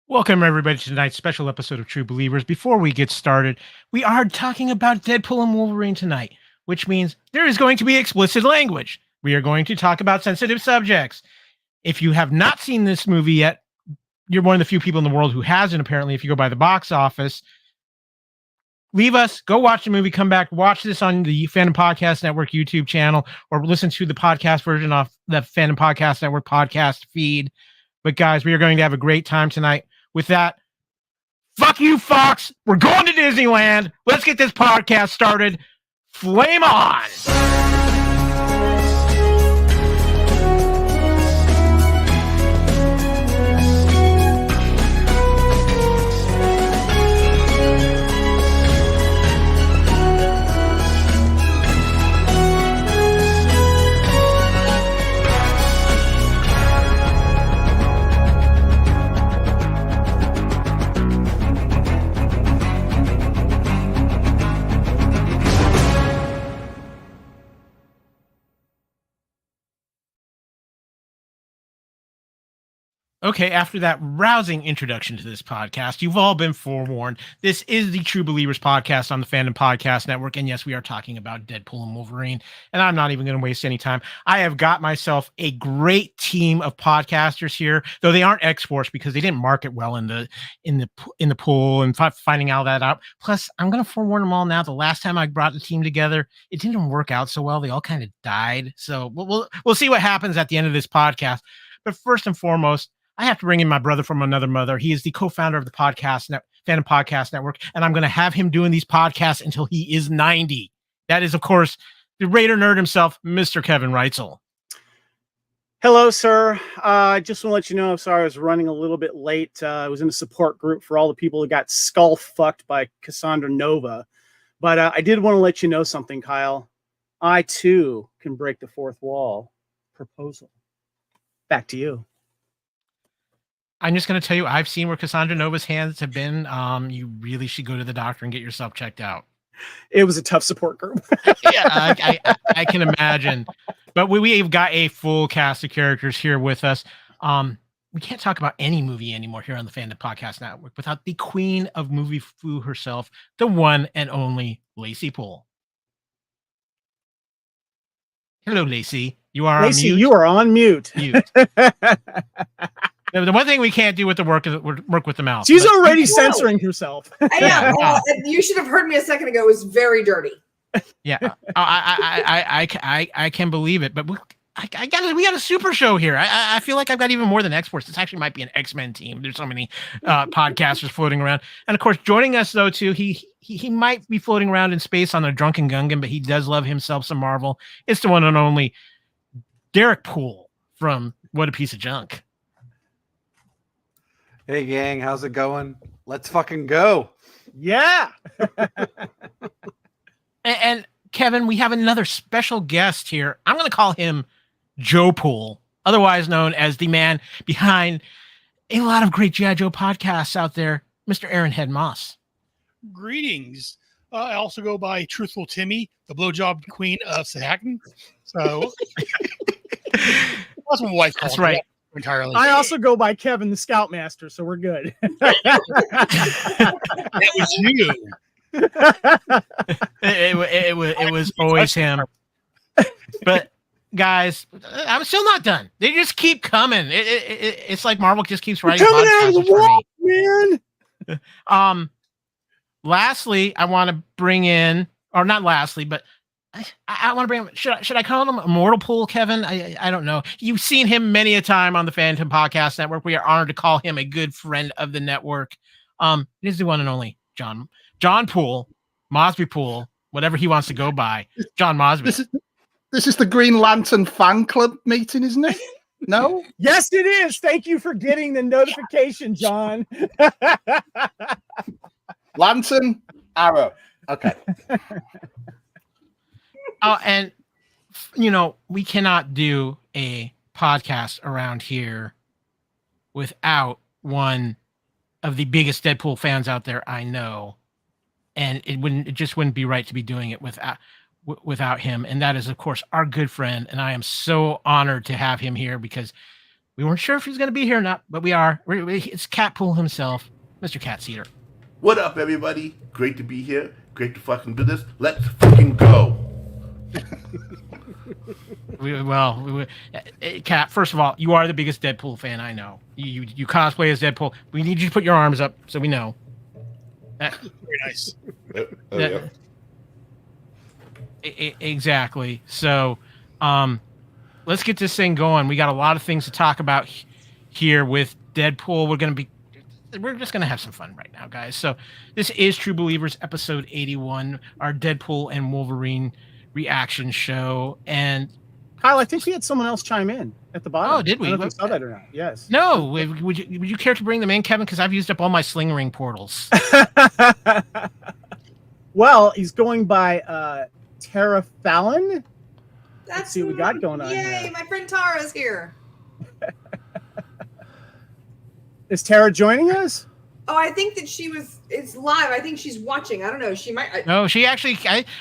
Welcome, everybody, to tonight's special episode of True Believers. Before we get started, we are talking about Deadpool and Wolverine tonight, which means there is going to be explicit language. We are going to talk about sensitive subjects. If you have not seen this movie yet, you're one of the few people in the world who hasn't, apparently, if you go by the box office. Leave us, go watch the movie, come back, watch this on the Fandom Podcast Network YouTube channel, or listen to the podcast version of the Fandom Podcast Network podcast feed. But guys, we are going to have a great time tonight. With that, fuck you, Fox. We're going to Disneyland. Let's get this podcast started. Flame on. Okay, after that rousing introduction to this podcast, you've all been forewarned. This is the True Believers podcast on the Fandom Podcast Network. And yes, we are talking about Deadpool and Wolverine. And I'm not even going to waste any time. I have got myself a great team of podcasters here, though they aren't X-Force because they didn't market well in the pool and finding all that out. Plus, I'm going to forewarn them all now. The last time I brought the team together, it didn't work out so well. They all kind of died. So we'll see what happens at the end of this podcast. But first and foremost, I have to bring in my brother from another mother. He is the co-founder of the Fandom Podcast Network, and I'm going to have him doing these podcasts until he is 90. That is, of course, the Raider nerd himself, Mr. Kevin Reitzel. Hello, sir. I just want to let you know, I'm sorry I was running a little bit late. I was in a support group for all the people who got skull fucked by Cassandra Nova. But I did want to let you know something, Kyle. I, too, can break the fourth wall. Proposal. Back to you. I'm just going to tell you, I've seen where Cassandra Nova's hands have been. You really should go to the doctor and get yourself checked out. It was a tough support group. Yeah, I can imagine. But we've got a full cast of characters here with us. We can't talk about any movie anymore here on the Fandom Podcast Network without the queen of movie foo herself, the one and only Lacey Poole. Hello, Lacey. You are Lacey, on mute. You are on mute. The one thing we can't do with the work is work with the mouth. She's already censoring herself. I know. You should have heard me a second ago. It was very dirty. Yeah, I can believe it. But we got a super show here. I feel like I've got even more than X-Force. This actually might be an X-Men team. There's so many podcasters floating around. And of course, joining us though too, he might be floating around in space on a drunken Gungan, but he does love himself some Marvel. It's the one and only Derek Poole from What a Piece of Junk. Hey gang, how's it going? Let's fucking go. Yeah. and Kevin, we have another special guest here. I'm going to call him Joe Poole, otherwise known as the man behind a lot of great G.I. Joe podcasts out there, Mr. Aaron Head Moss. Greetings. I also go by Truthful Timmy, the blowjob queen of Sahagin. So that's what my wife calls That's right. Entirely. I also go by Kevin, the Scoutmaster, so we're good. That was you. It was always him. But guys, I'm still not done. They just keep coming. It's like Marvel just keeps writing. Coming out of the wall, man. Lastly, I want to bring in, or not lastly, but I want to bring him. Should I call him Immortal Poole, Kevin? I don't know. You've seen him many a time on the Phantom Podcast Network. We are honored to call him a good friend of the network. It is the one and only John Poole, Mosby Poole, whatever he wants to go by. John Mosby. This is the Green Lantern fan club meeting, isn't it? No? Yes, it is. Thank you for getting the notification, John. Lantern, arrow. Okay. And we cannot do a podcast around here without one of the biggest Deadpool fans out there I know, and it just wouldn't be right to be doing it without him. And that is, of course, our good friend. And I am so honored to have him here because We weren't sure if he was going to be here or not, but we are. It's Catpool himself, Mr. Catseater. What up, everybody? Great to be here. Great to fucking do this. Let's fucking go. Cat, first of all, you are the biggest Deadpool fan I know. You cosplay as Deadpool. We need you to put your arms up so we know. Very nice. Yeah. Exactly. So, let's get this thing going. We got a lot of things to talk about here with Deadpool. We're just gonna have some fun right now, guys. So, this is True Believers, episode 81, our Deadpool and Wolverine reaction show. And Kyle, I think we had someone else chime in at the bottom. Oh, did we? I don't know if you saw that or not. Yes. No, would you care to bring them in, Kevin? Because I've used up all my sling ring portals. Well, he's going by Tara Fallon. Let's see what we got going on Yay, here. my friend Tara's here. Is Tara joining us? Oh, I think that it's live. I think she's watching. I don't know. She might. No, she actually.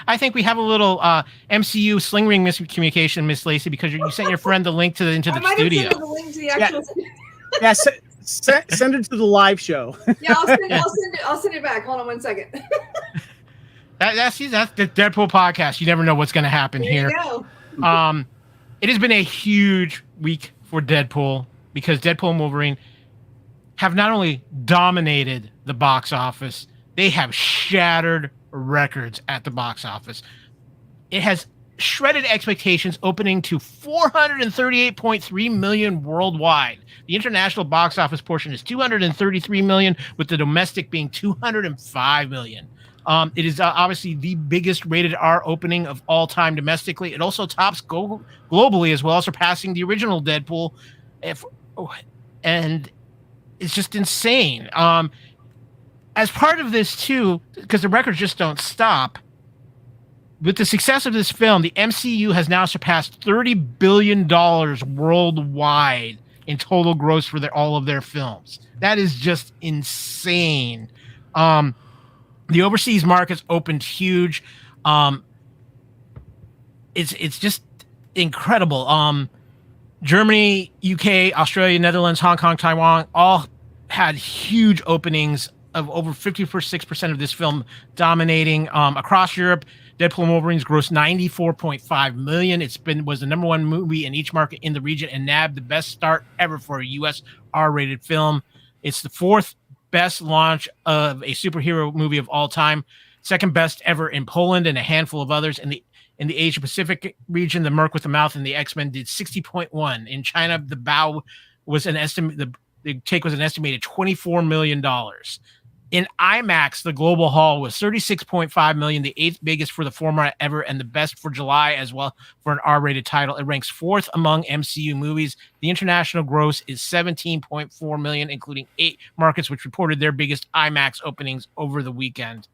I think we have a little MCU sling ring miscommunication, Miss Lacey, because you sent your friend the link into I the might studio. have sent her the link to the actual. Yeah, send it to the live show. Yeah, I'll send it back. Hold on one second. That's the Deadpool podcast. You never know what's going to happen There here. you go. It has been a huge week for Deadpool because Deadpool and Wolverine have not only dominated the box office, they have shattered records at the box office. It has shredded expectations, opening to 438.3 million worldwide. The international box office portion is 233 million, with the domestic being 205 million. It is obviously the biggest rated R opening of all time domestically. It also tops globally as well, surpassing the original Deadpool. And it's just insane. As part of this too, because the records just don't stop, with the success of this film, the MCU has now surpassed $30 billion worldwide in total gross for all of their films. That is just insane. The overseas markets opened huge. It's just incredible. Germany, UK, Australia, Netherlands, Hong Kong, Taiwan all had huge openings of over 56% of this film dominating. Across Europe, Deadpool and Wolverine's grossed $94.5 million. Was the number one movie in each market in the region and nabbed the best start ever for a U.S. R-rated film. It's the fourth best launch of a superhero movie of all time, second best ever in Poland and a handful of others. In the Asia Pacific region, The Merc with the Mouth and the X-Men did 60.1. In China, The Bow was an estimate. The take was an estimated $24 million. In IMAX, the global haul was 36.5 million, the eighth biggest for the format ever, and the best for July as well for an R-rated title. It ranks fourth among MCU movies. The international gross is 17.4 million, including 8 markets which reported their biggest IMAX openings over the weekend.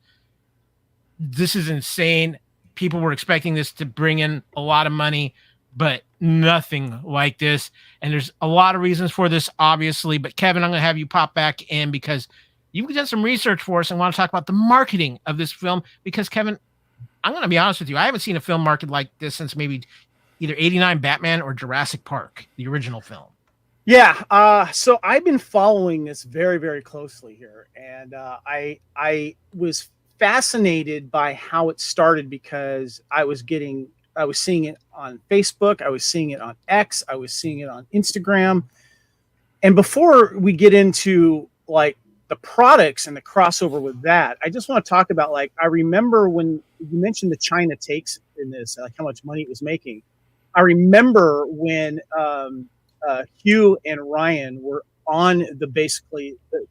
This is insane. People were expecting this to bring in a lot of money, but nothing like this. And there's a lot of reasons for this, obviously. But Kevin, I'm going to have you pop back in because you've done some research for us and want to talk about the marketing of this film. Because, Kevin, I'm going to be honest with you. I haven't seen a film marketed like this since maybe either 89 Batman or Jurassic Park, the original film. Yeah. So I've been following this very, very closely here. And I was fascinated by how it started because I was seeing it on Facebook. I was seeing it on X. I was seeing it on Instagram. And before we get into like the products and the crossover with that, I just want to talk about, like, I remember when you mentioned the China takes in this, like how much money it was making. I remember when Hugh and Ryan were on basically the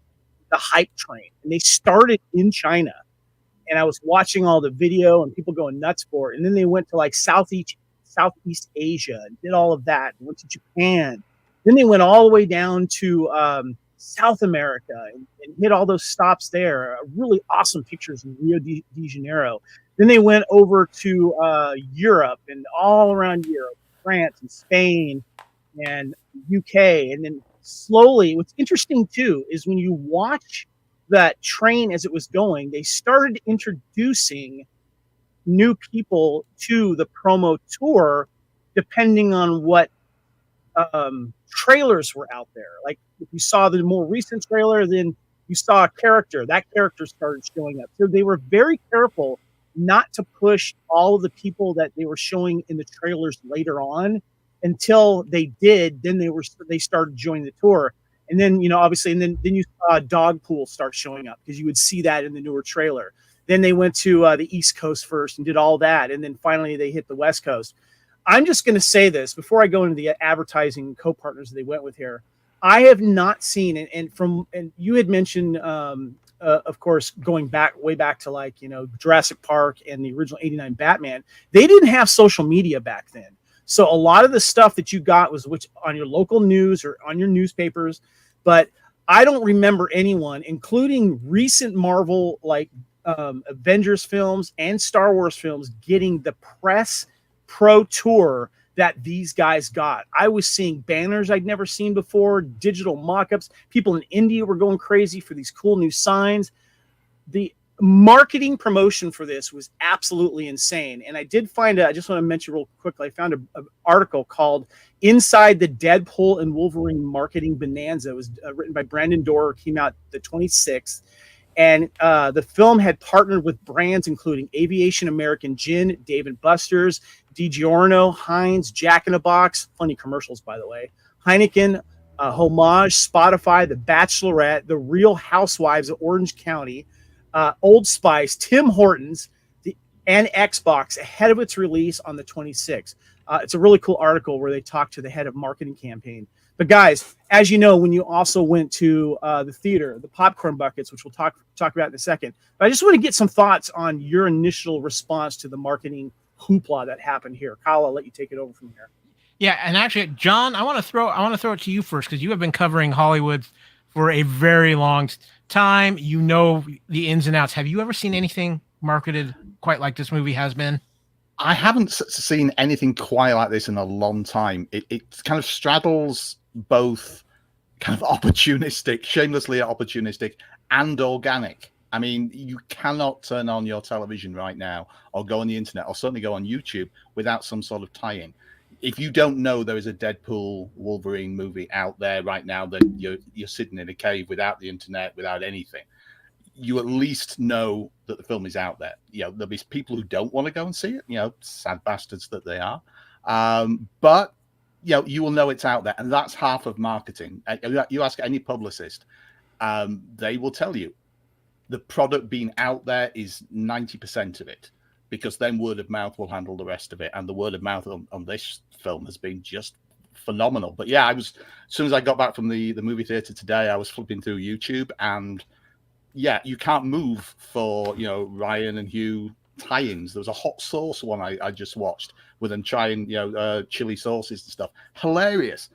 hype train, and they started in China, and I was watching all the video and people going nuts for it. And then they went to like Southeast Asia and did all of that, and went to Japan. Then they went all the way down to South America and hit all those stops there. Really awesome pictures in Rio de Janeiro. Then they went over to Europe and all around Europe, France and Spain and UK. And then slowly, what's interesting too is when you watch that train as it was going, they started introducing new people to the promo tour depending on what trailers were out there. Like if you saw the more recent trailer, then you saw a character. That character started showing up. So they were very careful not to push all of the people that they were showing in the trailers later on until they did. Then they started joining the tour. And then, obviously, and then you saw Dogpool start showing up because you would see that in the newer trailer. Then they went to the East Coast first and did all that. And then finally they hit the West Coast. I'm just going to say this before I go into the advertising co-partners that they went with here. I have not seen it. And you had mentioned, of course, going way back to like, Jurassic Park and the original 89 Batman, they didn't have social media back then. So a lot of the stuff that you got was on your local news or on your newspapers. But I don't remember anyone, including recent Marvel, like Avengers films and Star Wars films, getting the press pro tour that these guys got. I was seeing banners I'd never seen before, digital mock-ups. People in India were going crazy for these cool new signs. The marketing promotion for this was absolutely insane. And I did find I just want to mention real quickly, I found an article called Inside the Deadpool and Wolverine Marketing Bonanza. It was written by Brandon Dorr, came out the 26th. And the film had partnered with brands including Aviation American Gin, Dave & Buster's, DiGiorno, Heinz, Jack in the Box, funny commercials, by the way, Heineken, Homage, Spotify, The Bachelorette, The Real Housewives of Orange County, Old Spice, Tim Hortons, and Xbox ahead of its release on the 26th. It's a really cool article where they talk to the head of marketing campaign. But guys, as you know, when you also went to the theater, the popcorn buckets, which we'll talk about in a second, but I just want to get some thoughts on your initial response to the marketing hoopla that happened here. Kyle, I'll let you take it over from here. Yeah, and actually, John, I want to throw it to you first because you have been covering Hollywood for a very long time. You know the ins and outs. Have you ever seen anything marketed quite like this movie has been? I haven't seen anything quite like this in a long time. It kind of straddles both kind of opportunistic, shamelessly opportunistic, and organic. I mean, you cannot turn on your television right now or go on the internet or certainly go on YouTube without some sort of tie-in. If you don't know there is a Deadpool Wolverine movie out there right now, then you're sitting in a cave without the internet, without anything. You at least know that the film is out there. There'll be people who don't want to go and see it, sad bastards that they are. But you will know it's out there, and that's half of marketing. You ask any publicist, they will tell you the product being out there is 90% of it, because then word of mouth will handle the rest of it. And the word of mouth on this film has been just phenomenal. But yeah, as soon as I got back from the movie theater today, I was flipping through YouTube, and yeah, you can't move for, Ryan and Hugh tie-ins. There was a hot sauce one I just watched with them trying, chili sauces and stuff. Hilarious.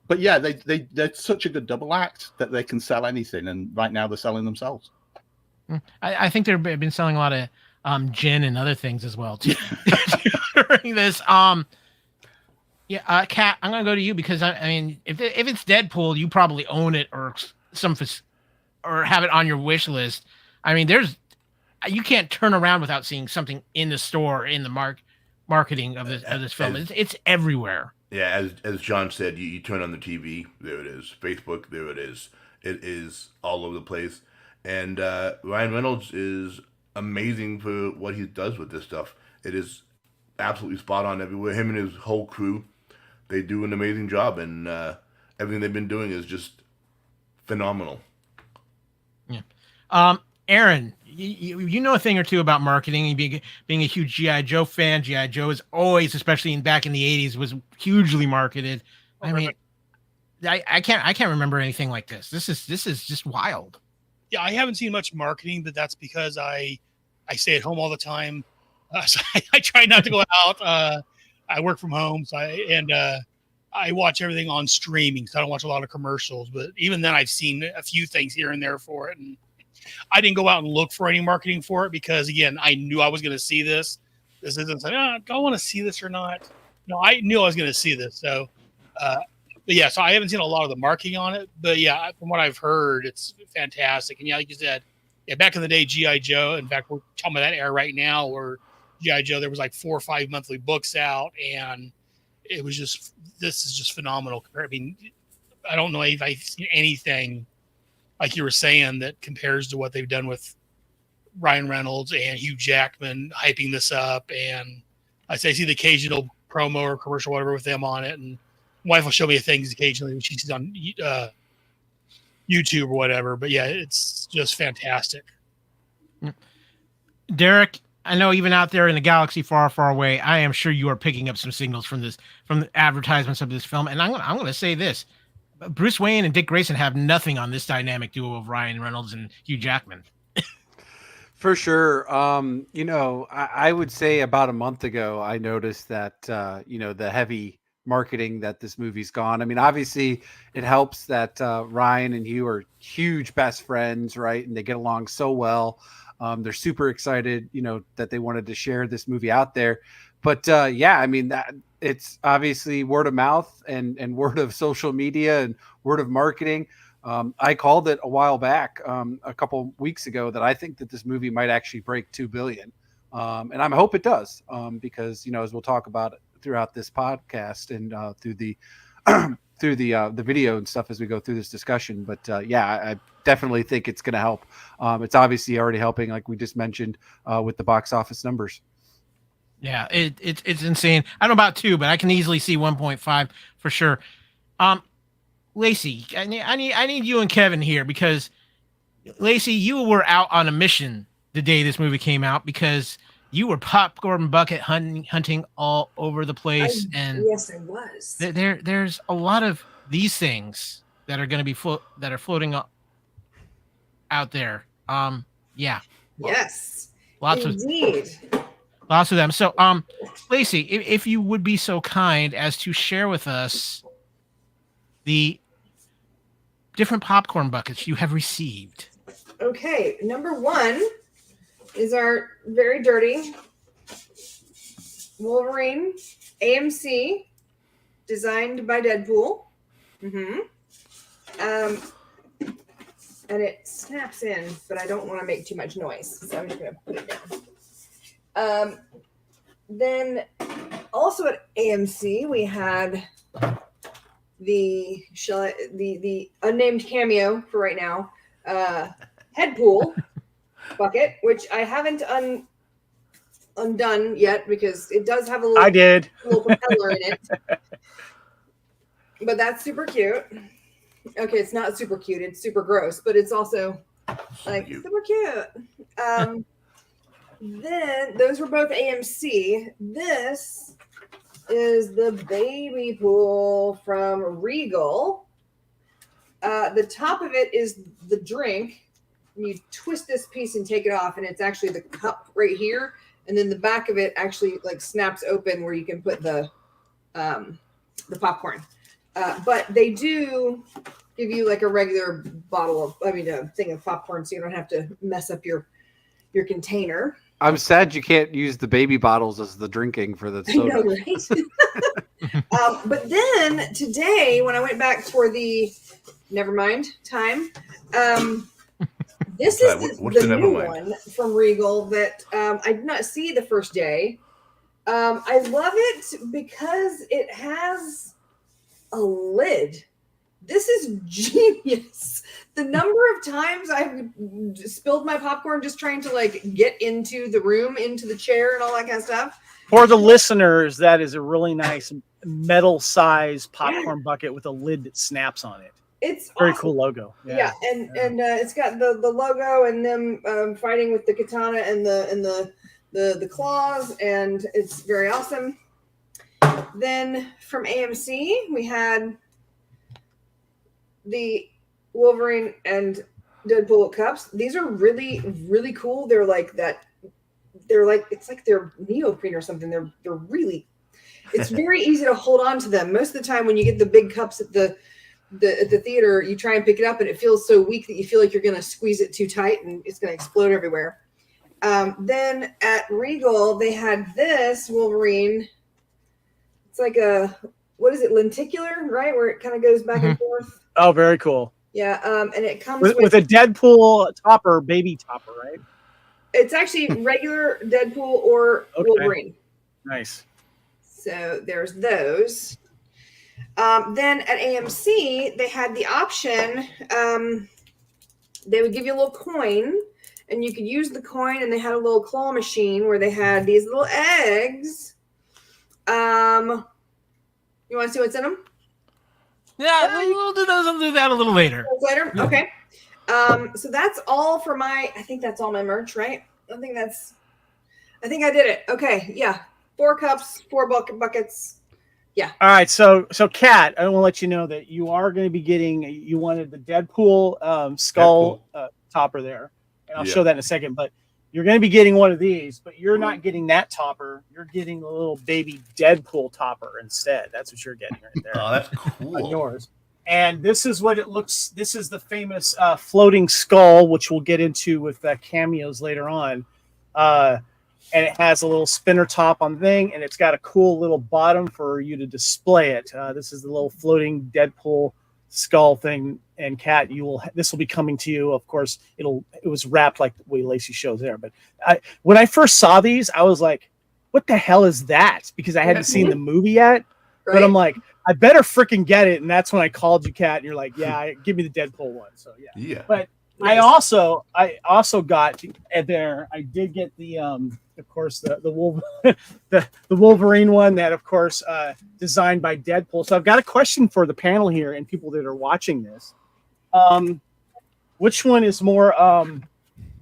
But yeah, they're such a good double act that they can sell anything. And right now they're selling themselves. I think they've been selling a lot of gin and other things as well too during this. Kat, I'm gonna go to you because I mean, if it's Deadpool, you probably own it or or have it on your wish list. I mean, you can't turn around without seeing something in the store, in the marketing of this film. It's everywhere. Yeah, as John said, you turn on the TV, there it is. Facebook, there it is. It is all over the place. And Ryan Reynolds is amazing for what he does with this stuff. It is absolutely spot on everywhere. Him and his whole crew, they do an amazing job, and everything they've been doing is just phenomenal. Yeah. Aaron, you know a thing or two about marketing. Being a huge G.I. Joe fan, G.I. Joe is always, especially back in the 80s, was hugely marketed. I mean, I can't remember anything like this. This is just wild. Yeah, I haven't seen much marketing, but that's because I stay at home all the time. So I try not to go out. I work from home, so I watch everything on streaming, so I don't watch a lot of commercials. But even then, I've seen a few things here and there for it, and I didn't go out and look for any marketing for it because, again, I knew I was going to see this. This isn't like, do I want to see this or not? No, I knew I was going to see this. So, but yeah, so I haven't seen a lot of the marketing on it. But yeah, from what I've heard, it's fantastic. And yeah, like you said, back in the day, G.I. Joe, in fact, we're talking about that era right now where G.I. Joe, there was like 4 or 5 monthly books out, and it was just, this is just phenomenal. I mean, I don't know if I've seen anything like you were saying that compares to what they've done with Ryan Reynolds and Hugh Jackman hyping this up. And I see the occasional promo or commercial, whatever, with them on it. And my wife will show me things occasionally when she's on YouTube or whatever. But yeah, it's just fantastic. Derek, I know even out there in the galaxy far, far away, I am sure you are picking up some signals from the advertisements of this film. And I'm going to say this: Bruce Wayne and Dick Grayson have nothing on this dynamic duo of Ryan Reynolds and Hugh Jackman. For sure. I would say about a month ago, I noticed that, the heavy marketing that this movie's gone. I mean, obviously it helps that Ryan and Hugh are huge best friends, right? And they get along so well. They're super excited, that they wanted to share this movie out there. But I mean, that it's obviously word of mouth and word of social media and word of marketing. I called it a while back, a couple weeks ago, that I think that this movie might actually break 2 billion. And I hope it does, because, as we'll talk about it throughout this podcast and through the video and stuff as we go through this discussion. But I definitely think it's going to help. It's obviously already helping, like we just mentioned, with the box office numbers. Yeah, it's insane. I don't know about 2, but I can easily see 1.5 for sure. Lacey, I need you and Kevin here, because Lacey, you were out on a mission the day this movie came out, because you were popcorn bucket hunting all over the place. Yes, I was. There's a lot of these things that are going to be floating out there. Yes. Lots of them. So, Lacey, if you would be so kind as to share with us the different popcorn buckets you have received. Okay, number 1 is our very dirty Wolverine AMC, designed by Deadpool. And it snaps in, but I don't want to make too much noise, so I'm just going to put it down. Then also at AMC, we had the unnamed cameo for right now, Headpool bucket, which I haven't undone yet, because it does have a little, little propeller in it. But that's super cute. Okay, it's not super cute, it's super gross, but it's also super cute. Then those were both AMC. This is the baby pool from Regal. The top of it is the drink. You twist this piece and take it off, and it's actually the cup right here. And then the back of it actually snaps open where you can put the popcorn. But they do give you a regular a thing of popcorn, so you don't have to mess up your container. I'm sad you can't use the baby bottles as the drinking for the soda. I know, right? But then today, when I went back for the time, this is the new one from Regal that I did not see the first day. I love it because it has a lid. This is genius. The number of times I've spilled my popcorn just trying to get into the room, into the chair, and all that kind of stuff. For the listeners, that is a really nice metal size popcorn bucket with a lid that snaps on it. It's very awesome. Cool logo. Yeah, and it's got the logo and them fighting with the katana and the claws, and it's very awesome. Then from AMC, we had the Wolverine and Deadpool cups. These are really, really cool. They're it's like they're neoprene or something. They're really, it's very easy to hold on to them. Most of the time when you get the big cups at the theater, you try and pick it up and it feels so weak that you feel like you're going to squeeze it too tight and it's going to explode everywhere. Then at Regal, they had this Wolverine. It's like what is it? Lenticular, right? Where it kind of goes back and forth. Oh, very cool. Yeah. And it comes with a Deadpool topper, baby topper, right? It's actually regular Deadpool or Wolverine. Nice. So there's those. Then at AMC, they had the option. They would give you a little coin, and you could use the coin, and they had a little claw machine where they had these little eggs. You want to see what's in them? Yeah, we'll do that a little later. Later? Okay. So that's all for I think that's all my merch, right? I think I did it. Okay. Yeah. 4 cups, 4 buckets. Yeah. All right. So Kat, I want to let you know that you are going to be getting, you wanted the Deadpool skull topper there. And I'll show that in a second, but you're going to be getting one of these, but you're not getting that topper. You're getting the little baby Deadpool topper instead. That's what you're getting right there. Oh, that's cool. On yours. And this is what it looks. This is the famous floating skull, which we'll get into with cameos later on. And it has a little spinner top on the thing, and it's got a cool little bottom for you to display it. This is the little floating Deadpool skull thing. And Kat, this will be coming to you. Of course, it was wrapped like the way Lacey shows there. But when I first saw these, I was like, "What the hell is that?" Because I hadn't seen the movie yet. Right. But I'm like, I better freaking get it. And that's when I called you, Kat, and you're like, "Yeah, give me the Deadpool one." So yeah. But I also got there. I did get the of course the Wolverine one that of course designed by Deadpool. So I've got a question for the panel here and people that are watching this. Which one is more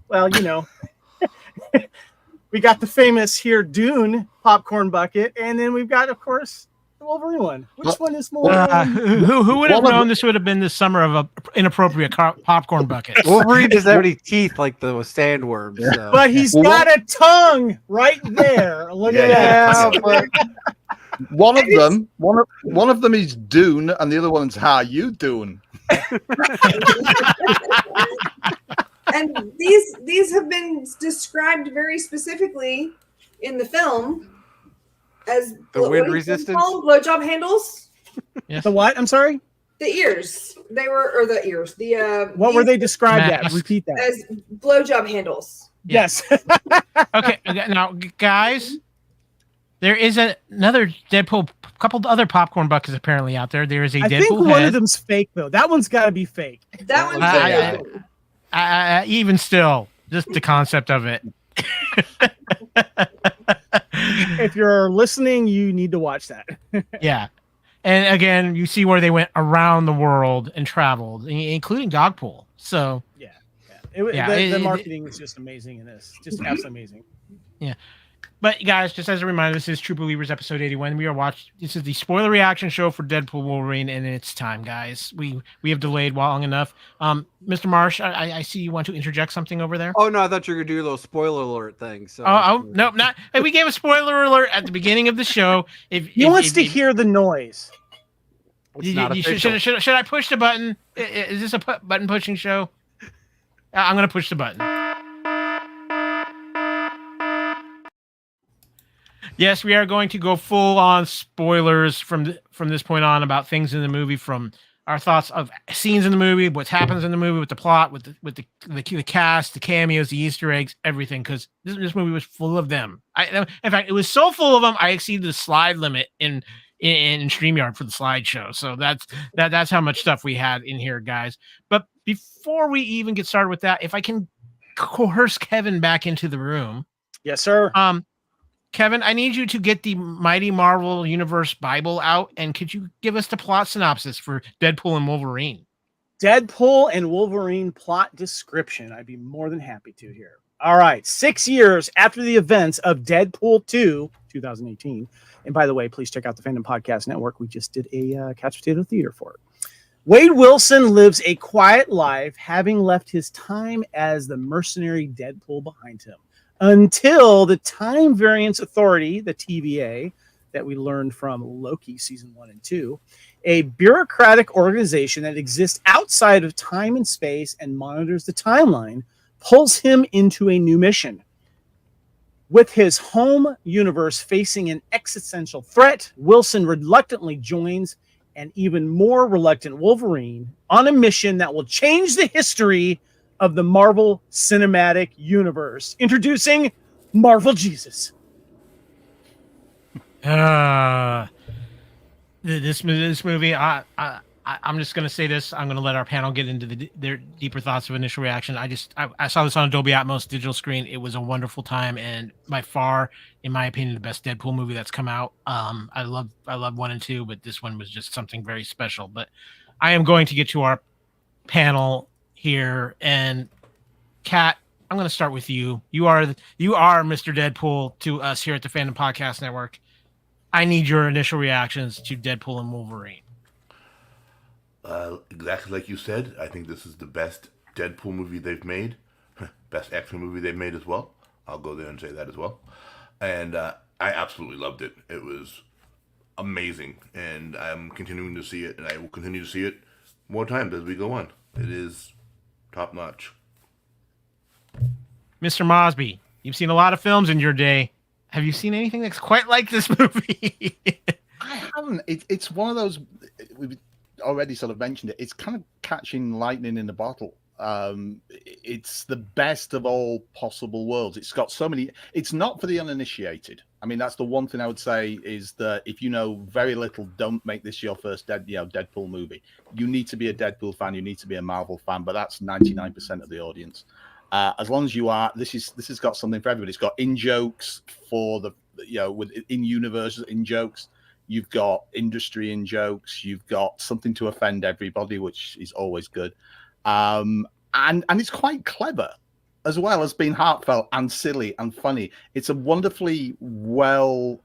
well, we got the famous here Dune popcorn bucket, and then we've got of course the Wolverine one. Which one is more? Who would have known this would have been the summer of a inappropriate popcorn bucket? Wolverine doesn't have any teeth like the sandworms. So. But he's got a tongue right there. Look at that. One of them is Dune, and the other one's How You Doing? And these have been described very specifically in the film as the wind resistant blowjob handles. Yes. The what? I'm sorry. The ears. They were, or the ears. The what were they described as? Repeat that. As blowjob handles. Yes. Okay. Now, guys, there is another Deadpool. Couple other popcorn buckets apparently out there. There is a Deadpool. I think one of them's fake though. That one's got to be fake. That one's fake. Even still, just the concept of it. If you're listening, you need to watch that. Yeah. And again, you see where they went around the world and traveled, including Dogpool. So the marketing was just amazing in this. Just absolutely amazing. Yeah. But guys, just as a reminder, this is True Believers episode 81. This is the spoiler reaction show for Deadpool Wolverine, and it's time, guys. We have delayed long enough. Mr. Marsh, I see you want to interject something over there. Oh no, I thought you were gonna do a little spoiler alert thing. So no, not. Hey, we gave a spoiler alert at the beginning of the show. He wants to hear the noise. Should I push the button? Is this a button pushing show? I'm gonna push the button. Yes, we are going to go full on spoilers from this point on about things in the movie, from our thoughts of scenes in the movie, what happens in the movie, with the plot, with the cast, the cameos, the Easter eggs, everything. Because this movie was full of them. In fact, it was so full of them, I exceeded the slide limit in StreamYard for the slideshow. So that's how much stuff we had in here, guys. But before we even get started with that, if I can coerce Kevin back into the room, yes, sir. Kevin, I need you to get the Mighty Marvel Universe Bible out, and could you give us the plot synopsis for Deadpool and Wolverine? Deadpool and Wolverine plot description. I'd be more than happy to here. All right. 6 years after the events of Deadpool 2, 2018. And by the way, please check out the Fandom Podcast Network. We just did a Couch Potato Theater for it. Wade Wilson lives a quiet life, having left his time as the mercenary Deadpool behind him, until the Time Variance Authority, the TVA, that we learned from Loki season 1 and 2, a bureaucratic organization that exists outside of time and space and monitors the timeline, pulls him into a new mission. With his home universe facing an existential threat, Wilson reluctantly joins an even more reluctant Wolverine on a mission that will change the history of the Marvel Cinematic Universe. Introducing Marvel Jesus. This movie, I'm just gonna say this. I'm gonna let our panel get into their deeper thoughts of initial reaction. I saw this on Dolby Atmos digital screen. It was a wonderful time, and by far, in my opinion, the best Deadpool movie that's come out. I love 1 and 2, but this one was just something very special. But I am going to get to our panel here, and Kat, I'm going to start with you. You are Mr. Deadpool to us here at the Fandom Podcast Network. I need your initial reactions to Deadpool and Wolverine. Exactly like you said, I think this is the best Deadpool movie they've made. Best action movie they've made as well. I'll go there and say that as well. And I absolutely loved it. It was amazing. And I'm continuing to see it, and I will continue to see it more times as we go on. It is top notch. Mr. Mosby, you've seen a lot of films in your day. Have you seen anything that's quite like this movie? I haven't. It's one of those. We've already sort of mentioned it. It's kind of catching lightning in a bottle. It's the best of all possible worlds. It's got so many. It's not for the uninitiated. I mean, that's the one thing I would say is that if you know very little, don't make this your first Deadpool movie. You need to be a Deadpool fan. You need to be a Marvel fan. But that's 99% of the audience. As long as you are, this has got something for everybody. It's got in jokes for the with in universe in jokes. You've got industry in jokes. You've got something to offend everybody, which is always good. And it's quite clever, as well as being heartfelt and silly and funny. It's a wonderfully well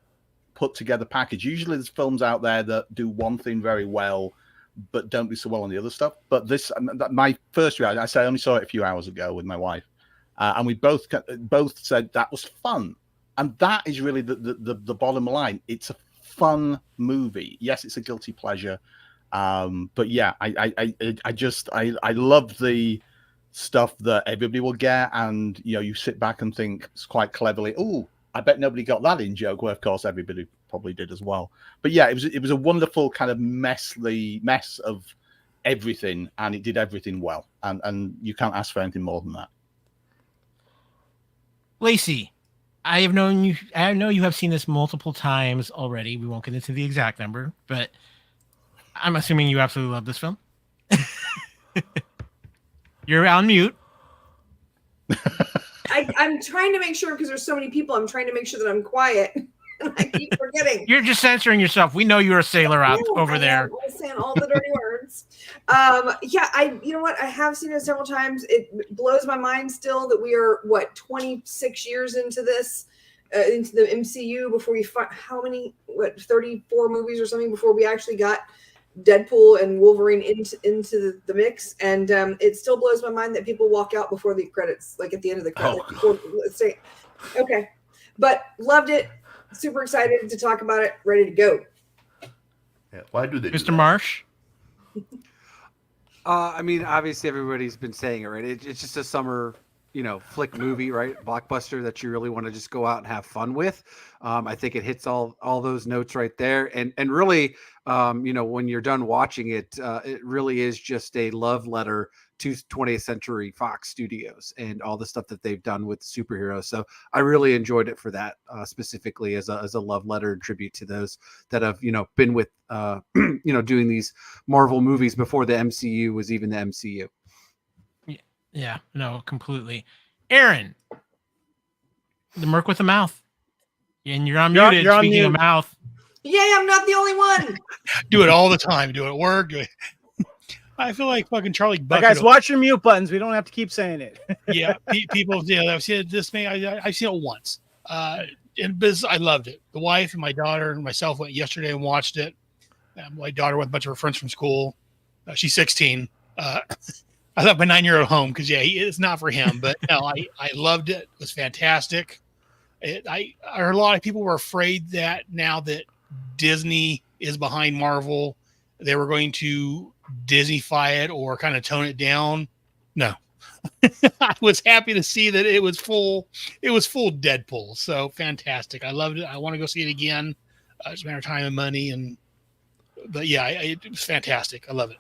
put together package. Usually, there's films out there that do one thing very well, but don't do so well on the other stuff. But this, my first reaction, I only saw it a few hours ago with my wife, and we both said that was fun, and that is really the bottom line. It's a fun movie. Yes, it's a guilty pleasure, but yeah, I love the stuff that everybody will get, and you sit back and think it's quite cleverly. Oh, I bet nobody got that in joke. Well, of course, everybody probably did as well. But yeah, it was a wonderful kind of mess of everything, and it did everything well. And you can't ask for anything more than that. Lacey, I know you have seen this multiple times already. We won't get into the exact number, but I'm assuming you absolutely love this film. You're on mute. I'm trying to make sure, because there's so many people, I'm trying to make sure that I'm quiet. And I keep forgetting. You're just censoring yourself. We know you're a sailor out over there. I'm saying all the dirty words. You know what? I have seen it several times. It blows my mind still that we are 26 years into this, into the MCU before we how many 34 movies or something before we actually got Deadpool and Wolverine into the mix, and it still blows my mind that people walk out before the credits, like at the end of the credits. Let's say, okay, but loved it. Super excited to talk about it. Ready to go. Yeah, why do they, Mr. Marsh? I mean, obviously everybody's been saying it, right? It's just a summer, flick movie, right? Blockbuster that you really want to just go out and have fun with. I think it hits all those notes right there. And really, when you're done watching it, it really is just a love letter to 20th Century Fox Studios and all the stuff that they've done with superheroes. So I really enjoyed it for that, specifically as a love letter and tribute to those that have, been with, doing these Marvel movies before the MCU was even the MCU. Yeah, no, completely. Aaron, the Merc with a mouth. And you're unmuted. You're Speaking of mouth. Yay, I'm not the only one. Do it all the time. Do it at work. Do it. I feel like fucking Charlie Bucket. Guys, watch your mute buttons. We don't have to keep saying it. Yeah, people. I've seen it this May. I've seen it once. And business, I loved it. The wife and my daughter and myself went yesterday and watched it. My daughter with a bunch of her friends from school. She's 16. I left my 9-year-old home because it's not for him. But no, I loved it. It was fantastic. I heard a lot of people were afraid that now that Disney is behind Marvel, they were going to Disneyfy it or kind of tone it down. No, I was happy to see that it was full. It was full Deadpool. So fantastic. I loved it. I want to go see it again. It's a matter of time and money. But yeah, it was fantastic. I love it.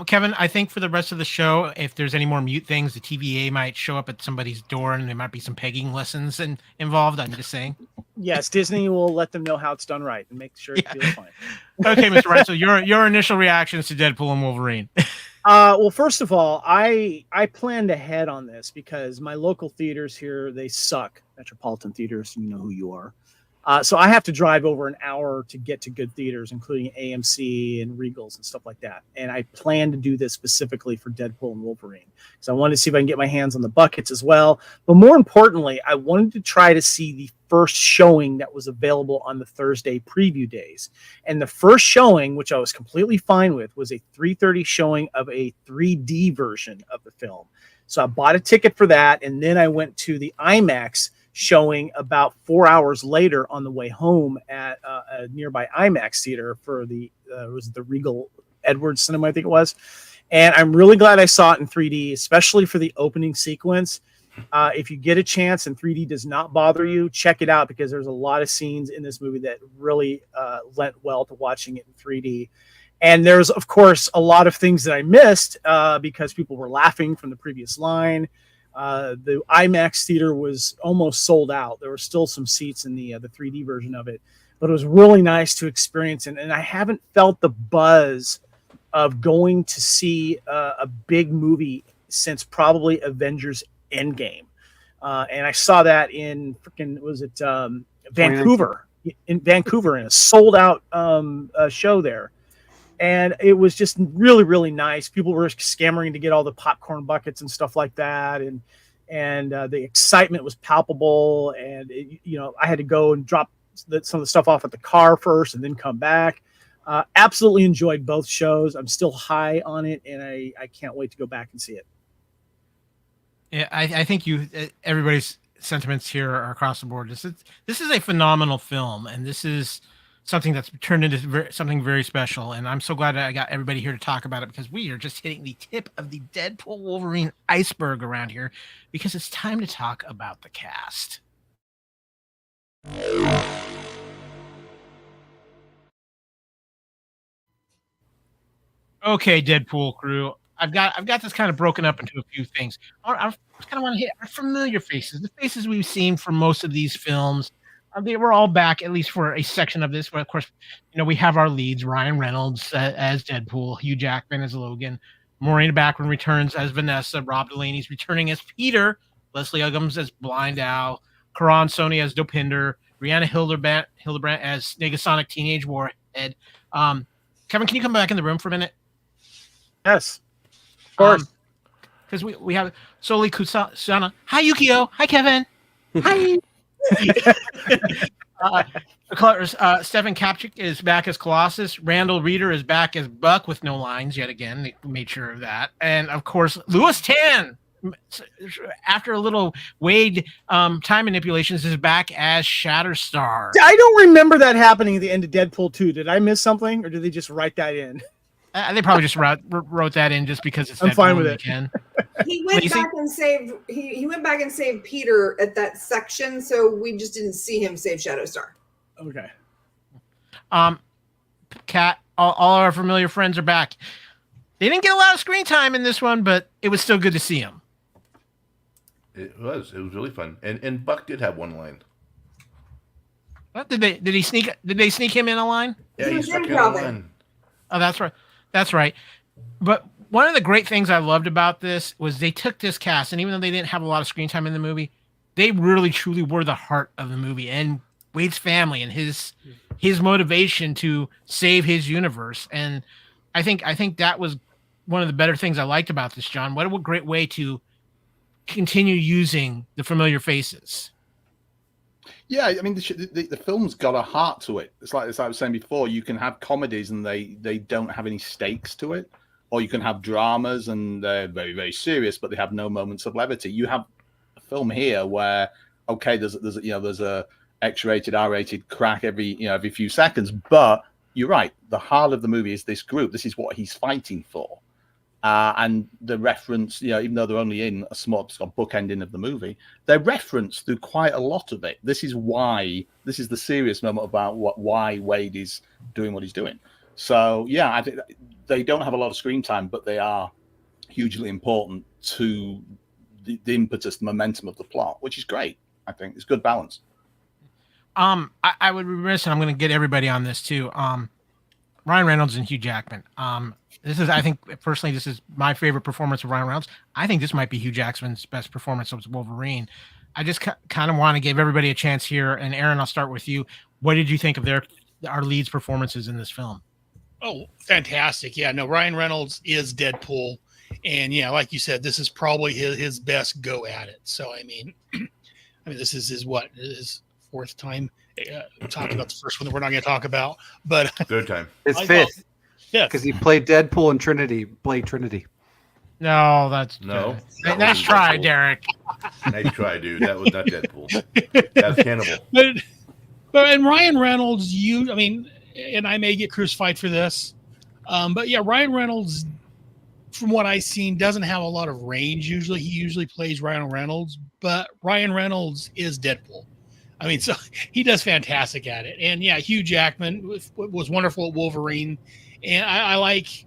Kevin, I think for the rest of the show, if there's any more mute things, the TVA might show up at somebody's door and there might be some pegging lessons involved. I'm just saying. Yes, Disney will let them know how it's done right and make sure it feels fine. Okay, Mr. Wright. So your initial reactions to Deadpool and Wolverine. Well, first of all, I planned ahead on this because my local theaters here, they suck. Metropolitan theaters, you know who you are. So I have to drive over an hour to get to good theaters, including AMC and Regals and stuff like that. And I plan to do this specifically for Deadpool and Wolverine because I wanted to see if I can get my hands on the buckets as well. But more importantly, I wanted to try to see the first showing that was available on the Thursday preview days. And the first showing, which I was completely fine with, was a 3:30 showing of a 3D version of the film. So I bought a ticket for that, and then I went to the IMAX showing about 4 hours later on the way home at a nearby IMAX theater for was the Regal Edwards Cinema, I think it was. And I'm really glad I saw it in 3D, especially for the opening sequence. If you get a chance and 3D does not bother you, check it out because there's a lot of scenes in this movie that really lent well to watching it in 3D. And there's, of course, a lot of things that I missed because people were laughing from the previous line. The IMAX theater was almost sold out. There were still some seats in the 3D version of it, but it was really nice to experience. And I haven't felt the buzz of going to see a big movie since probably Avengers Endgame. And I saw that in Vancouver, in a sold out show there. And it was just really, really nice. People were scammering to get all the popcorn buckets and stuff like that. And the excitement was palpable. And, I had to go and drop some of the stuff off at the car first and then come back. Absolutely enjoyed both shows. I'm still high on it. And I can't wait to go back and see it. Yeah, I think everybody's sentiments here are across the board. This is a phenomenal film. And this is something that's turned into something very special. And I'm so glad that I got everybody here to talk about it because we are just hitting the tip of the Deadpool Wolverine iceberg around here because it's time to talk about the cast. Okay, Deadpool crew. I've got this kind of broken up into a few things. I kind of want to hit our familiar faces, the faces we've seen for most of these films. They were all back, at least for a section of this. But of course, we have our leads: Ryan Reynolds as Deadpool, Hugh Jackman as Logan, Morena Baccarin returns as Vanessa, Rob Delaney's returning as Peter, Leslie Uggams as Blind Owl, Karan Soni as Dopinder, Rihanna Hildebrandt as Negasonic Teenage Warhead. Kevin, can you come back in the room for a minute? Yes, of course. Because we have Soli Kusana. Hi, Yukio. Hi, Kevin. Hi. Stefan Kapchik is back as Colossus. Randall Reeder is back as Buck with no lines yet again. They made sure of that. And of course, Louis Tan, after a little Wade time manipulations, is back as Shatterstar. I don't remember that happening at the end of Deadpool 2. Did I miss something or did they just write that in? They probably just wrote that in just because it's. I'm Deadpool fine with it. He went back and saved. He went back and saved Peter at that section, so we just didn't see him save Shatterstar. Okay. Kat, all our familiar friends are back. They didn't get a lot of screen time in this one, but it was still good to see them. It was really fun, and Buck did have one line. What did they sneak? Did they sneak him in a line? Yeah, he stuck in a line. Oh, that's right. That's right. But one of the great things I loved about this was they took this cast, and even though they didn't have a lot of screen time in the movie, they really truly were the heart of the movie and Wade's family and his motivation to save his universe. And I think that was one of the better things I liked about this, John. What a great way to continue using the familiar faces. Yeah, I mean, the film's got a heart to it. It's like, as I was saying before, you can have comedies and they don't have any stakes to it, or you can have dramas and they're very, very serious, but they have no moments of levity. You have a film here where, okay, there's a X-rated, R-rated crack every few seconds, but you're right. The heart of the movie is this group. This is what he's fighting for. And the reference, even though they're only in a small book ending of the movie, they're referenced through quite a lot of it. This is the serious moment about why Wade is doing what he's doing. So yeah, I think they don't have a lot of screen time, but they are hugely important to the impetus, the momentum of the plot, which is great. I think it's good balance. I would be remiss, and I'm going to get everybody on this too. Ryan Reynolds and Hugh Jackman. I think personally, this is my favorite performance of Ryan Reynolds. I think this might be Hugh Jackman's best performance of Wolverine. I just kind of want to give everybody a chance here. And Aaron, I'll start with you. What did you think of our leads' performances in this film? Oh, fantastic. Yeah, no, Ryan Reynolds is Deadpool. And yeah, like you said, this is probably his best go at it. So, I mean, this is his fourth time talking about the first one that we're not going to talk about, but third time. His fifth. Yeah, because he played Deadpool and Blade Trinity. No, that's no. Nice try, Derek. Nice try, dude. That was not Deadpool. That's Cannibal. But and Ryan Reynolds, and I may get crucified for this, but yeah, Ryan Reynolds, from what I've seen, doesn't have a lot of range. Usually, he usually plays Ryan Reynolds, but Ryan Reynolds is Deadpool. So he does fantastic at it. And yeah, Hugh Jackman was wonderful at Wolverine, and I like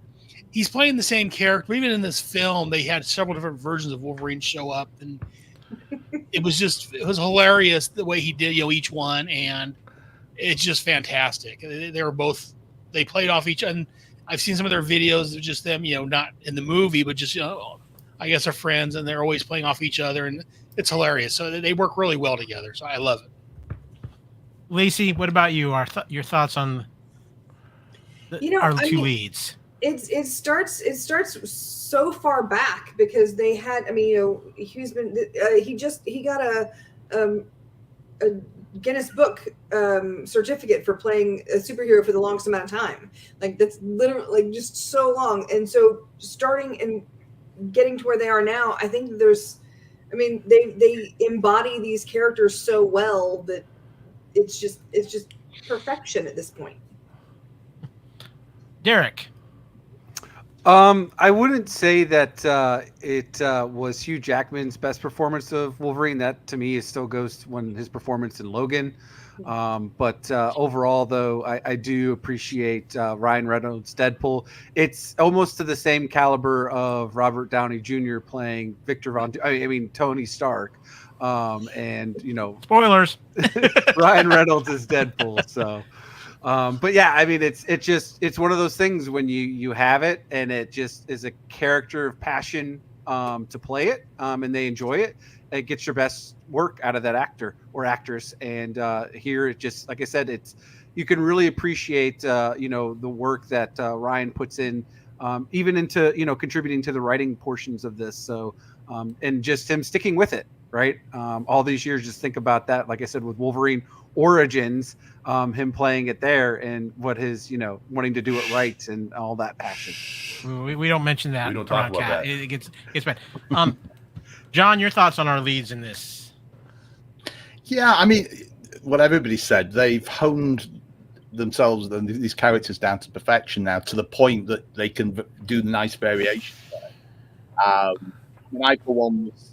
he's playing the same character. Even in this film, they had several different versions of Wolverine show up, and it was hilarious the way he did each one, and it's just fantastic. They played off each other. And I've seen some of their videos of just them, not in the movie, but just, I guess they're friends and they're always playing off each other, and it's hilarious. So they work really well together. So I love it. Lacey, what about you? Your thoughts on our two leads? It starts so far back because they had, Hugh's been, he got a Guinness Book certificate for playing a superhero for the longest amount of time. Like that's literally just so long. And so starting and getting to where they are now, I think they embody these characters so well that it's just perfection at this point. Derek. I wouldn't say that it was Hugh Jackman's best performance of Wolverine. That to me still goes to his performance in Logan. But overall, though, I do appreciate Ryan Reynolds' Deadpool. It's almost to the same caliber of Robert Downey Jr. playing Tony Stark. And spoilers. Ryan Reynolds is Deadpool. So. But yeah, it's one of those things when you have it and it just is a character of passion to play it and they enjoy it. It gets your best work out of that actor or actress. And here it just, like I said, you can really appreciate the work that Ryan puts in, even into contributing to the writing portions of this. So and just him sticking with it, right? All these years, just think about that. Like I said, with Wolverine Origins, him playing it there and what his wanting to do it right and all that passion. We don't mention that. We don't talk about that. It gets bad. John, your thoughts on our leads in this? Yeah, what everybody said, they've honed themselves and these characters down to perfection now, to the point that they can do nice variations. I for one was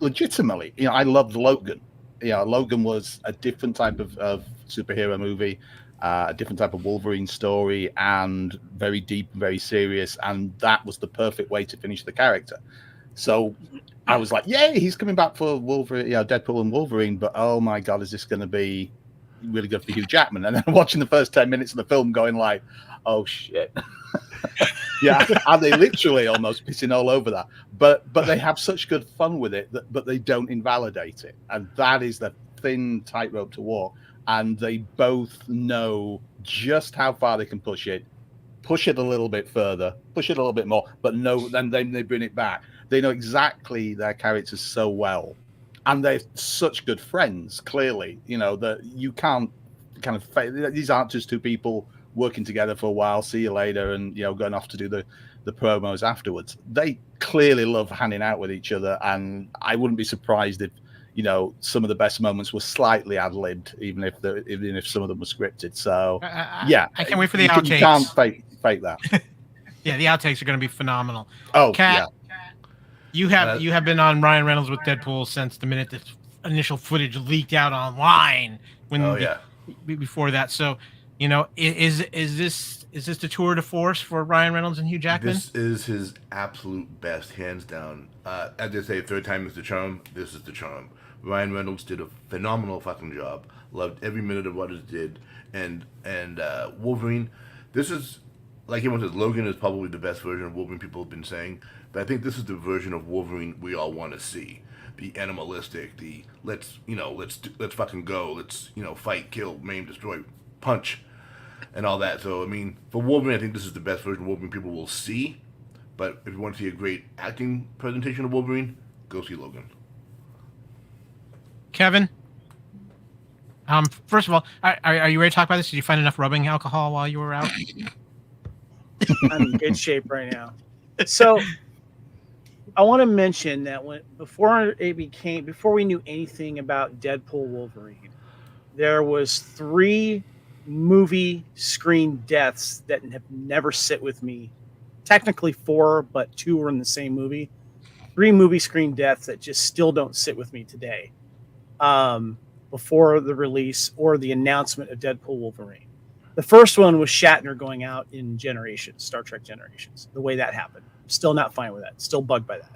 legitimately, I loved Logan. Logan was a different type of superhero movie, a different type of Wolverine story, and very deep, very serious. And that was the perfect way to finish the character. So I was like, yay, he's coming back for Wolverine, Deadpool and Wolverine. But oh my God, is this going to be really good for Hugh Jackman? And then watching the first 10 minutes of the film going like, oh shit. Yeah, and they literally almost pissing all over that. But they have such good fun with it, but they don't invalidate it. And that is the thin tightrope to walk. And they both know just how far they can push it a little bit further, push it a little bit more, but no, then they bring it back. They know exactly their characters so well. And they're such good friends, clearly, that you can't kind of, these aren't just two people working together for a while, see you later, and going off to do the promos afterwards. They clearly love hanging out with each other, and I wouldn't be surprised if some of the best moments were slightly ad-libbed, even if some of them were scripted. So yeah, I can't wait for the outtakes. You can't fake that. Yeah, the outtakes are going to be phenomenal. Oh, Kat, yeah. You have been on Ryan Reynolds with Deadpool since the minute the initial footage leaked out online. Before that, so You know, is this the tour de force for Ryan Reynolds and Hugh Jackman? This is his absolute best, hands down. As they say, third time is the charm. This is the charm. Ryan Reynolds did a phenomenal fucking job. Loved every minute of what it did. And Wolverine, this is, like everyone says, Logan is probably the best version of Wolverine people have been saying. But I think this is the version of Wolverine we all want to see. The animalistic, the let's fucking go, let's fight, kill, maim, destroy, punch, and all that. So I mean, for Wolverine, I think this is the best version of Wolverine people will see. But if you want to see a great acting presentation of Wolverine, go see Logan. Kevin, first of all, are you ready to talk about this? Did you find enough rubbing alcohol while you were out? I'm in good shape right now. So I want to mention that before we knew anything about Deadpool Wolverine, there was 3 movie screen deaths that have never sit with me. Technically 4, but 2 were in the same movie. 3 movie screen deaths that just still don't sit with me today. Before the release or the announcement of Deadpool Wolverine. The first one was Shatner going out in Generations, Star Trek Generations. The way that happened. Still not fine with that. Still bugged by that.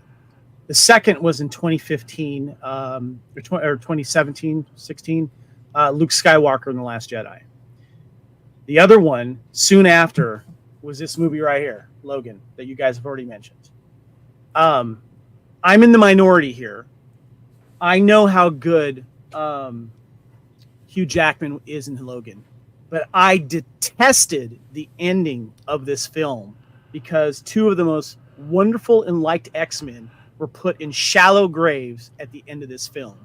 The second was in 2015, or 2017, 16, Luke Skywalker in The Last Jedi. The other one, soon after, was this movie right here, Logan, that you guys have already mentioned. I'm in the minority here. I know how good Hugh Jackman is in Logan, but I detested the ending of this film because 2 of the most wonderful and liked X-Men were put in shallow graves at the end of this film.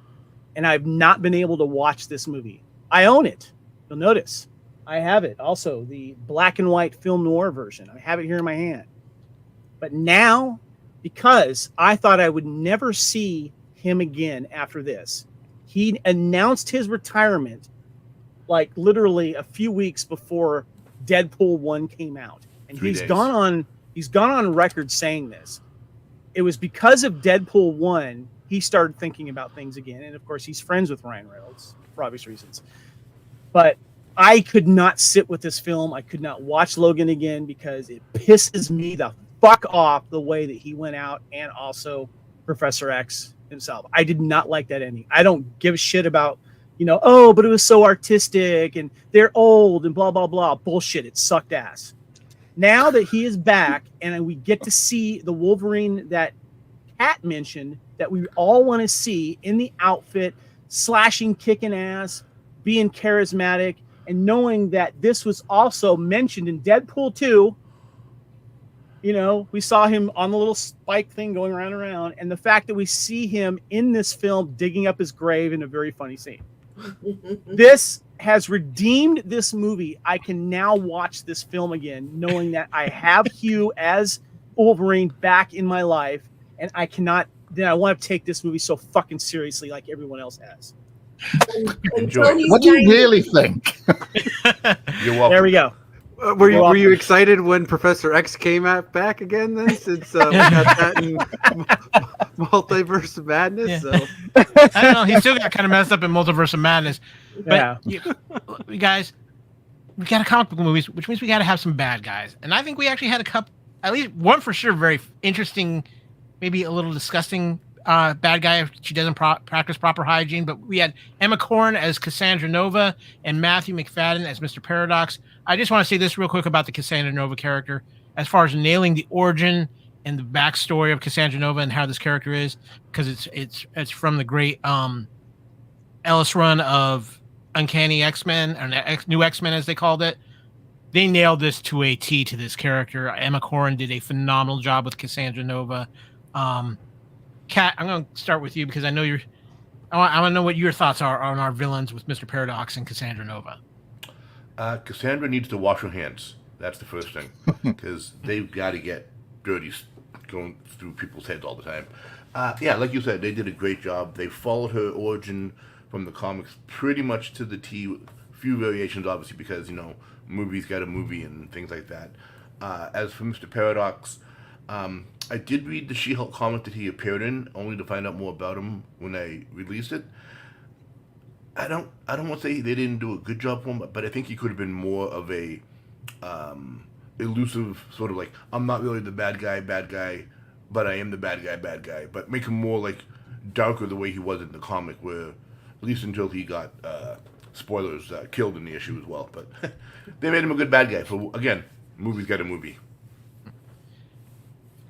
And I've not been able to watch this movie. I own it. You'll notice. I have it. Also, the black and white film noir version. I have it here in my hand. But now, because I thought I would never see him again after this, he announced his retirement like literally a few weeks before Deadpool 1 came out. And 3 he's days. gone on record saying this. It was because of Deadpool 1 he started thinking about things again. And of course, he's friends with Ryan Reynolds for obvious reasons. But I could not sit with this film. I could not watch Logan again because it pisses me the fuck off the way that he went out, and also Professor X himself. I did not like that ending. I don't give a shit about, but it was so artistic and they're old and blah, blah, blah. Bullshit. It sucked ass. Now that he is back and we get to see the Wolverine that Kat mentioned that we all want to see in the outfit, slashing, kicking ass, being charismatic, and knowing that this was also mentioned in Deadpool 2. We saw him on the little spike thing going around, and the fact that we see him in this film digging up his grave in a very funny scene. This has redeemed this movie. I can now watch this film again, knowing that I have Hugh as Wolverine back in my life, and I want to take this movie so fucking seriously like everyone else has. Enjoy. What do you really think? You're welcome. There we go. Were you excited when Professor X came back again then? Since we got that in Multiverse of Madness. Yeah. So. I don't know. He still got kind of messed up in Multiverse of Madness. But you guys, we got a comic book movies, which means we got to have some bad guys. And I think we actually had a couple, at least one for sure, very interesting, maybe a little disgusting bad guy if she doesn't practice proper hygiene. But we had Emma Corrin as Cassandra Nova and Matthew McFadden as Mr. Paradox. I just want to say this real quick about the Cassandra Nova character, as far as nailing the origin and the backstory of Cassandra Nova and how this character is, because it's from the great Ellis run of Uncanny X-Men, or New X-Men as they called it. They nailed this to a T to this character. Emma Corrin did a phenomenal job with Cassandra Nova. Kat, I'm going to start with you because I know I want to know what your thoughts are on our villains with Mr. Paradox and Cassandra Nova. Cassandra needs to wash her hands. That's the first thing, because they've got to get dirty going through people's heads all the time. Like you said, they did a great job. They followed her origin from the comics pretty much to the T. Few variations, obviously, because movies got a movie and things like that. As for Mr. Paradox, I did read the She-Hulk comic that he appeared in, only to find out more about him when I released it. I don't want to say they didn't do a good job for him, but I think he could have been more of a elusive sort of like, I'm not really the bad guy, but I am the bad guy. But make him more like darker the way he was in the comic, where at least until he got spoilers killed in the issue as well. But they made him a good bad guy. So again, movie's got a movie.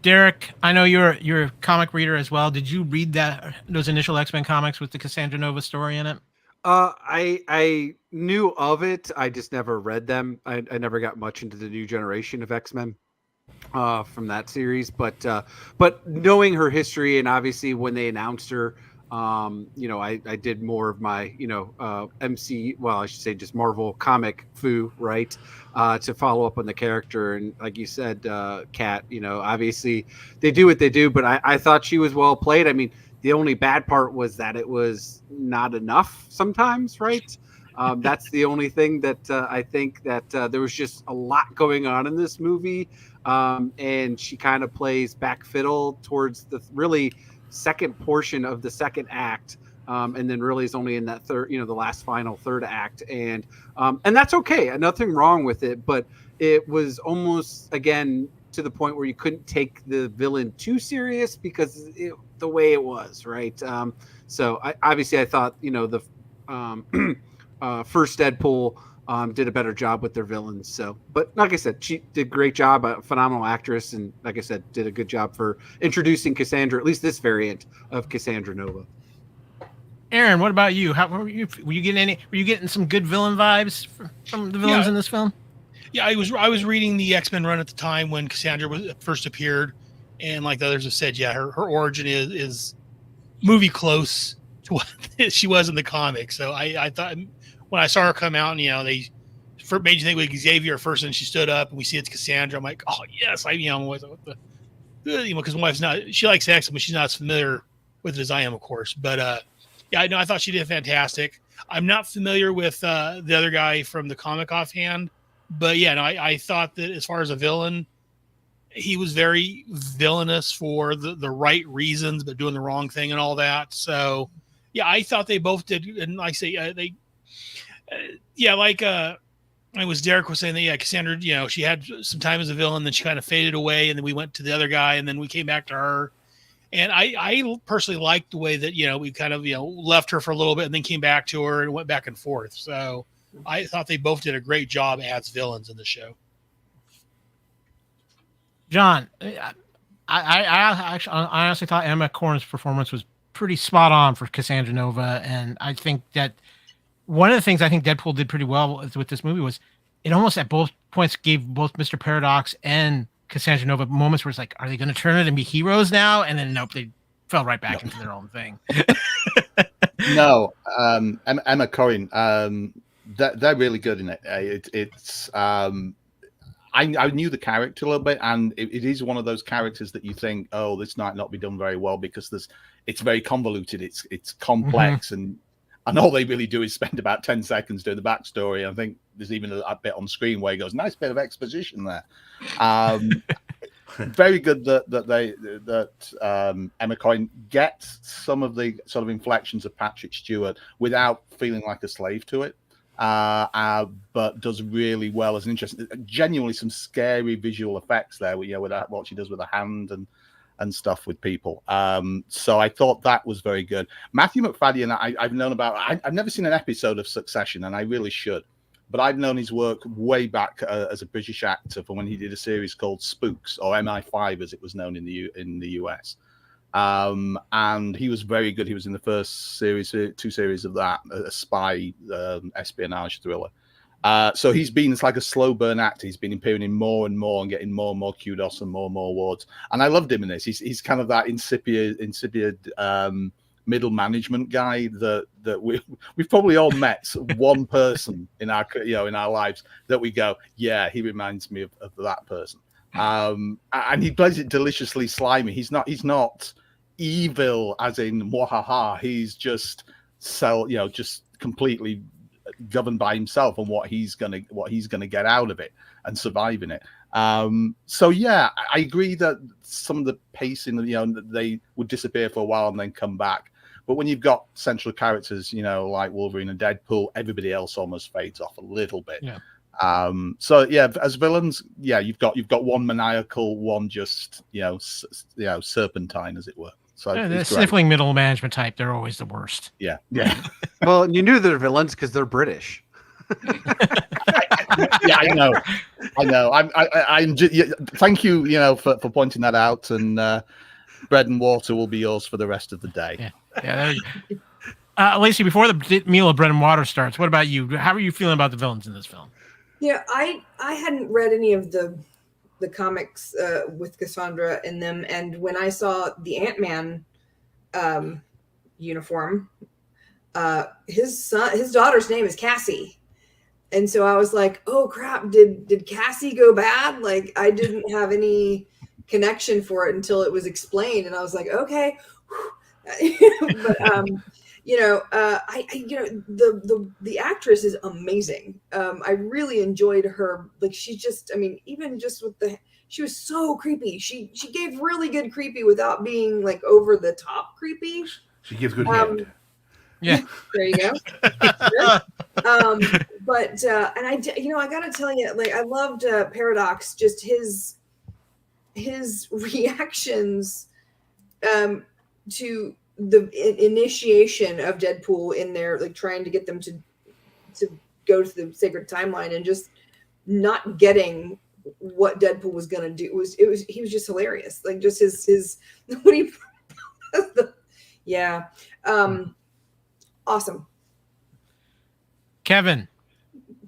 Derek, I know you're a comic reader as well. Did you read those initial X-Men comics with the Cassandra Nova story in it? I knew of it. I just never read them. I never got much into the new generation of X-Men from that series. But knowing her history, and obviously when they announced her, I did more of my, MC, well, I should say just Marvel comic foo, right? To follow up on the character. And like you said, Kat, obviously they do what they do, but I thought she was well played. I mean, the only bad part was that it was not enough sometimes, right? That's the only thing that I think that there was just a lot going on in this movie. And she kind of plays back fiddle towards the really second portion of the second act. And then really is only in that third, the last final third act. And that's okay. Nothing wrong with it, but it was almost, again, to the point where you couldn't take the villain too serious because the way it was, right? So I thought, the first Deadpool did a better job with their villains. So, but like I said, she did a great job, a phenomenal actress. And like I said, did a good job for introducing Cassandra, at least this variant of Cassandra Nova. Aaron, what about you? How were you? Were you getting some good villain vibes from the villains in this film? Yeah, I was reading the X-Men run at the time when Cassandra first appeared, and like the others have said, yeah, her origin is movie close to what she was in the comics. So I thought when I saw her come out, and they made you think with Xavier first, and she stood up, and we see it's Cassandra. I'm like, oh yes, because my wife's she likes X-Men, but she's not as familiar with it as I am, of course. But yeah, I thought she did fantastic. I'm not familiar with the other guy from the comic offhand. But yeah, I thought that as far as a villain, he was very villainous for the right reasons, but doing the wrong thing and all that. So yeah, I thought they both did. And like I say, it was Derek was saying that, yeah, Cassandra, she had some time as a villain, then she kind of faded away. And then we went to the other guy, and then we came back to her. And I personally liked the way that, we kind of, left her for a little bit and then came back to her and went back and forth. So I thought they both did a great job as villains in the show. John, I honestly thought Emma Corrin's performance was pretty spot on for Cassandra Nova. And I think that one of the things I think Deadpool did pretty well with this movie was it almost at both points gave both Mr. Paradox and Cassandra Nova moments where it's like, are they going to turn it and be heroes now? And then nope, they fell right back into their own thing. No, Emma Corrin, they're really good in it. I knew the character a little bit, and it is one of those characters that you think, oh, this might not be done very well because it's very convoluted, it's complex, and all they really do is spend about 10 seconds doing the backstory. I think there's even a bit on screen where he goes, nice bit of exposition there. Very good that Emma Corrin gets some of the sort of inflections of Patrick Stewart without feeling like a slave to it. But does really well as an interesting, genuinely some scary visual effects there. With what she does with her hand and stuff with people. So I thought that was very good. Matthew McFadden, I've known about. I've never seen an episode of Succession, and I really should. But I've known his work way back as a British actor from when he did a series called Spooks, or MI5 as it was known in the US. And he was very good. He was in the first two series of that, a spy espionage thriller. So he's been, it's like a slow burn actor. He's been appearing in more and more and getting more and more kudos and more awards. And I loved him in this. He's kind of that insipid middle management guy that we've probably all met one person in our lives that we go, yeah, he reminds me of that person. And he plays it deliciously slimy. He's not evil as in wahaha. He's just just completely governed by himself and what he's gonna get out of it and surviving it. So yeah, I agree that some of the pacing, they would disappear for a while and then come back. But when you've got central characters, you know, like Wolverine and Deadpool, everybody else almost fades off a little bit. Yeah. So yeah, as villains, yeah, you've got one maniacal, one just serpentine, as it were. So The it's great. sniffling middle management type, they're always the worst. Yeah. Well, you knew they're villains because they're British. Yeah, I know. Thank you, for pointing that out. And bread and water will be yours for the rest of the day. Yeah. Lacey, before the meal of bread and water starts, what about you? How are you feeling about the villains in this film? Yeah, I hadn't read any of the comics with Cassandra in them, and when I saw the Ant-Man uniform, his daughter's name is Cassie, and so I was like, oh crap, did Cassie go bad? Like, I didn't have any connection for it until it was explained, and I was like, okay. But the actress is amazing. I really enjoyed her. Like, she just, I mean, even just with she was so creepy. She gave really good creepy without being like over the top creepy. She gives good hand. Yeah. There you go. But and I gotta tell you, like, I loved Paradox, just his reactions to the initiation of Deadpool in there, like trying to get them to go to the sacred timeline, and just not getting what Deadpool was gonna do. He was just hilarious. Like, just his what he yeah. Awesome. Kevin,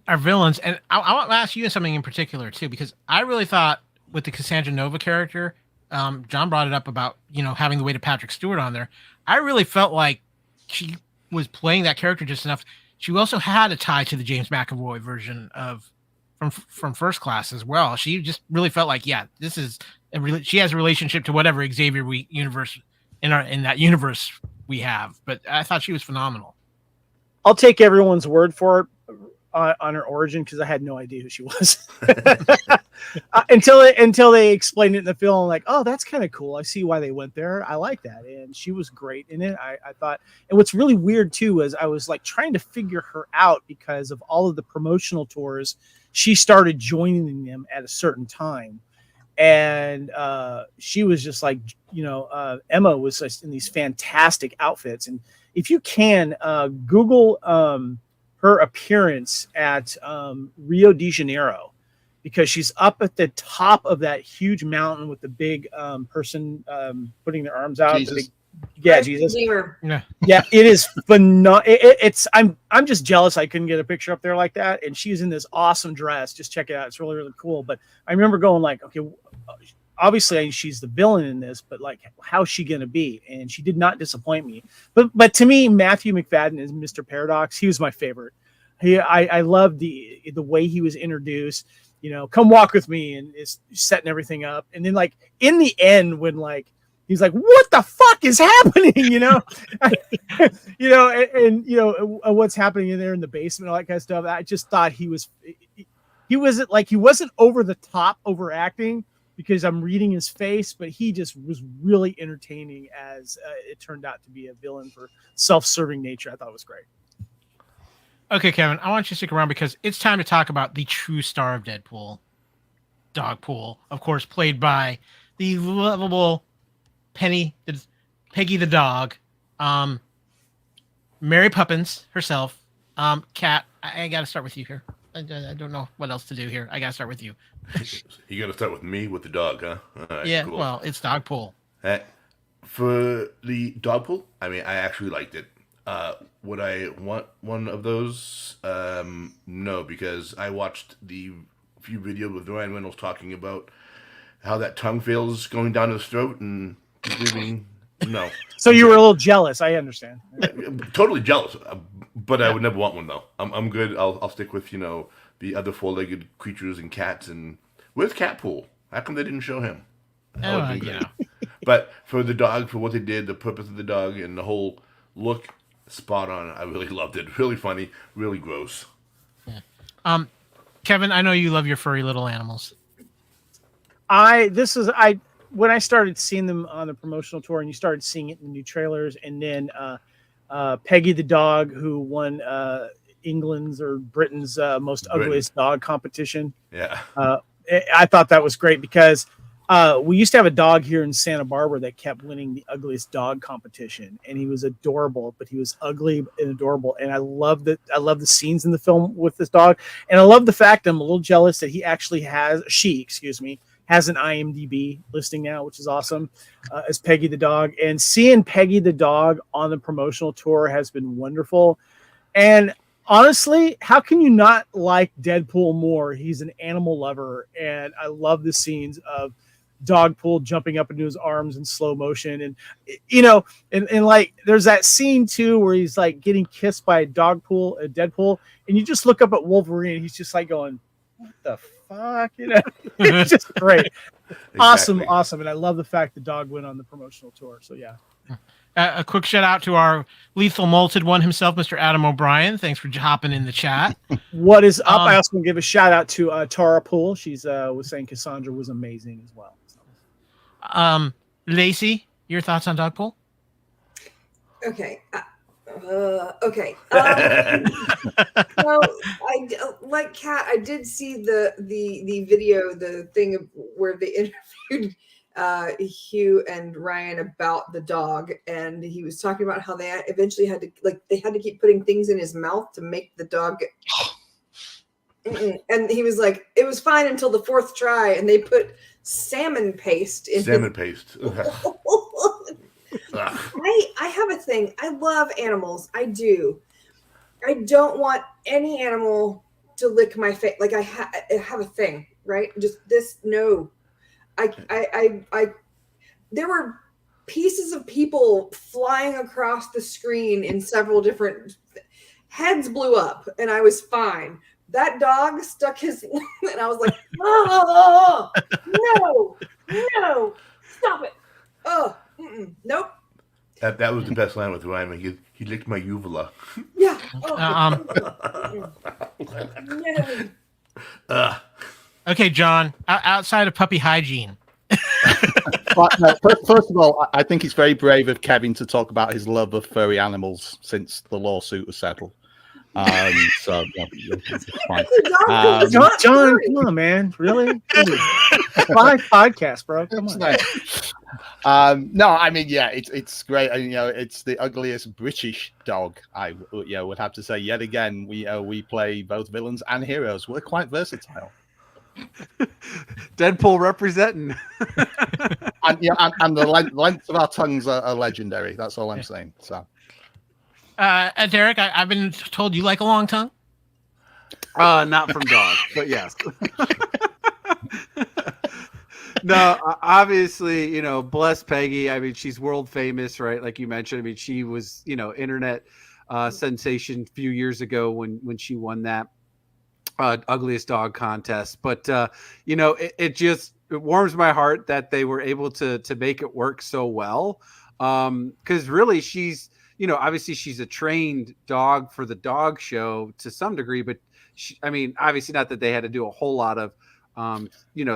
our villains, and I want to ask you something in particular too, because I really thought with the Cassandra Nova character, John brought it up about, having the weight of Patrick Stewart on there. I really felt like she was playing that character just enough. She also had a tie to the James McAvoy version from First Class as well. She just really felt like, yeah, this is she has a relationship to whatever Xavier universe in that universe we have. But I thought she was phenomenal. I'll take everyone's word for it on her origin, because I had no idea who she was until they explained it in the film. Like, oh, that's kind of cool. I see why they went there. I like that, and she was great in it. I thought, and what's really weird too is I was like trying to figure her out because of all of the promotional tours. She started joining them at a certain time, and she was just like, Emma was just in these fantastic outfits. And if you can Google her appearance at Rio de Janeiro, because she's up at the top of that huge mountain with the big person putting their arms out. Jesus. Jesus. Yeah. Yeah, it is phenomenal. It's I'm just jealous I couldn't get a picture up there like that. And she's in this awesome dress. Just check it out. It's really, really cool. But I remember going like, okay, obviously she's the villain in this, but like, how's she gonna be? And she did not disappoint me. But to me, Matthew McFadden is Mr. Paradox. He was my favorite. I loved the way he was introduced. Come walk with me, and is setting everything up. And then like in the end, when like he's like, what the fuck is happening? What's happening in there in the basement, all that kind of stuff. I just thought he wasn't over the top overacting, because I'm reading his face, but he just was really entertaining as it turned out to be a villain for self-serving nature. I thought it was great. Okay, Kevin, I want you to stick around because it's time to talk about the true star of Deadpool, Dogpool, of course, played by the lovable Peggy the dog, Mary Poppins herself. Kat, I got to start with you here. I don't know what else to do here. I got to start with you. You got to start with me with the dog, huh? All right, yeah, cool. Well, it's Dogpool. For the Dogpool, I mean, I actually liked it. Would I want one of those? No, because I watched the few videos with Ryan Reynolds talking about how that tongue feels going down his throat and breathing. No. So you were a little jealous. I understand. Totally jealous, but I would never want one though. I'm good. I'll stick with the other four-legged creatures and cats. And where's Catpool? How come they didn't show him? But for the dog, for what they did, the purpose of the dog, and the whole look, spot on. I really loved it. Really funny. Really gross. Yeah. Kevin, I know you love your furry little animals. when I started seeing them on the promotional tour, and you started seeing it in the new trailers, and then Peggy the dog, who won England's or Britain's most ugliest dog competition. Yeah. I thought that was great because we used to have a dog here in Santa Barbara that kept winning the ugliest dog competition, and he was adorable, but he was ugly and adorable. And I love the scenes in the film with this dog, and I love the fact I'm a little jealous that she has an IMDb listing now, which is awesome, as Peggy the dog. And seeing Peggy the dog on the promotional tour has been wonderful. And honestly, how can you not like Deadpool more? He's an animal lover, and I love the scenes of Dogpool jumping up into his arms in slow motion. And, and like there's that scene too where he's like getting kissed by Deadpool, and you just look up at Wolverine, he's just like going, what the fuck? It's just great. Exactly. Awesome. And I love the fact the dog went on the promotional tour. So yeah. A quick shout out to our lethal malted one himself, Mr. Adam O'Brien. Thanks for hopping in the chat. What is up? I also want to give a shout out to Tara Poole. She's was saying Cassandra was amazing as well. So. Lacey, your thoughts on Dogpool? Okay. Okay. Well, like Kat, I did see the video, the thing of where they interviewed Hugh and Ryan about the dog, and he was talking about how they eventually had to keep putting things in his mouth to make the dog. And he was like, it was fine until the fourth try, and they put salmon paste in. Salmon paste. I have a thing. I love animals. I do. I don't want any animal to lick my face. Like I have a thing, right? Just this. No, I there were pieces of people flying across the screen in several different heads blew up, and I was fine. That dog stuck his, and I was like, oh, no, stop it. Oh, nope. That was the best line with Ryan. He licked my uvula. Yeah. No. Okay, John, outside of puppy hygiene. First of all, I think it's very brave of Kevin to talk about his love of furry animals since the lawsuit was settled. So yeah, it's fine. John, come on, man, really? Live podcast, bro. Come on. No, I mean, yeah, it's great. And, it's the ugliest British dog. I would have to say yet again. We play both villains and heroes. We're quite versatile. Deadpool representing. and the length of our tongues are legendary. That's all I'm saying. So. Derek, I've been told you like a long tongue. Not from dogs, but yes. No, obviously, bless Peggy. I mean, she's world famous, right? Like you mentioned. I mean, she was, internet sensation a few years ago when she won that ugliest dog contest. But it warms my heart that they were able to make it work so well. Because really, she's. Obviously she's a trained dog for the dog show to some degree, but obviously not that they had to do a whole lot of,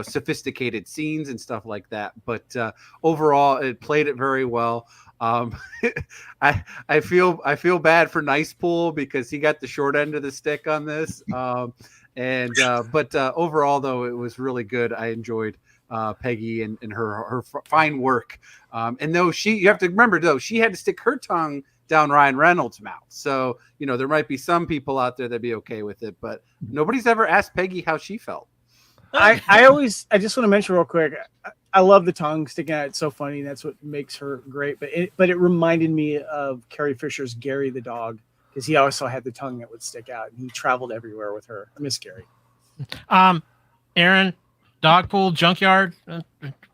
sophisticated scenes and stuff like that. But overall, it played it very well. I feel bad for Nice Pool because he got the short end of the stick on this. But overall, though, it was really good. I enjoyed Peggy and her fine work. And though you have to remember, though, she had to stick her tongue down Ryan Reynolds' mouth. So, there might be some people out there that'd be okay with it, but nobody's ever asked Peggy how she felt. I just want to mention real quick. I love the tongue sticking out. It's so funny. That's what makes her great. But it reminded me of Carrie Fisher's Gary the dog, because he also had the tongue that would stick out, and he traveled everywhere with her. I miss Gary. Aaron, Dogpool, Junkyard.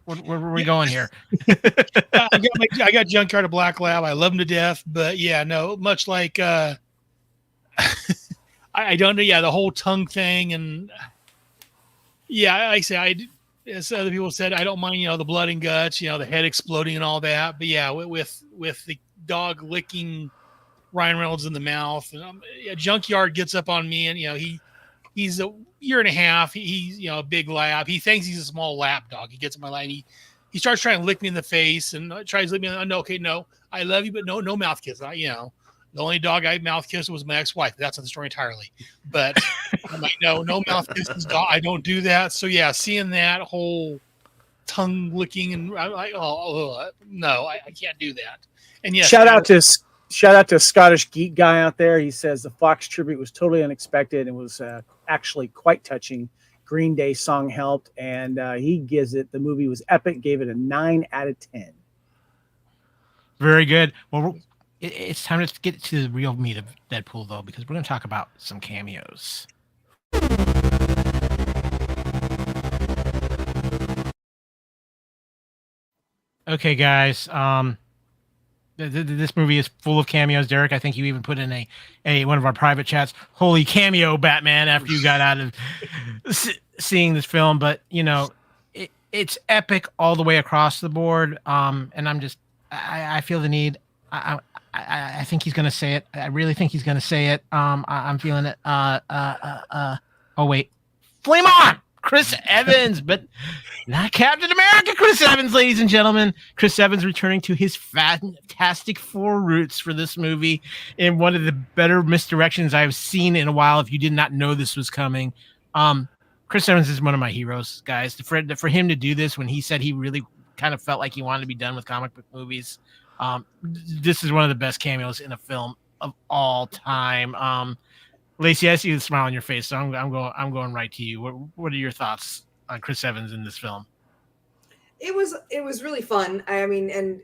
Where were we going here? I got Junkyard, a black lab. I love him to death, but yeah, no, much like I don't know. Yeah, the whole tongue thing, and yeah, I say as other people said, I don't mind, the blood and guts, the head exploding and all that. But yeah, with the dog licking Ryan Reynolds in the mouth, and Junkyard gets up on me, and he's a year and a half. He's a big lab. He thinks he's a small lap dog. He gets in my line. He he starts trying to lick me in the face and tries to lick me. No, okay, no, I love you, but no mouth kiss. The only dog I mouth kissed was my ex-wife. That's the story entirely. But I'm like, no mouth kisses. I don't do that. So yeah, seeing that whole tongue licking and I'm like, no, I can't do that. And yes, shout out to a Scottish geek guy out there. He says the Fox tribute was totally unexpected and was actually quite touching. Green Day song helped, and he gives it. The movie was epic. Gave it a 9 out of 10. Very good. Well, it's time to get to the real meat of Deadpool, though, because we're going to talk about some cameos. Okay, guys. This movie is full of cameos. Derek, I think you even put in a one of our private chats, holy cameo Batman, after you got out of seeing this film. But it's epic all the way across the board. And I feel the need. I think he's gonna say it. I really think he's gonna say it. I'm feeling it. Oh wait, flame on, Chris Evans, but not Captain America. Chris Evans, ladies and gentlemen. Chris Evans returning to his Fantastic Four roots for this movie in one of the better misdirections I've seen in a while. If you did not know this was coming, Chris Evans is one of my heroes, guys. For him to do this when he said he really kind of felt like he wanted to be done with comic book movies. This is one of the best cameos in a film of all time. Lacey, I see the smile on your face, so I'm going right to you. What are your thoughts on Chris Evans in this film? It was really fun. I mean, and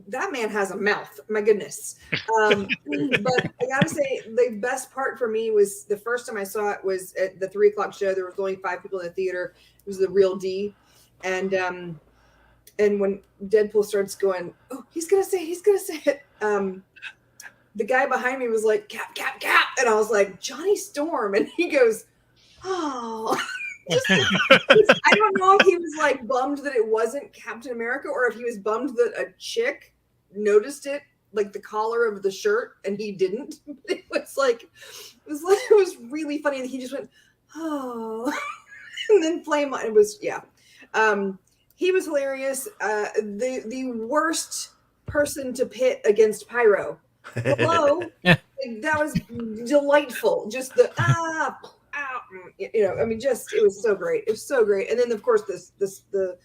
that man has a mouth. My goodness. But I gotta say, the best part for me was the first time I saw it was at the 3:00 show. There was only 5 people in the theater. It was the real D, and when Deadpool starts going, oh, he's gonna say it. The guy behind me was like, Cap, and I was like, Johnny Storm, and he goes, oh. I don't know if he was like bummed that it wasn't Captain America or if he was bummed that a chick noticed it, like the collar of the shirt, and he didn't. It was really funny, and he just went, oh, and then flame on. It was he was hilarious. The worst person to pit against Pyro. Hello, that was delightful. Just the I mean, just it was so great. It was so great. And then of course the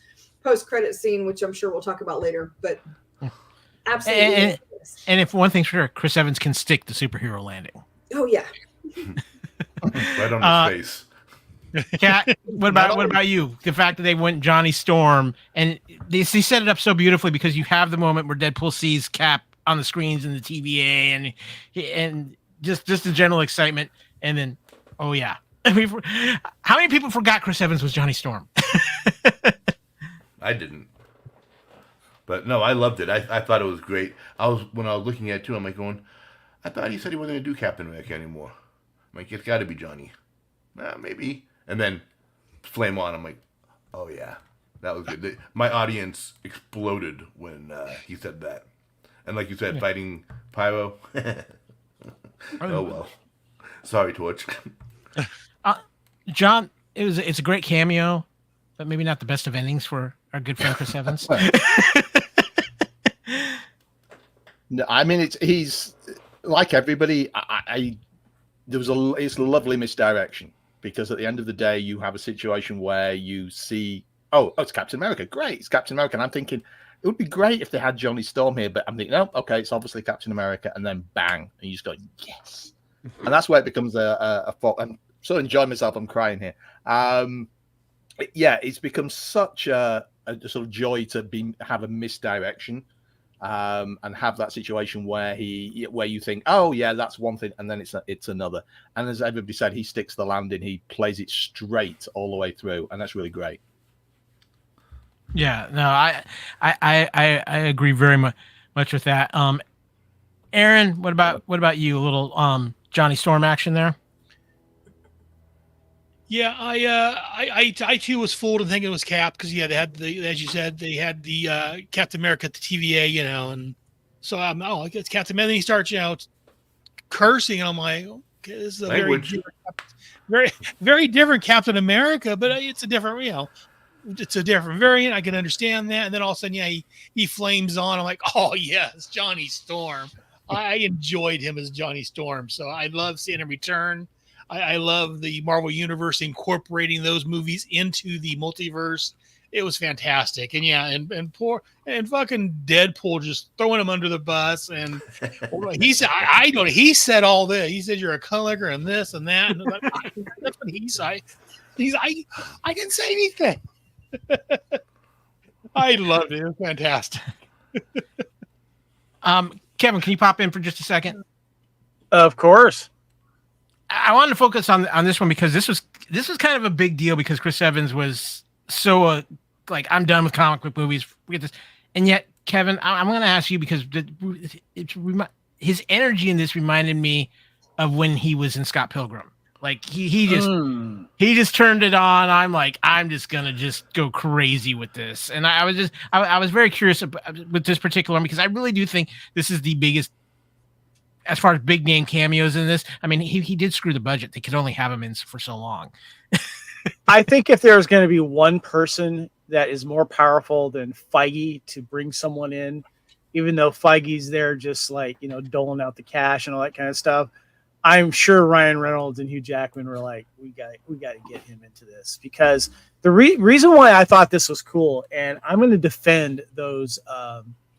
post-credit scene, which I'm sure we'll talk about later, but absolutely. And if one thing's for sure, Chris Evans can stick the superhero landing. Oh yeah. Right on his face. Kat, what about you? The fact that they went Johnny Storm, and they set it up so beautifully because you have the moment where Deadpool sees Cap on the screens in the TVA, and just the general excitement, and then oh yeah, how many people forgot Chris Evans was Johnny Storm? I didn't, but no, I loved it. I thought it was great. When I was looking at it too, I'm like going, I thought he said he wasn't going to do Captain America anymore. I'm like, it's got to be Johnny. Maybe. And then flame on. I'm like, oh yeah, that was good. My audience exploded when he said that. And like you said, fighting Pyro. Oh well. Sorry, Torch. John, it's a great cameo, but maybe not the best of endings for our good friend Chris Evans. No, I mean he's like everybody. It's a lovely misdirection because at the end of the day, you have a situation where you see, oh, it's Captain America. Great, it's Captain America. And I'm thinking, it would be great if they had Johnny Storm here, but I'm thinking, oh, okay, it's obviously Captain America, and then bang, and you just go, yes. And that's where it becomes a fault. I'm so enjoying myself. I'm crying here. It's become such a sort of joy to have a misdirection, and have that situation where you think, oh yeah, that's one thing, and then it's another. And as everybody said, he sticks the landing. He plays it straight all the way through, and that's really great. Yeah, no, I agree very much with that. Aaron, what about you? A little Johnny Storm action there. Yeah, I too was fooled and thinking it was Cap because they had as you said, they had the Captain America at the TVA, and so I'm it's Captain America. And he starts cursing, and I'm like, okay, this is a very very different Captain America, but it's a different it's a different variant. I can understand that. And then all of a sudden, yeah, he flames on. I'm like, oh yes, Johnny Storm. I enjoyed him as Johnny Storm. So I love seeing him return. I love the Marvel Universe incorporating those movies into the multiverse. It was fantastic. And yeah, and fucking Deadpool just throwing him under the bus. And he said, I don't, he said all this. He said, you're a color and this and that. And that's what he said. I didn't say anything. I loved it. It was fantastic. Kevin, can you pop in for just a second? Of course. I wanted to focus on this one because this was kind of a big deal because Chris Evans was so like, I'm done with comic book movies. Forget this. And yet, Kevin, I'm going to ask you because his energy in this reminded me of when he was in Scott Pilgrim. Like he just turned it on. I'm like, I'm just gonna just go crazy with this. And I was very curious with this particular one because I really do think this is the biggest as far as big name cameos in this. I mean, he did screw the budget. They could only have him in for so long. I think if there's going to be one person that is more powerful than Feige to bring someone in, even though Feige's there just like, doling out the cash and all that kind of stuff, I'm sure Ryan Reynolds and Hugh Jackman were like, we got to get him into this because the reason why I thought this was cool, and I'm going to defend those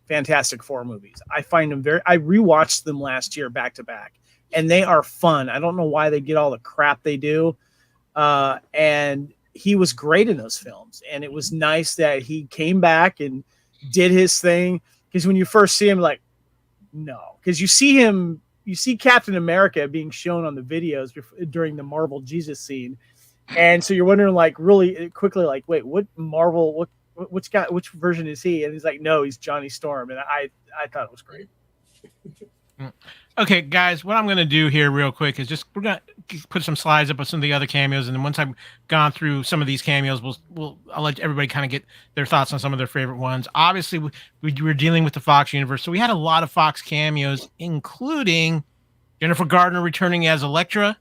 Fantastic Four movies. I find them I rewatched them last year back to back, and they are fun. I don't know why they get all the crap they do. And he was great in those films, and it was nice that he came back and did his thing. Because when you first see him, like, no, because you see Captain America being shown on the videos during the Marvel Jesus scene. And so you're wondering, like, really quickly, like, wait, what Marvel, which version is he? And he's like, no, he's Johnny Storm. And I thought it was great. Okay, guys, what I'm going to do here real quick is we're going to put some slides up of some of the other cameos. And then once I've gone through some of these cameos, I'll let everybody kind of get their thoughts on some of their favorite ones. Obviously, we were dealing with the Fox universe. So we had a lot of Fox cameos, including Jennifer Gardner returning as Elektra.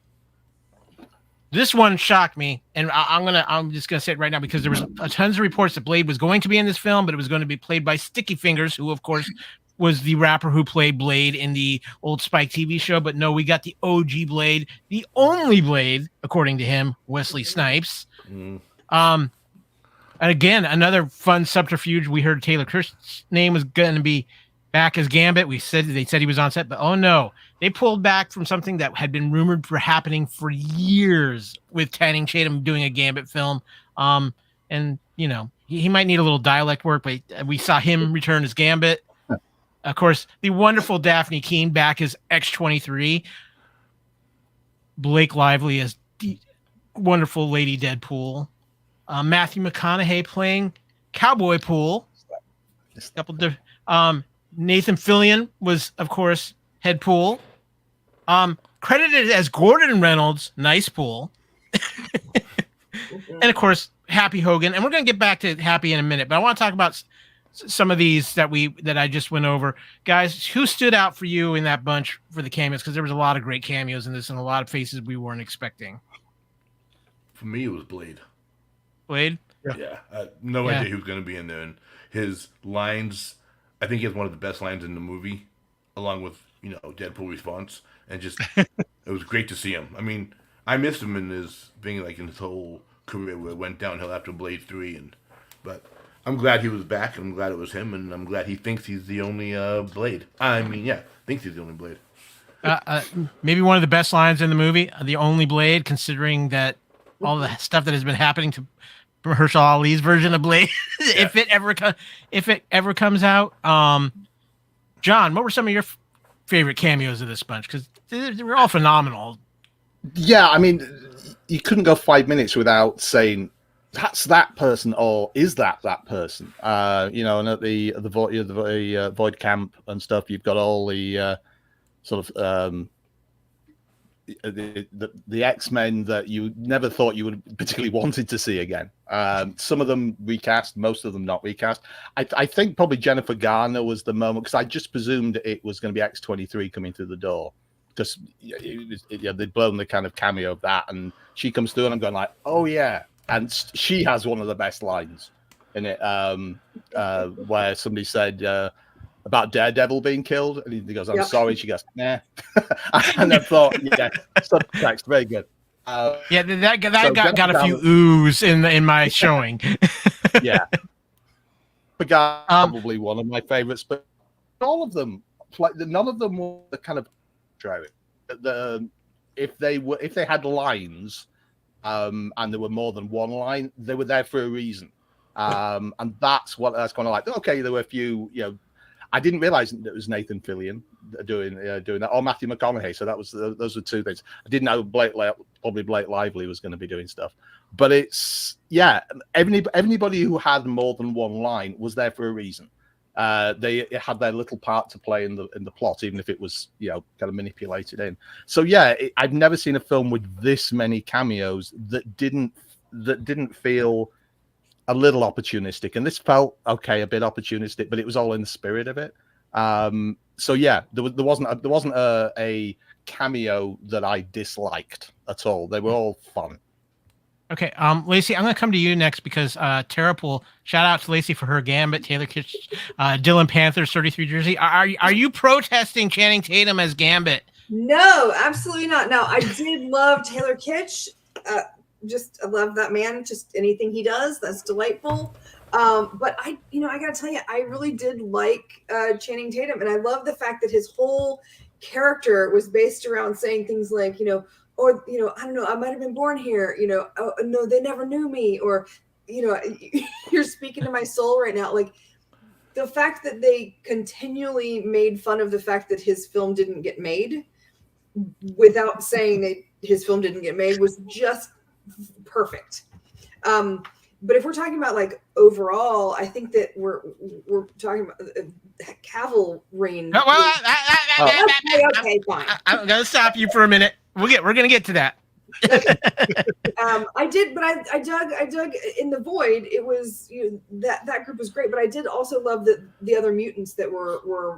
This one shocked me, and I'm just gonna say it right now because there was tons of reports that Blade was going to be in this film, but it was going to be played by Sticky Fingers, who of course was the rapper who played Blade in the old Spike TV show. But no, we got the OG Blade, the only Blade, according to him, Wesley Snipes. And again, another fun subterfuge. We heard Taylor Kirst's name was going to be back as Gambit. They said he was on set, but oh no, they pulled back from something that had been rumored for happening for years with Channing Tatum doing a Gambit film. And he might need a little dialect work, but we saw him return as Gambit. Of course, the wonderful Daphne Keane back as X-23. Blake Lively as the wonderful Lady Deadpool. Matthew McConaughey playing Cowboy Pool. Nathan Fillion was, of course, Head Pool. Credited as Gordon Reynolds, Nice Pool. And, of course, Happy Hogan. And we're going to get back to Happy in a minute, but I want to talk about some of these that I just went over. Guys, who stood out for you in that bunch for the cameos? Because there was a lot of great cameos in this and a lot of faces we weren't expecting. For me, it was Blade. Blade? Yeah. No idea who was going to be in there. And his lines, I think he has one of the best lines in the movie, along with, Deadpool response. And just, it was great to see him. I mean, I missed him in his thing, like in his whole career where it went downhill after Blade 3. But I'm glad he was back. I'm glad it was him. And I'm glad he thinks he's the only Blade. Thinks he's the only Blade. Maybe one of the best lines in the movie, the only Blade, considering that all the stuff that has been happening to Mahershala Ali's version of Blade, if it ever comes out. John, what were some of your favorite cameos of this bunch? Because they were all phenomenal. Yeah, I mean, you couldn't go 5 minutes without saying that's that person, or is that person? And at the Void Camp and stuff, you've got all the sort of the X-Men that you never thought you would particularly wanted to see again. Some of them recast, most of them not recast. I think probably Jennifer Garner was the moment, because I just presumed it was going to be X-23 coming through the door, because they'd blown the kind of cameo of that, and she comes through and I'm going like, oh yeah, and she has one of the best lines in it, where somebody said about Daredevil being killed, and he goes, "I'm sorry." She goes, "Nah," and I thought, yeah, subtext, very good. That got a few oohs in my showing. Yeah, but probably one of my favorites, but all of them, none of them were the kind of if they had lines, and there were more than one line, they were there for a reason, and that's kind of like, okay, there were a few, I didn't realize that it was Nathan Fillion doing that, or Matthew McConaughey. So those were two things. I didn't know Blake Lively was going to be doing stuff. But it's anybody who had more than one line was there for a reason. They had their little part to play in the plot, even if it was kind of manipulated in. So I've never seen a film with this many cameos that didn't feel a little opportunistic, and this felt a bit opportunistic, but it was all in the spirit of it. There wasn't a cameo that I disliked at all. They were all fun. Okay, Lacey, I'm going to come to you next because Terrapul, shout out to Lacey for her Gambit, Taylor Kitsch, Dylan Panthers 33 jersey. Are you protesting Channing Tatum as Gambit? No, absolutely not. No, I did love Taylor Kitsch. I love that man. Just anything he does, that's delightful. But I gotta tell you, I really did like Channing Tatum, and I love the fact that his whole character was based around saying things like, I don't know, I might have been born here, oh, no, they never knew me, or, you're speaking to my soul right now. Like, the fact that they continually made fun of the fact that his film didn't get made without saying that his film didn't get made was just perfect. But if we're talking about like overall, I think that we're talking about Cavalry. Okay, fine. I'm gonna stop you for a minute. We're gonna get to that. I did, but I dug in the Void. It was that group was great, but I did also love the other mutants that were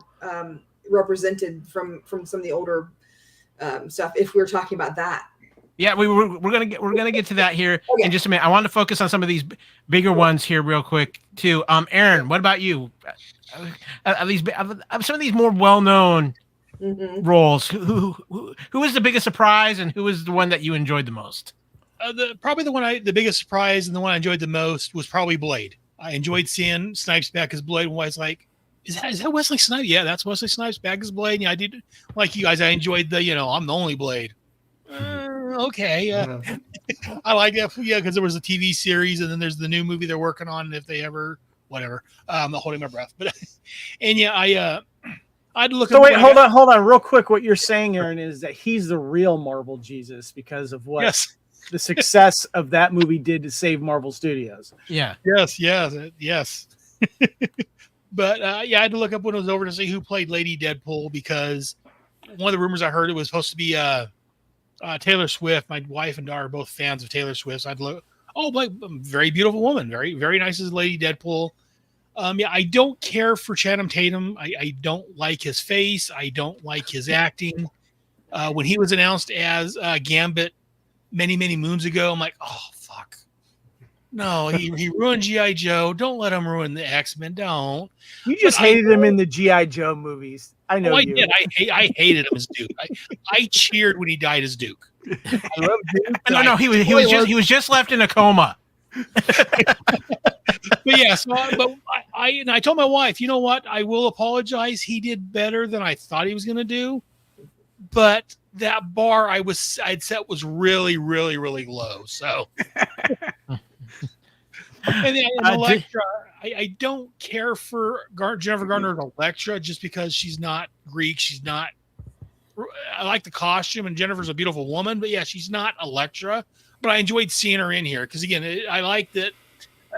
represented from some of the older stuff. If we're talking about that. Yeah, we're gonna get to that here in just a minute. I want to focus on some of these bigger ones here real quick too. Aaron, what about you? Some of these more well-known roles. Who was the biggest surprise, and who was the one that you enjoyed the most? The biggest surprise and the one I enjoyed the most was probably Blade. I enjoyed seeing Snipes back as Blade. And I was like, is that Wesley Snipes? Yeah, that's Wesley Snipes back as Blade. Yeah, I did like you guys. I enjoyed the I'm the only Blade. Okay, I like that. Yeah, because there was a TV series, and then there's the new movie they're working on. If they ever, whatever, I'm not holding my breath. But I'd look. So wait, hold on, real quick. What you're saying, Aaron, is that he's the real Marvel Jesus because of what the success of that movie did to save Marvel Studios. Yeah. Yes. But I had to look up when it was over to see who played Lady Deadpool, because one of the rumors I heard it was supposed to be Taylor Swift. My wife and daughter are both fans of Taylor Swift. So I'd look. Oh, like very beautiful woman, very very nice as Lady Deadpool. I don't care for Channing Tatum. I don't like his face. I don't like his acting. When he was announced as Gambit many moons ago, I'm like, oh fuck, no, he ruined G.I. Joe. Don't let him ruin the X-Men. Don't. You just hated him in the G.I. Joe movies. I know you. Did. I hated him as Duke. I cheered when he died as Duke. I love Duke. No, he was just left in a coma. But yeah, so I told my wife, you know what? I will apologize. He did better than I thought he was going to do, but that bar I'd set was really, really, really low. So, and then Elektra, I don't care for Jennifer Garner as Elektra just because she's not Greek. She's not. I like the costume, and Jennifer's a beautiful woman, but yeah, she's not Elektra. But I enjoyed seeing her in here because again, I like that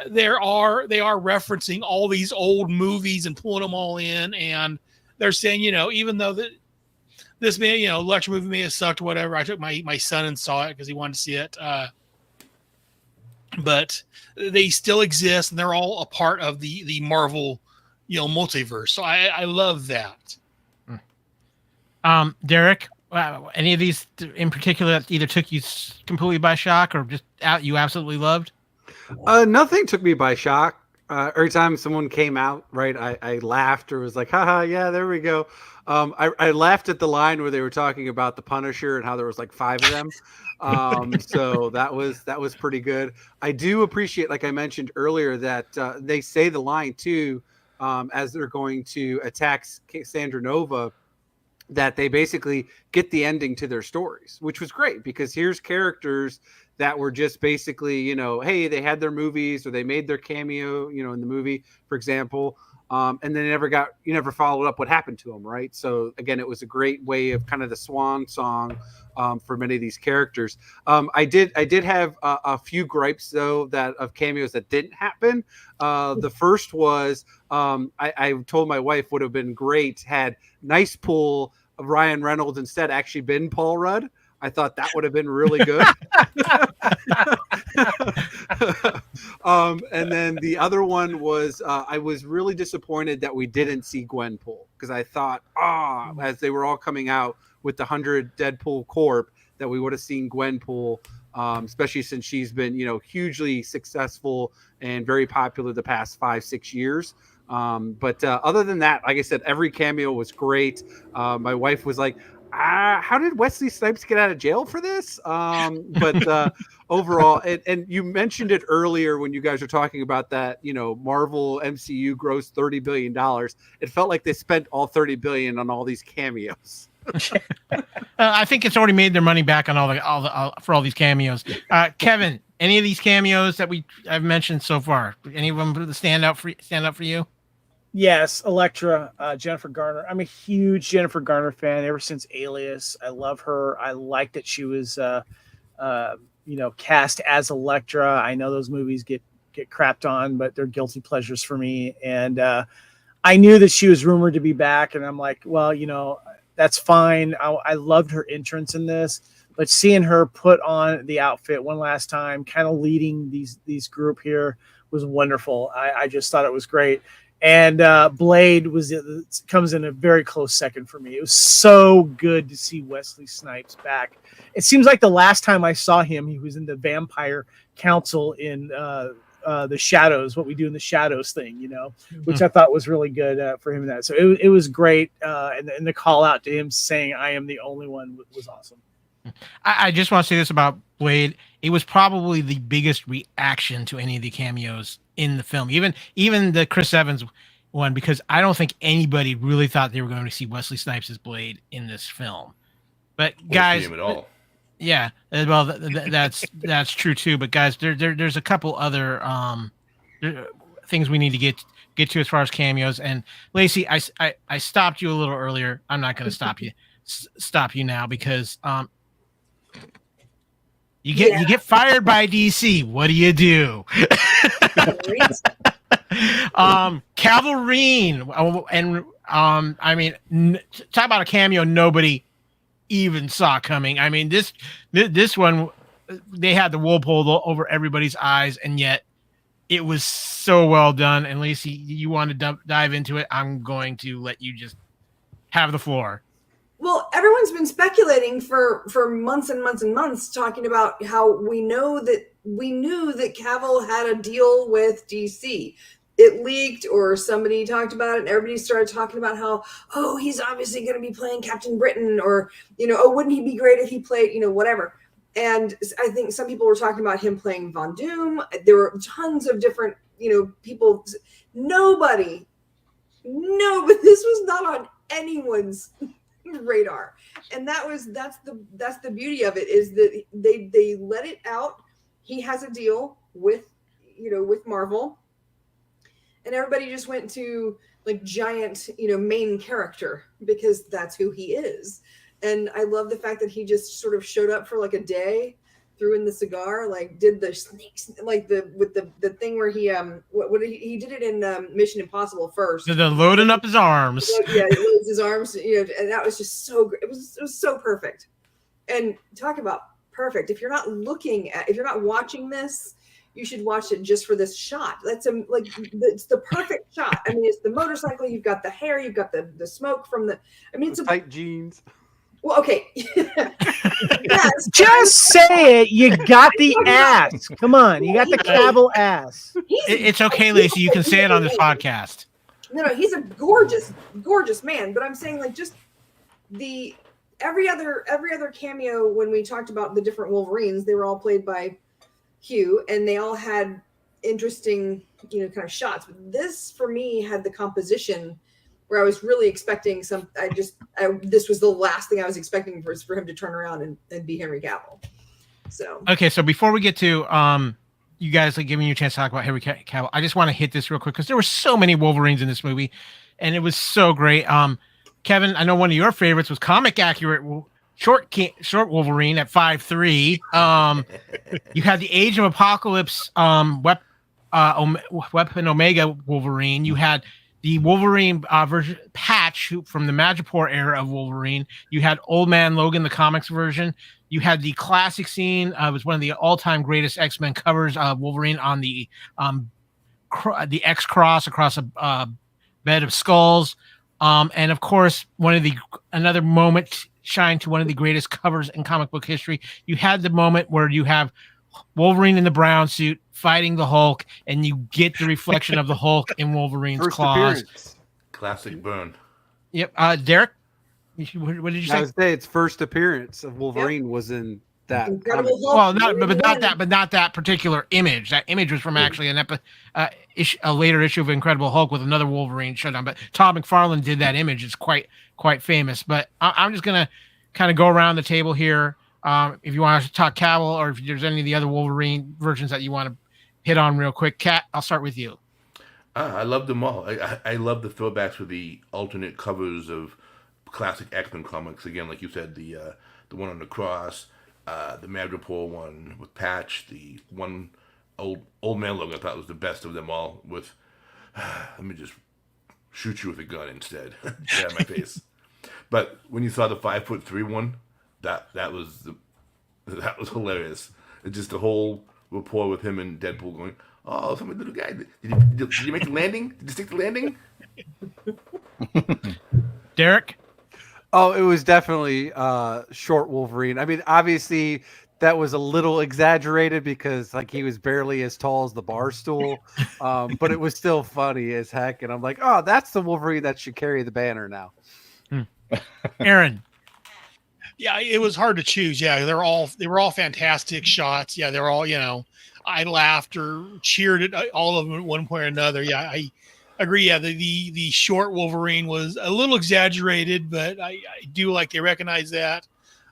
they are referencing all these old movies and pulling them all in, and they're saying, even though this may, Elektra movie may have sucked, whatever. I took my son and saw it because he wanted to see it. But they still exist, and they're all a part of the Marvel, multiverse. So I love that. Derek, any of these in particular that either took you completely by shock or just you absolutely loved? Nothing took me by shock. Every time someone came out, right, I laughed or was like, haha, yeah, there we go. I laughed at the line where they were talking about the Punisher and how there was like 5 of them. So that was pretty good. I do appreciate, like I mentioned earlier, that they say the line too, as they're going to attack Sandra Nova, that they basically get the ending to their stories, which was great because here's characters that were just basically, hey, they had their movies or they made their cameo, in the movie, for example. And then you never followed up what happened to them. Right. So again, it was a great way of kind of the swan song for many of these characters. I did have a few gripes though of cameos that didn't happen. The first was I told my wife would have been great had Nice Pool of Ryan Reynolds instead actually been Paul Rudd. I thought that would have been really good. And then the other one was I was really disappointed that we didn't see Gwenpool because I thought, as they were all coming out with the 100 Deadpool Corp, that we would have seen Gwenpool, especially since she's been, hugely successful and very popular the past 5-6 years. But other than that, like I said, every cameo was great. My wife was like, how did Wesley Snipes get out of jail for this? But overall, and you mentioned it earlier when you guys were talking about that, Marvel MCU grossed $30 billion. It felt like they spent all $30 billion on all these cameos. I think it's already made their money back on for all these cameos. Kevin, any of these cameos that I've mentioned so far, any of them stand out for you? Yes, Elektra, Jennifer Garner. I'm a huge Jennifer Garner fan ever since Alias. I love her. I like that she was, cast as Elektra. I know those movies get crapped on, but they're guilty pleasures for me. And I knew that she was rumored to be back, and I'm like, well, that's fine. I loved her entrance in this, but seeing her put on the outfit one last time, kind of leading these group here, was wonderful. I just thought it was great. And Blade comes in a very close second for me. It was so good to see Wesley Snipes back. It seems like the last time I saw him, he was in the Vampire Council in the Shadows, What We Do in the Shadows thing, which I thought was really good for him in that. So it was great. And the call out to him saying, I am the only one was awesome. I just want to say this about Blade. It was probably the biggest reaction to any of the cameos in the film, even the Chris Evans one, because I don't think anybody really thought they were going to see Wesley Snipes as Blade in this film. But guys, see him at all. Yeah, well, that's true too. But guys, there's a couple other things we need to get to as far as cameos. And Lacey, I stopped you a little earlier. I'm not going to stop you now because you get fired by DC. What do you do? Calverine, and I mean, talk about a cameo nobody even saw coming. I mean, this one, they had the wool pulled over everybody's eyes, and yet it was so well done. And Lacey, you want to dive into it? I'm going to let you just have the floor. Well, everyone's been speculating for months and months and months, talking about how we knew that Cavill had a deal with DC. It leaked, or somebody talked about it, and everybody started talking about how, he's obviously going to be playing Captain Britain, or, wouldn't he be great if he played, whatever. And I think some people were talking about him playing Von Doom. There were tons of different, people. Nobody, this was not on anyone's radar. And that's the beauty of it, is that they let it out. He has a deal with Marvel. And everybody just went to like giant, main character, because that's who he is. And I love the fact that he just sort of showed up for like a day, threw in the cigar, like did the snakes, like with the thing where he he did it in Mission Impossible first. The loading up his arms. Yeah, he loads his arms, and that was just so great. It was so perfect. And talk about perfect. If you're not watching this, you should watch it just for this shot. It's the perfect shot. I mean, it's the motorcycle. You've got the hair. You've got the smoke from the. I mean, it's tight jeans. Well, okay. Yes, Just say it. You got the ass. Come on, you got the Cavill ass. It's okay, Lacey. You can say it on this podcast. No, he's a gorgeous, gorgeous man. But I'm saying, like, just the every other cameo when we talked about the different Wolverines, they were all played by Hugh, and they all had interesting, kind of shots. But this, for me, had the composition where I was really expecting this was the last thing I was expecting for him to turn around and be Henry Cavill. So okay, so before we get to you guys like giving you a chance to talk about Henry Cavill, I just want to hit this real quick because there were so many Wolverines in this movie, and it was so great. Kevin, I know one of your favorites was comic accurate short Wolverine at 5'3". You had the Age of Apocalypse Weapon Omega Wolverine. You had the Wolverine version Patch from the Madripoor era of Wolverine. You had Old Man Logan, the comics version. You had the classic scene. It was one of the all-time greatest X-Men covers of Wolverine on the X cross across a bed of skulls. And of course, another moment shine to one of the greatest covers in comic book history. You had the moment where you have Wolverine in the brown suit fighting the Hulk, and you get the reflection of the Hulk in Wolverine's First claws. appearance. Classic burn. Yep. Derek, what did you I say? would say its first appearance of Wolverine was in that. Incredible comic. Hulk. Well, not that particular image. That image was from actually a later issue of Incredible Hulk with another Wolverine showdown. But Todd McFarlane did that image. It's quite famous. But I'm just gonna kind of go around the table here. If you want to talk Cavill, or if there's any of the other Wolverine versions that you want to hit on real quick, Kat, I'll start with you. I love them all. I love the throwbacks with the alternate covers of classic X-Men comics. Again, like you said, the one on the cross, the Madripoor one with Patch, the one old Man Logan I thought was the best of them all. With let me just shoot you with a gun instead. Get out of my face. But when you saw the 5'3" one, that was hilarious. It's just the whole rapport with him and Deadpool going, "Oh, some little guy. Did you make the landing? Did you stick the landing?" Derek? Oh, it was definitely short Wolverine. I mean, obviously that was a little exaggerated because like he was barely as tall as the bar stool, but it was still funny as heck. And I'm like, oh, that's the Wolverine that should carry the banner now. Aaron? Yeah, it was hard to choose. Yeah, they were all fantastic shots. Yeah, they're all, I laughed or cheered at all of them at one point or another. Yeah, I agree. Yeah, the short Wolverine was a little exaggerated, but I do like they recognize that.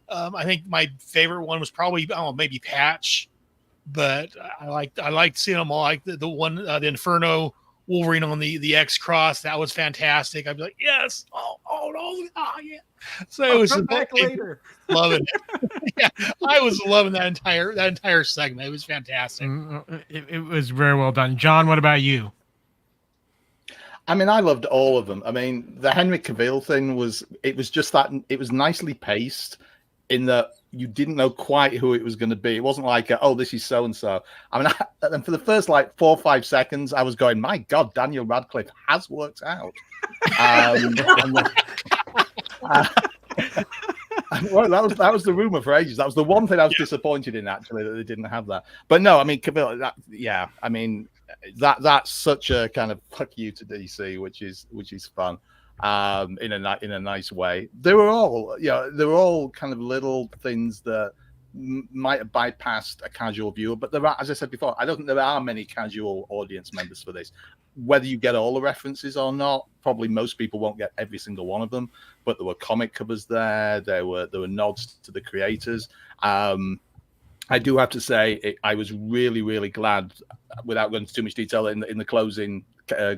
I think my favorite one was probably maybe Patch, but I liked seeing them all. Like the one the Inferno Wolverine on the X Cross, that was fantastic. I'd be like, yes, yeah. So it was back later. Loving it. Yeah, I was loving that entire segment. It was fantastic. It was very well done. John, what about you? I mean, I loved all of them. I mean, the Henry Cavill thing was just that it was nicely paced in that you didn't know quite who it was going to be. It wasn't like, this is so-and-so. I mean, and for the first 4 or 5 seconds, I was going, my God, Daniel Radcliffe has worked out. Well, that was the rumor for ages. That was the one thing I was disappointed in, actually, that they didn't have that. But no, I mean, Cavill, that's such a kind of fuck you to DC, which is fun. In a nice way. They were all kind of little things that might have bypassed a casual viewer, but there are, as I said before, I don't think there are many casual audience members for this. Whether you get all the references or not, probably most people won't get every single one of them. But there were comic covers there. There were nods to the creators. I do have to say, I was really, really glad, without going into too much detail, in the closing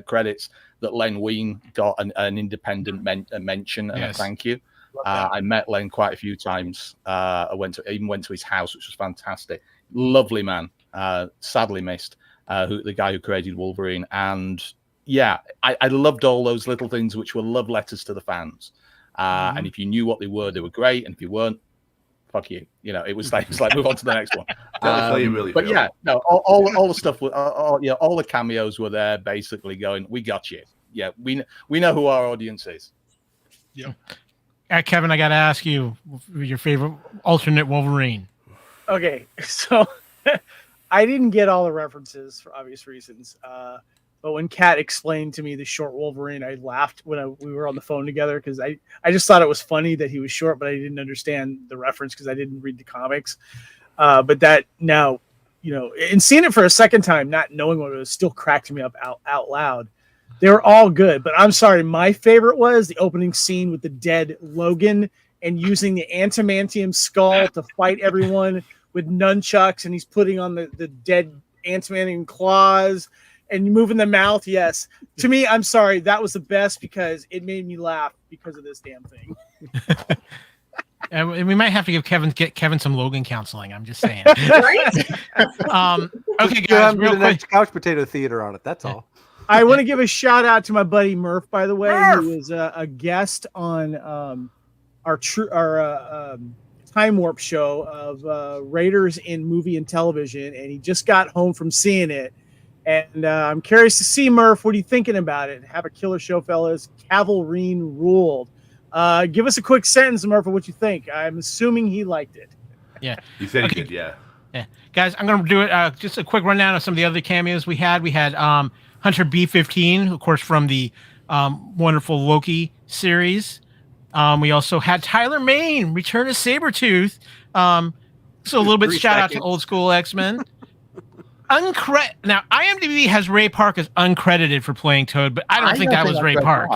credits, that Len Wein got an independent mention and a thank you. I met Len quite a few times. I even went to his house, which was fantastic. Lovely man. Sadly missed. The guy who created Wolverine. And yeah, I loved all those little things which were love letters to the fans. And if you knew what they were great. And if you weren't, fuck you. It was like move on to the next one. That's how you really feel. Yeah, no, all the stuff, all the cameos were there, basically going, we got you. Yeah, we know who our audience is. Yeah. Kevin, I got to ask you your favorite alternate Wolverine. Okay, so I didn't get all the references for obvious reasons. But when Kat explained to me the short Wolverine, I laughed when we were on the phone together because I just thought it was funny that he was short, but I didn't understand the reference because I didn't read the comics. But that now, and seeing it for a second time, not knowing what it was, still cracked me up out loud. They were all good, but I'm sorry. My favorite was the opening scene with the dead Logan and using the antimantium skull to fight everyone with nunchucks, and he's putting on the dead antimantium claws and moving the mouth. Yes. To me, I'm sorry. That was the best because it made me laugh because of this damn thing. And we might have to get Kevin some Logan counseling. I'm just saying. Right? Okay, Yeah, guys, I'm real doing the quick. next couch potato theater on it. That's all. I want to give a shout out to my buddy Murph, by the way, Murph! who was a guest on our Time Warp show of Raiders in movie and television, and he just got home from seeing it. And I'm curious to see, Murph, what are you thinking about it? Have a killer show, fellas. Cavalrine ruled. Give us a quick sentence, Murph, of what you think. I'm assuming he liked it. Yeah. You said Okay. he did, yeah. Yeah, guys, I'm going to do it. Just a quick rundown of some of the other cameos we had. We had Hunter B-15, of course, from the wonderful Loki series. We also had Tyler Mane, Return of Sabretooth. So a little bit 3 shout out to seconds. old school X-Men. Now, IMDb has Ray Park as uncredited for playing Toad, but I don't think that was that's Ray Park.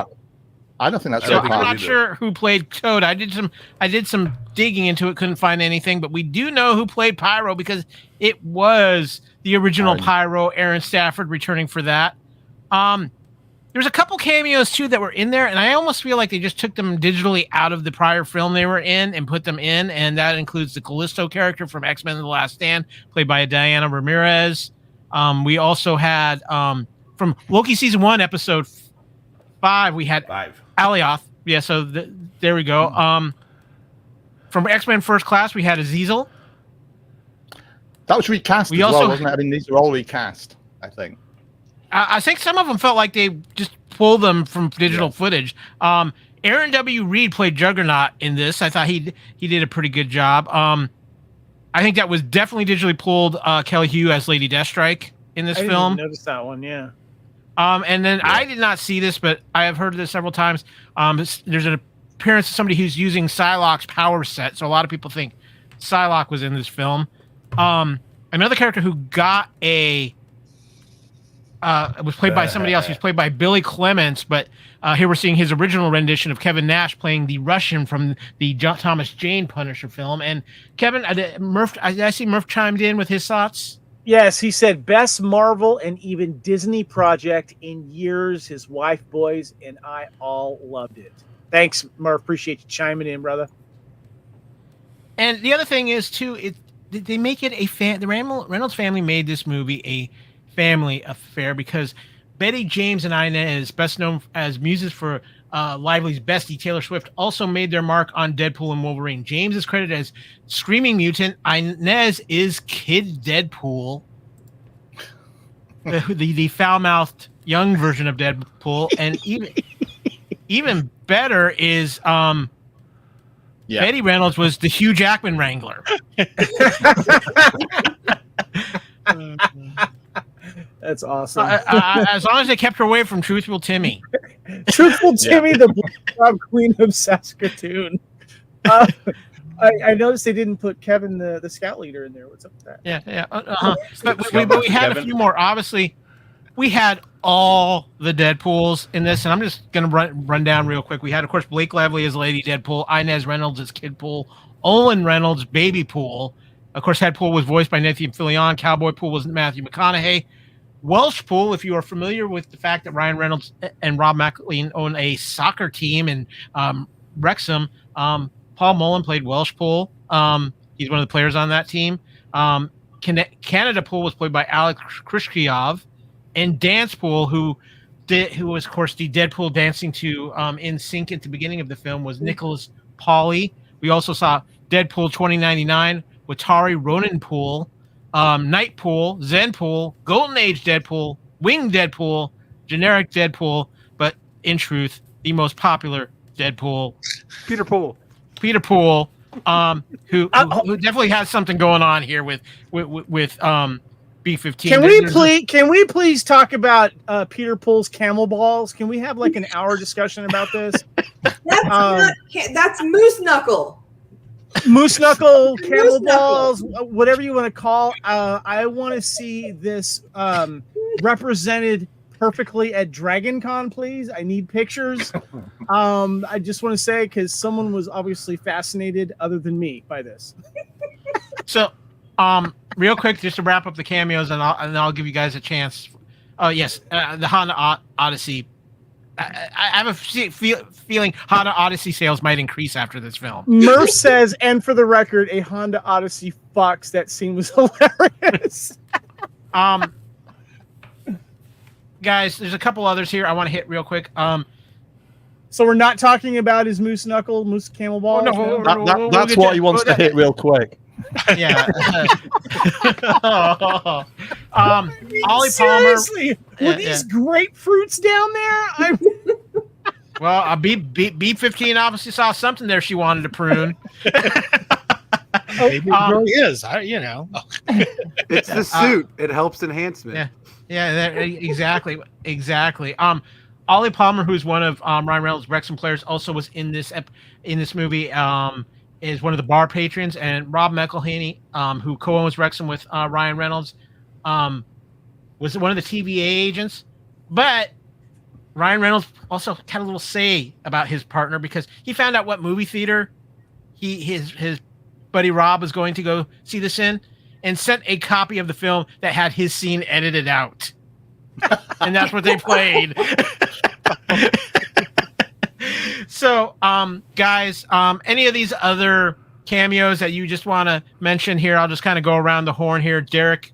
I don't think that's I So don't Ray think I'm Park. not either. sure who played Toad. I did some digging into it, couldn't find anything, but we do know who played Pyro because it was the original Pyro, Aaron Stafford returning for that. There's a couple cameos too that were in there, and I almost feel like they just took them digitally out of the prior film they were in and put them in, and that includes the Callisto character from X-Men: The Last Stand, played by Diana Ramirez. We also had from Loki season 1, episode 5, we had 5. Alioth. Yeah, so there we go. From X-Men First Class, we had Azazel. That was recast We as also- well, wasn't it? I mean, these are all recast, I think. I think some of them felt like they just pulled them from digital footage. Aaron W. Reed played Juggernaut in this. I thought he did a pretty good job. I think that was definitely digitally pulled Kelly Hu as Lady Deathstrike in this I didn't film. even notice that one, yeah. And then I did not see this, but I have heard of this several times. There's an appearance of somebody who's using Psylocke's power set, so a lot of people think Psylocke was in this film. Another character who got was played by somebody else. He was played by Billy Clements, but here we're seeing his original rendition of Kevin Nash playing the Russian from the Thomas Jane Punisher film. And Kevin, I see Murph chimed in with his thoughts. Yes, he said best Marvel and even Disney project in years. His wife, boys, and I all loved it. Thanks, Murph. Appreciate you chiming in, brother. And the other thing is too, they make it the Reynolds family made this movie a family affair because Betty James and Inez, best known as muses for Lively's bestie Taylor Swift, also made their mark on Deadpool and Wolverine. James is credited as Screaming Mutant. Inez is Kid Deadpool, the foul-mouthed young version of Deadpool, and even better is Betty Reynolds was the Hugh Jackman Wrangler. That's awesome. As long as they kept her away from Truthful Timmy. Truthful Timmy, the Bob Queen of Saskatoon. I noticed they didn't put Kevin, the scout leader, in there. What's up with that? Yeah. But we had a few more. Obviously, we had all the Deadpools in this, and I'm just going to run down real quick. We had, of course, Blake Lively as Lady Deadpool, Inez Reynolds as Kid Pool, Olin Reynolds, Baby Pool. Of course, Head Pool was voiced by Nathan Fillion. Cowboy Pool was Matthew McConaughey. Welsh Pool, if you are familiar with the fact that Ryan Reynolds and Rob McElhenney own a soccer team in Wrexham, Paul Mullen played Welsh Pool. He's one of the players on that team. Canada Pool was played by Alex Krishkiov. And Dance Pool, who was, of course, the Deadpool dancing to In Sync at the beginning of the film, was Nicholas Pauly. We also saw Deadpool 2099 with Tari Ronan Pool. Night Pool, Zen Pool, Golden Age Deadpool, Wing Deadpool, generic Deadpool, but in truth, the most popular Deadpool, Peter Poole. who definitely has something going on here with B-15. Can we please talk about Peter Poole's camel balls? Can we have like an hour discussion about this? That's Moose Knuckle. Moose knuckle, camel balls, whatever you want to call. I want to see this represented perfectly at Dragon Con, please. I need pictures. I just want to say, because someone was obviously fascinated other than me by this. So real quick, just to wrap up the cameos, and I'll give you guys a chance. Oh yes, the Honda Odyssey. I have a feeling Honda Odyssey sales might increase after this film. Murph says, and for the record, a Honda Odyssey fucks. That scene was hilarious. Guys, there's a couple others here I want to hit real quick. So we're not talking about his moose knuckle, moose camel ball. That's what he wants to hit real quick. Yeah. Ollie Seriously, Palmer. were these grapefruits down there? Well, B-15 obviously saw something there she wanted to prune. Maybe it really is. It's the suit. It helps enhancement. Yeah, exactly. Ollie Palmer, who's one of Ryan Reynolds' Wrexham players, also was in this movie. Is one of the bar patrons, and Rob McElhaney, who co-owns Wrexham with Ryan Reynolds, was one of the TVA agents. But Ryan Reynolds also had a little say about his partner, because he found out what movie theater his buddy Rob was going to go see this in, and sent a copy of the film that had his scene edited out. And that's what they played. So, guys, any of these other cameos that you just want to mention here? I'll just kind of go around the horn here. Derek,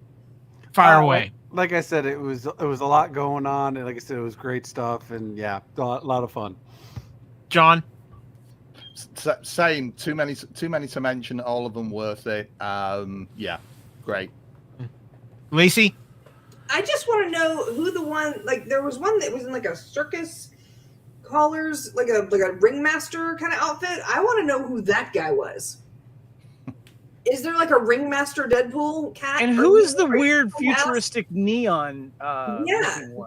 fire away. Like I said, it was a lot going on, and like I said, it was great stuff, and yeah, a lot of fun. John, same. Too many to mention. All of them worth it. Yeah, great. Lacey, I just want to know who the one, like there was one that was in like a circus collars, like a ringmaster kind of outfit. I want to know who that guy was. Is there like a ringmaster Deadpool cat? And who is the weird futuristic neon?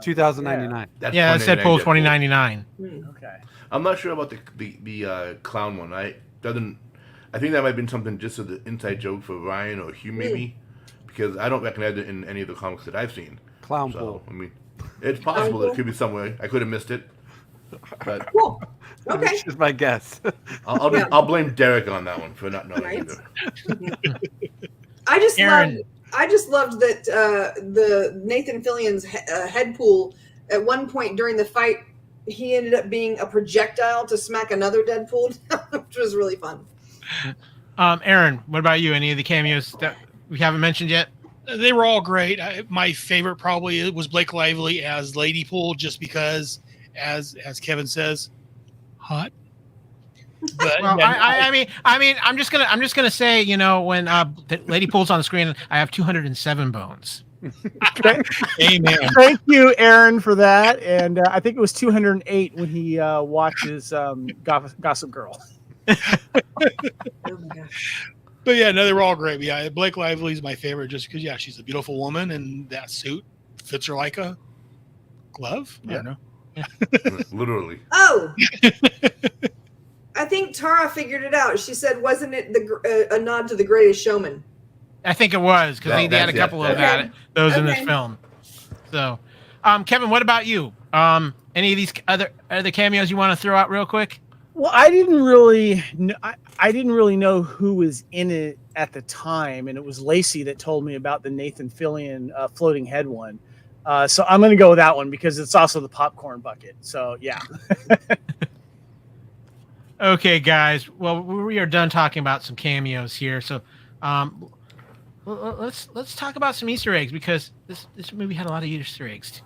2099. Yeah, that's Deadpool 2099. Okay. I'm not sure about the clown one. I think that might have been something just as an inside joke for Ryan or Hugh maybe, because I don't recognize it in any of the comics that I've seen. Clown so, pool. I mean, it's possible that it could be somewhere. I could have missed it. But cool. Okay. That's just my guess. I'll blame Derek on that one for not knowing either. I just Aaron. loved that the Nathan Fillion's Headpool at one point during the fight, he ended up being a projectile to smack another Deadpool, which was really fun. Aaron, what about you? Any of the cameos that we haven't mentioned yet? They were all great. My favorite probably was Blake Lively as Lady Pool, just because, as Kevin says, hot. But Well, I mean, I'm just gonna say, when the Lady Pool's on the screen, I have 207 bones. amen. Thank you, Aaron, for that. And I think it was 208 when he watches Gossip Girl. Oh my gosh. But yeah, no, they were all great. But yeah, Blake Lively is my favorite just because, yeah, she's a beautiful woman and that suit fits her like a glove. I don't know. Literally. Oh, I think Tara figured it out. She said, wasn't it a nod to The Greatest Showman? I think it was, because they had a couple of those in this film. So, Kevin, what about you? Any of these other cameos you want to throw out real quick? Well, I didn't really know who was in it at the time, and it was Lacey that told me about the Nathan Fillion floating head one. So I'm going to go with that one because it's also the popcorn bucket. So yeah. Okay, guys. Well, we are done talking about some cameos here. So, let's talk about some Easter eggs, because this movie had a lot of Easter eggs.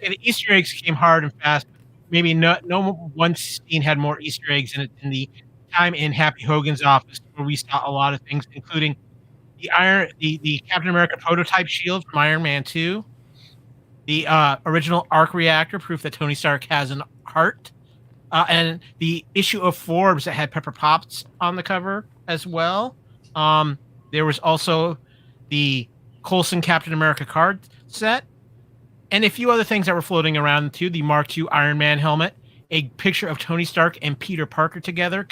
The Easter eggs came hard and fast. Maybe no one scene had more Easter eggs in it than the time in Happy Hogan's office, where we saw a lot of things, including the Captain America prototype shield from Iron Man 2, the original arc reactor, proof that Tony Stark has an heart, and the issue of Forbes that had Pepper Potts on the cover as well. There was also the Coulson Captain America card set, and a few other things that were floating around too. The Mark II Iron Man helmet, a picture of Tony Stark and Peter Parker together,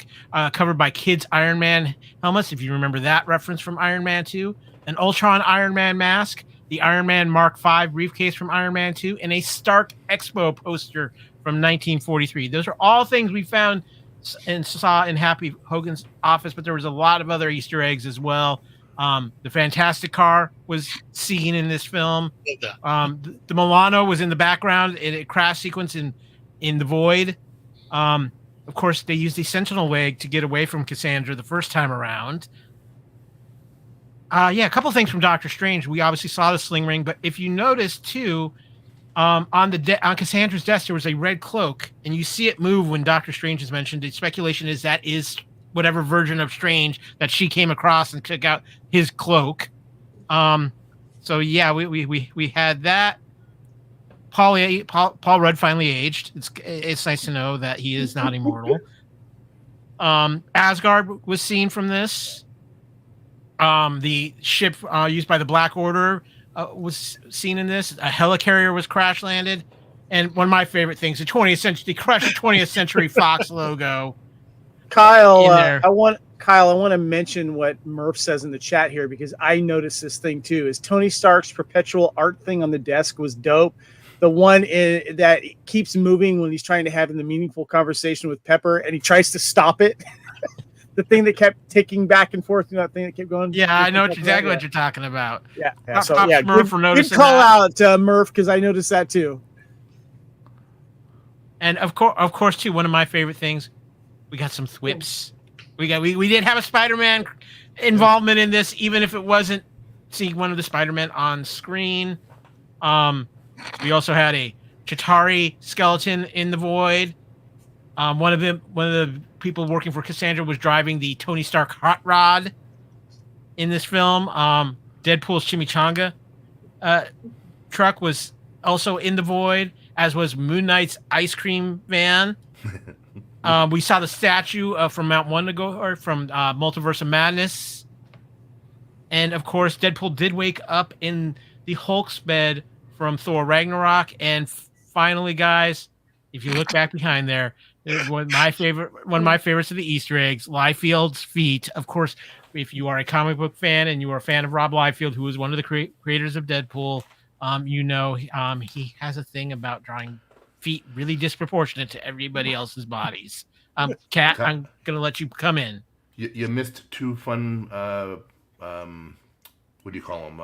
covered by kids' Iron Man helmets, if you remember that reference from Iron Man 2, an Ultron Iron Man mask, the Iron Man Mark V briefcase from Iron Man 2, and a Stark Expo poster from 1943. Those are all things we found and saw in Happy Hogan's office, but there was a lot of other Easter eggs as well. The Fantastic Car was seen in this film. The Milano was in the background in a crash sequence in the Void. Of course, they used the Sentinel wig to get away from Cassandra the first time around. A couple things from Doctor Strange. We obviously saw the sling ring, but if you notice too, on Cassandra's desk there was a red cloak, and you see it move when Doctor Strange is mentioned. The speculation is that is whatever version of Strange that she came across and took out his cloak. So yeah, we had that. Paul Rudd finally aged. It's nice to know that he is not immortal. Asgard was seen from this. The ship used by the Black Order was seen in this. A helicarrier was crash landed, and one of my favorite things, the 20th Century Fox logo. Kyle, I want to mention what Murph says in the chat here, because I noticed this thing too. Is Tony Stark's perpetual art thing on the desk was dope. The one that keeps moving when he's trying to have the meaningful conversation with Pepper, and he tries to stop it. The thing that kept ticking back and forth, that thing that kept going. Yeah, I know exactly what you're talking about. Yeah. So yeah, Murph for noticing. Good call out, Murph, because I noticed that too. And of course, too, one of my favorite things, we got some thwips. We did have a Spider-Man involvement in this, even if it wasn't seeing one of the Spider-Men on screen. We also had a Chitauri skeleton in the Void. One of the people working for Cassandra was driving the Tony Stark hot rod in this film. Deadpool's chimichanga truck was also in the Void, as was Moon Knight's ice cream van. We saw the statue from Mount Wondigo, or from Multiverse of Madness. And of course, Deadpool did wake up in the Hulk's bed from Thor Ragnarok. And finally, guys, if you look back behind there, one of my favorites of the Easter eggs, Liefeld's feet. Of course, if you are a comic book fan and you are a fan of Rob Liefeld, who is one of the creators of Deadpool, he has a thing about drawing feet really disproportionate to everybody else's bodies. Kat, I'm gonna let you come in. You missed two fun what do you call them?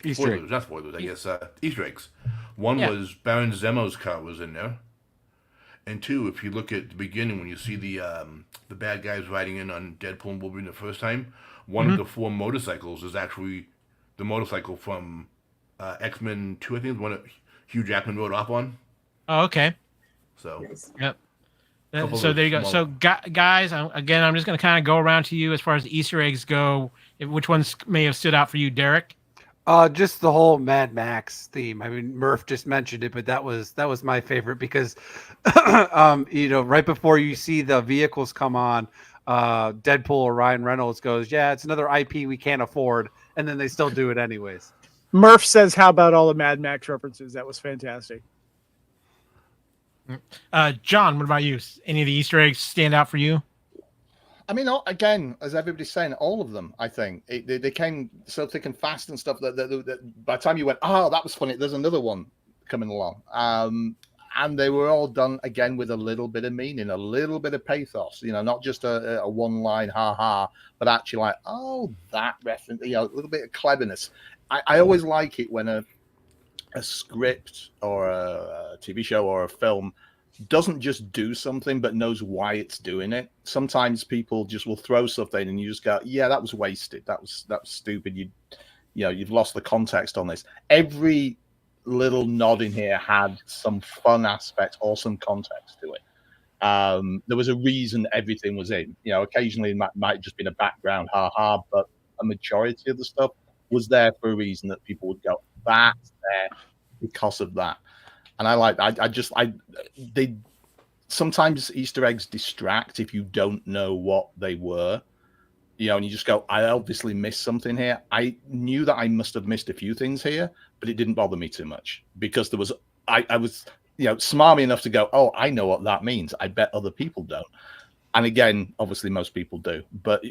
Easter eggs. Not spoilers, I guess. Easter eggs. One was Baron Zemo's car was in there. And two, if you look at the beginning, when you see the bad guys riding in on Deadpool and Wolverine the first time, one of the four motorcycles is actually the motorcycle from X-Men 2, I think, the one that Hugh Jackman rode off on. Oh, okay. So, yep. So there you go. So, guys, I'm just going to kind of go around to you as far as the Easter eggs go. Which ones may have stood out for you, Derek? Just the whole Mad Max theme. I mean, Murph just mentioned it, but that was my favorite because, right before you see the vehicles come on, Deadpool or Ryan Reynolds goes, "Yeah, it's another IP we can't afford," and then they still do it anyways. Murph says, "How about all the Mad Max references? That was fantastic." John, what about you? Any of the Easter eggs stand out for you? I mean, again, as everybody's saying, all of them, I think. They came so thick and fast and stuff that by the time you went, oh, that was funny, there's another one coming along. And they were all done, again, with a little bit of meaning, a little bit of pathos, not just a one-line ha-ha, but actually like, oh, that reference, a little bit of cleverness. I always like it when a script or a TV show or a film doesn't just do something but knows why it's doing it. Sometimes people just will throw something and you just go, yeah, that was wasted, that was stupid, you've lost the context on this. Every little nod in here had some fun aspect or some context to it. There was a reason everything was in. Occasionally it might have just been a background ha-ha, but a majority of the stuff was there for a reason that people would go, that's there because of that. And they sometimes Easter eggs distract if you don't know what they were, and you just go, I obviously missed something here. I knew that I must have missed a few things here, but it didn't bother me too much because I was smarmy enough to go, oh, I know what that means. I bet other people don't. And again, obviously most people do, but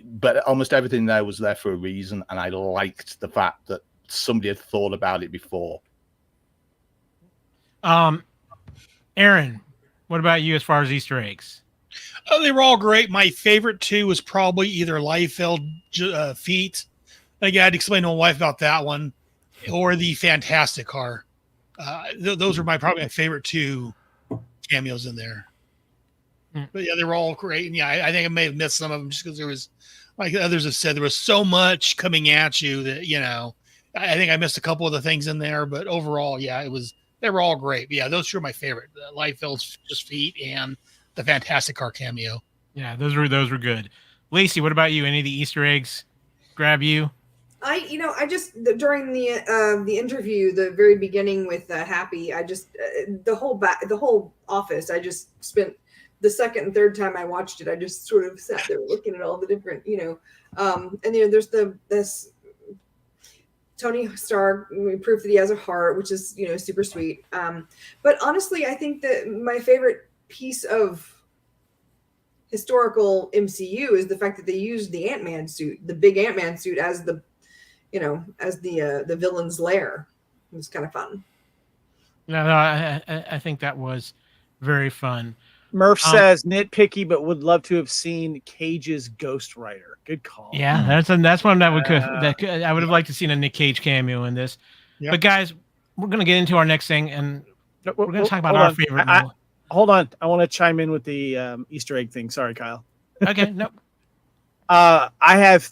almost everything there was there for a reason. And I liked the fact that somebody had thought about it before. Aaron, what about you as far as Easter eggs? Oh, they were all great. My favorite two was probably either Liefeld feet. Again, I had to explain to my wife about that one, or the Fantastic Car. Those are probably my favorite two cameos in there. But yeah, they were all great. And yeah, I think I may have missed some of them just because there was, like others have said, there was so much coming at you that, I think I missed a couple of the things in there. But overall, yeah, they were all great. But yeah, those two are my favorite. Liefeld's just feet and the Fantastic Car cameo. Yeah, those were good. Lacey, what about you? Any of the Easter eggs grab you? I just during the interview, the very beginning with Happy, I just the whole office, I just spent the second and third time I watched it, I just sort of sat there looking at all the different, there's this Tony Stark, proof that he has a heart, which is, super sweet. But honestly, I think that my favorite piece of historical MCU is the fact that they used the Ant-Man suit, the big Ant-Man suit, as the villain's lair. It was kind of fun. No, I think that was very fun. Murph says nitpicky, but would love to have seen Cage's Ghost Rider. Good call. Yeah, that's one that I would have liked to seen a Nick Cage cameo in this. Yep. But guys, we're gonna get into our next thing, and we're gonna talk about our favorite. Hold on, I want to chime in with the Easter egg thing. Sorry, Kyle. Okay, no. I have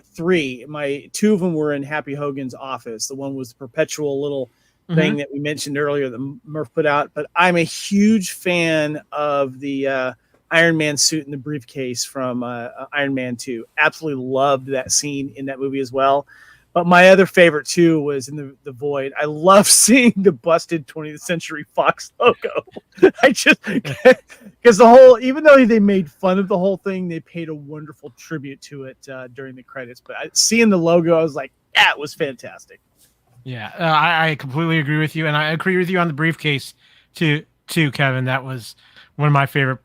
three. Two of them were in Happy Hogan's office. The one was the perpetual little thing that we mentioned earlier that Murph put out. But I'm a huge fan of the Iron Man suit and the briefcase from Iron Man 2. Absolutely loved that scene in that movie as well. But my other favorite too was in the Void. I love seeing the busted 20th Century Fox logo. I just because even though they made fun of the whole thing, they paid a wonderful tribute to it during the credits. But seeing the logo, I was like, "Yeah, it was fantastic." Yeah, I completely agree with you, and I agree with you on the briefcase too, Kevin. That was one of my favorite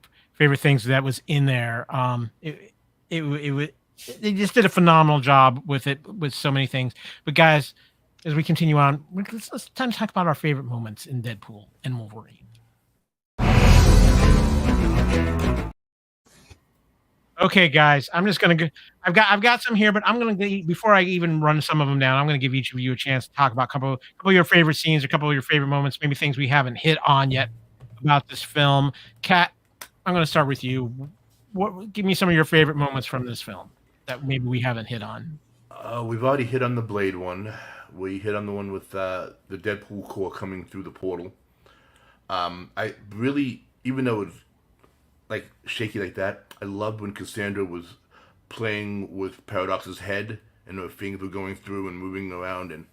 things that was in there. They just did a phenomenal job with it, with so many things. But guys, as we continue on, let's time to talk about our favorite moments in Deadpool and Wolverine. Okay, guys, I'm just gonna go. I've got some here, but I'm gonna before I even run some of them down, I'm gonna give each of you a chance to talk about a couple of your favorite scenes, a couple of your favorite moments, maybe things we haven't hit on yet about this film. Kat, I'm gonna start with you. Give me some of your favorite moments from this film that maybe we haven't hit on. We've already hit on the Blade one. We hit on the one with the Deadpool core coming through the portal. I really, even though it was like shaky like that, I loved when Cassandra was playing with Paradox's head and her things were going through and moving around, and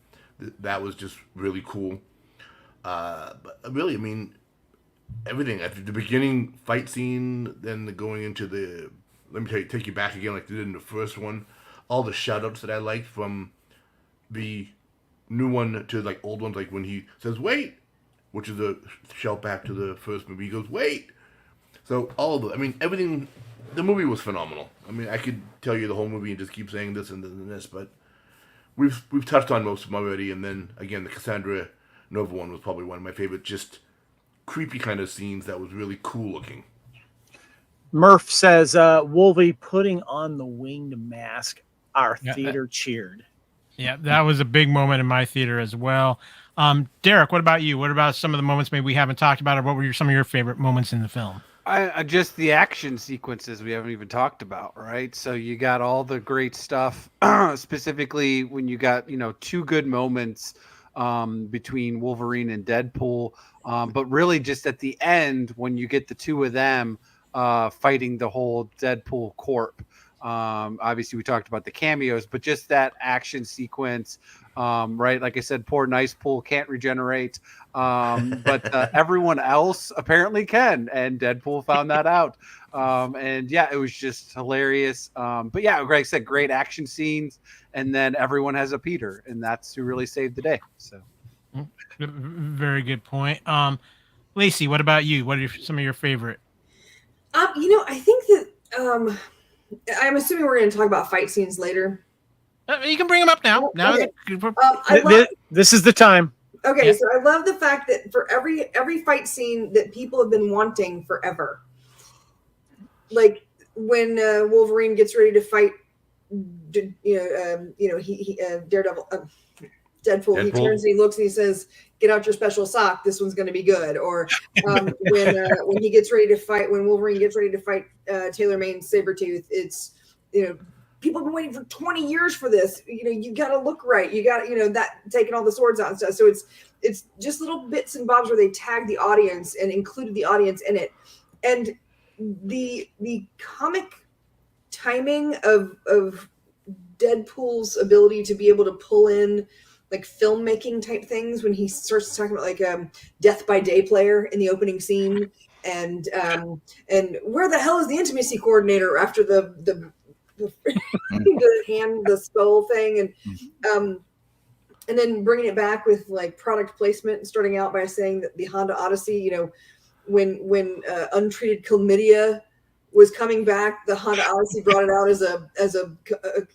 that was just really cool. But really, I mean, everything at the beginning fight scene, then going into the, let me take you back again like they did in the first one. All the shout-outs that I liked from the new one to like old ones, like when he says "wait," which is a shout back to the first movie. He goes "wait." So all of it. I mean, everything. The movie was phenomenal. I mean, I could tell you the whole movie and just keep saying this and this and this, but we've touched on most of them already. And then again, the Cassandra Nova one was probably one of my favorite, just creepy kind of scenes that was really cool looking. Murph says, Wolvie putting on the winged mask. Our theater cheered. Yeah, that was a big moment in my theater as well. Derek, what about you? What about some of the moments maybe we haven't talked about, or what were some of your favorite moments in the film? I just the action sequences we haven't even talked about, right? So you got all the great stuff, specifically when you got, two good moments between Wolverine and Deadpool, but really just at the end when you get the two of them fighting the whole Deadpool corp. Obviously, we talked about the cameos, but just that action sequence, right? Like I said, poor Nice Pool can't regenerate, but everyone else apparently can, and Deadpool found that out. And yeah, it was just hilarious. But yeah, Greg said great action scenes, and then everyone has a Peter, and that's who really saved the day. So, very good point. Lacey, what about you? What are some of your favorite? I think that I'm assuming we're going to talk about fight scenes later. You can bring them up now. Okay. This is the time. Okay, Yep. so I love the fact that for every fight scene that people have been wanting forever, like when Wolverine gets ready to fight, Daredevil, Deadpool, he turns and he looks and he says, "Get out your special sock. This one's going to be good." Or when he gets ready to fight, when Wolverine gets ready to fight Taylor Maine's Sabretooth, it's people have been waiting for 20 years for this. You got to look right. You got that taking all the swords out and stuff. So it's just little bits and bobs where they tag the audience and included the audience in it, and the comic timing of Deadpool's ability to be able to pull in like filmmaking type things when he starts talking about like Death by Day player in the opening scene, and where the hell is the intimacy coordinator after the hand, the skull thing, and then bringing it back with like product placement and starting out by saying that the Honda Odyssey, when untreated chlamydia was coming back, the Honda Odyssey brought it out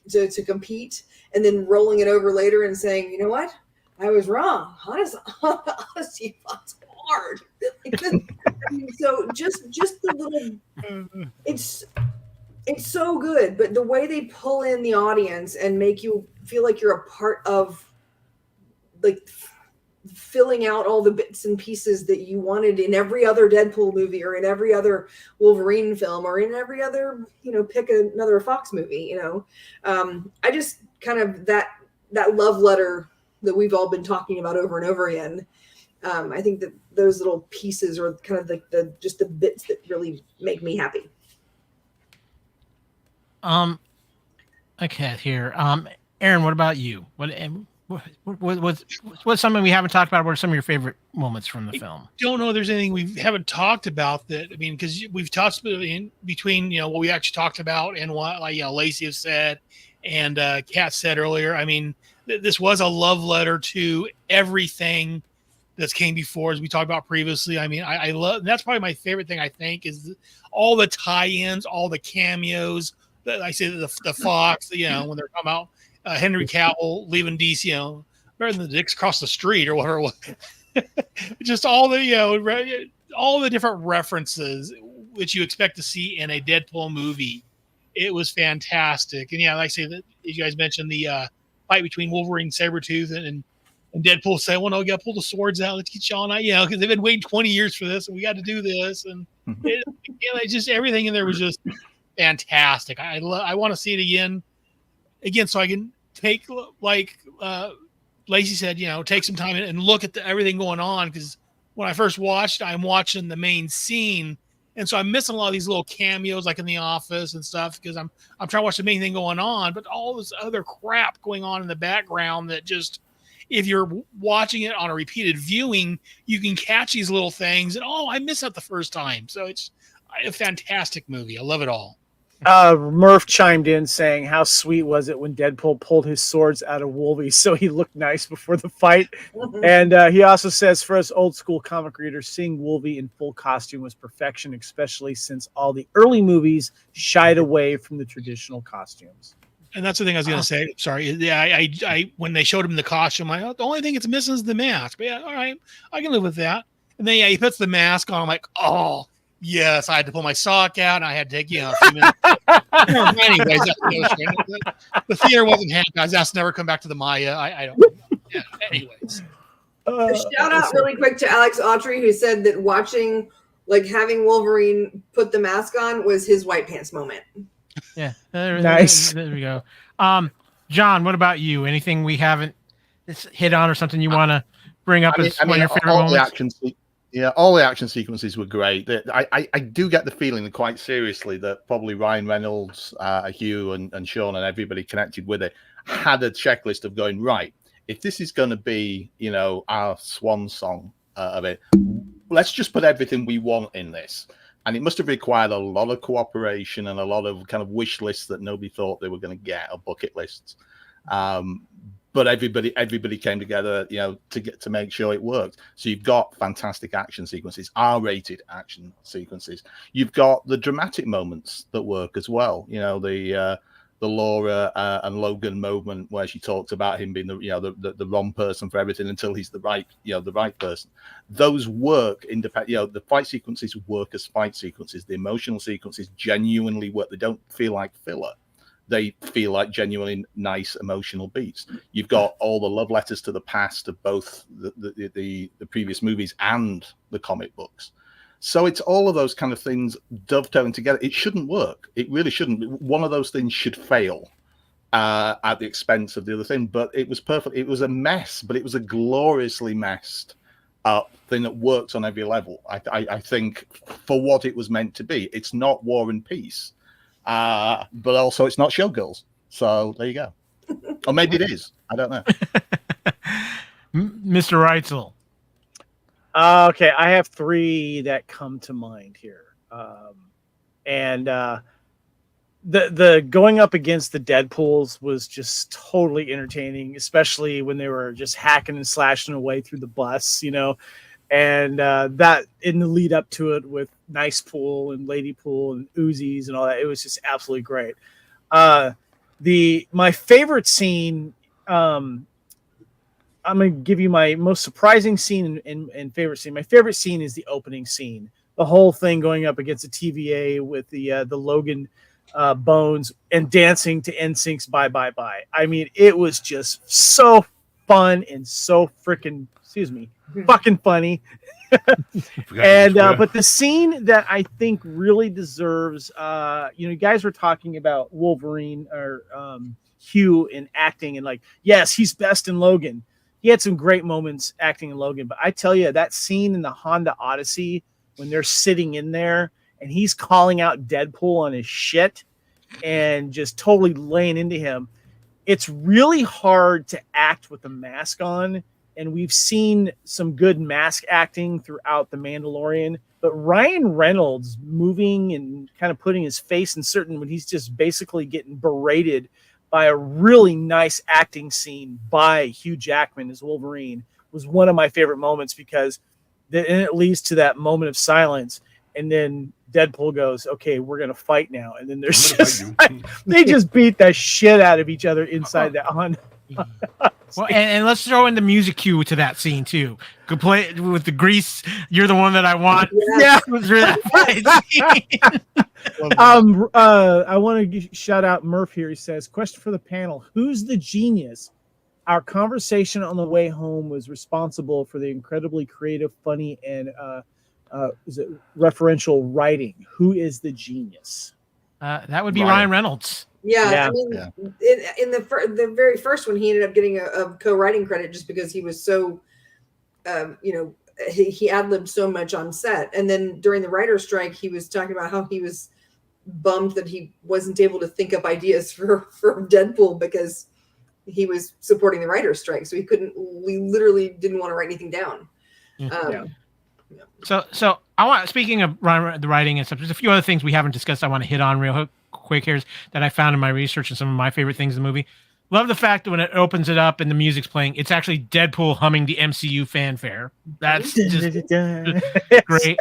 to compete, and then rolling it over later and saying, you know what, I was wrong. Honda Odyssey fought hard. So just the little, it's so good, but the way they pull in the audience and make you feel like you're a part of, like, filling out all the bits and pieces that you wanted in every other Deadpool movie or in every other Wolverine film or in every other, pick another Fox movie, I just kind of that love letter that we've all been talking about over and over again. I think that those little pieces are kind of like the bits that really make me happy. Okay, here. Aaron, what about you? What's something we haven't talked about? What are some of your favorite moments from the film? Don't know if there's anything we haven't talked about that. I mean, because we've talked in between, what we actually talked about and what, Lacey has said and Kat said earlier. I mean, this was a love letter to everything that's came before, as we talked about previously. I mean, I love, that's probably my favorite thing, I think, is all the tie-ins, all the cameos. I say the Fox, when they're talking about Henry Cavill leaving DC, better than the dicks across the street or whatever. Just all the all the different references which you expect to see in a Deadpool movie. It was fantastic, and like I say, that you guys mentioned the fight between Wolverine, Sabretooth, and Deadpool saying, "Well, no, we got to pull the swords out. Let's get y'all out, because they've been waiting 20 years for this, and we got to do this." And just everything in there was just fantastic. I want to see it again, so I can take, like Lacey said, take some time and look at everything going on, because when I first watched, I'm watching the main scene, and so I'm missing a lot of these little cameos, like in The Office and stuff, because I'm trying to watch the main thing going on, but all this other crap going on in the background that just, if you're watching it on a repeated viewing, you can catch these little things, and I missed that the first time. So it's a fantastic movie. I love it all. Murph chimed in saying, how sweet was it when Deadpool pulled his swords out of Wolvie so he looked nice before the fight. And he also says, for us old school comic readers, seeing Wolvie in full costume was perfection, especially since all the early movies shied away from the traditional costumes. And that's the thing I was going to say. Sorry. Yeah, I when they showed him the costume, the only thing it's missing is the mask. But yeah, all right, I can live with that. And then he puts the mask on. I'm like, oh, yes, I had to pull my sock out, and I had to take, a few minutes. Anyways, the theater wasn't happy. I was asked to never come back to the Maya. I don't know. Yeah, anyways. Shout out really quick to Alex Autry, who said that having Wolverine put the mask on was his white pants moment. Yeah. Nice. There we go. John, what about you? Anything we haven't hit on or something you want to bring up as one of your favorite moments? Yeah, all the action sequences were great. I do get the feeling, that quite seriously, that probably Ryan Reynolds, Hugh, and Sean, and everybody connected with it had a checklist of going, right, if this is going to be, our swan song of it, let's just put everything we want in this. And it must have required a lot of cooperation and a lot of kind of wish lists that nobody thought they were going to get, or bucket lists. But everybody came together, to make sure it worked. So you've got fantastic action sequences, R-rated action sequences. You've got the dramatic moments that work as well. The Laura and Logan moment where she talks about him being the wrong person for everything until he's the right person. Those work independent. The fight sequences work as fight sequences. The emotional sequences genuinely work. They don't feel like filler. They feel like genuinely nice emotional beats. You've got all the love letters to the past of both the previous movies and the comic books. So it's all of those kind of things dovetailing together. It shouldn't work. It really shouldn't. One of those things should fail at the expense of the other thing. But it was perfect. It was a mess, but it was a gloriously messed up thing that works on every level. I think for what it was meant to be. It's not War and Peace. But also it's not Showgirls. So there you go. Or maybe it is. I don't know. Mr. Reitzel. Okay, I have 3 that come to mind here. The going up against the Deadpools was just totally entertaining, especially when they were just hacking and slashing away through the bus, and that in the lead up to it with Nice Pool and Lady Pool and Uzis and all that, it was just absolutely great. My favorite scene, I'm going to give you my most surprising scene and favorite scene. My favorite scene is the opening scene. The whole thing going up against the TVA with the Logan Bones and dancing to NSYNC's Bye Bye Bye. I mean, it was just so fun and so freaking, fucking funny. And but the scene that I think really deserves, you guys were talking about Wolverine or Hugh in acting, and like, yes, he's best in Logan. He had some great moments acting in Logan, but I tell you, that scene in the Honda Odyssey when they're sitting in there and he's calling out Deadpool on his shit and just totally laying into him. It's really hard to act with a mask on. And we've seen some good mask acting throughout The Mandalorian, but Ryan Reynolds moving and kind of putting his face in certain when he's just basically getting berated by a really nice acting scene by Hugh Jackman as Wolverine was one of my favorite moments, because then it leads to that moment of silence. And then Deadpool goes, okay, we're going to fight now. And then there's just, they just beat the shit out of each other inside that Honda. Well, and let's throw in the music cue to that scene too. Could play with the Grease. You're the one that I want. Yeah. I want to shout out Murph here. He says, question for the panel: who's the genius? Our conversation on the way home was responsible for the incredibly creative, funny, and referential writing. Who is the genius? That would be Ryan Reynolds. Yeah. I mean, in the very first one, he ended up getting a co-writing credit just because he was so, he ad-libbed so much on set. And then during the writer's strike, he was talking about how he was bummed that he wasn't able to think up ideas for Deadpool because he was supporting the writer's strike. So he literally didn't want to write anything down. So I want, speaking of the writing and stuff, there's a few other things we haven't discussed I want to hit on real quick here that I found in my research and some of my favorite things in the movie. Love the fact that when it opens it up and the music's playing, it's actually Deadpool humming the MCU fanfare. That's just great.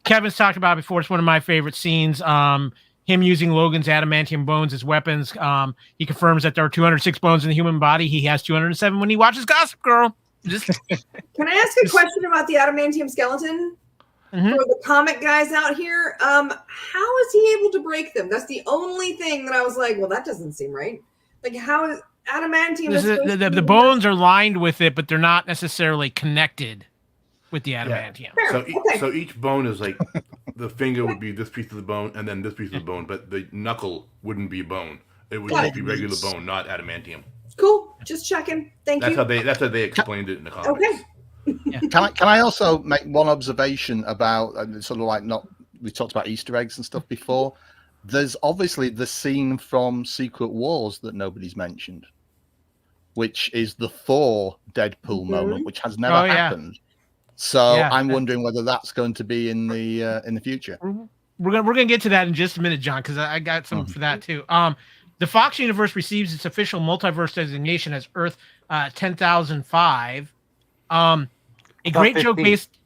Kevin's talked about it before. It's one of my favorite scenes. Him using Logan's adamantium bones as weapons. He confirms that there are 206 bones in the human body. He has 207 when he watches Gossip Girl. Can I ask a question about the adamantium skeleton? Mm-hmm. For the comic guys out here, how is he able to break them? That's the only thing that I was like, well, that doesn't seem right. Like, how is adamantium? The bones are lined with it, but they're not necessarily connected with the adamantium. Yeah. So each bone is like, the finger would be this piece of the bone, and then this piece of the bone, but the knuckle wouldn't be bone. It would just be regular bone, not adamantium. Cool. Just checking. Thank you. That's how they explained it in the comics. Okay. Can I also make one observation about sort of like we talked about Easter eggs and stuff before. There's obviously the scene from Secret Wars that nobody's mentioned, which is the Thor Deadpool moment, which has never happened. So I'm wondering whether that's going to be in the future. We're gonna get to that in just a minute, John, because I got some for that too. The Fox universe receives its official multiverse designation as Earth 10,005. A great joke based.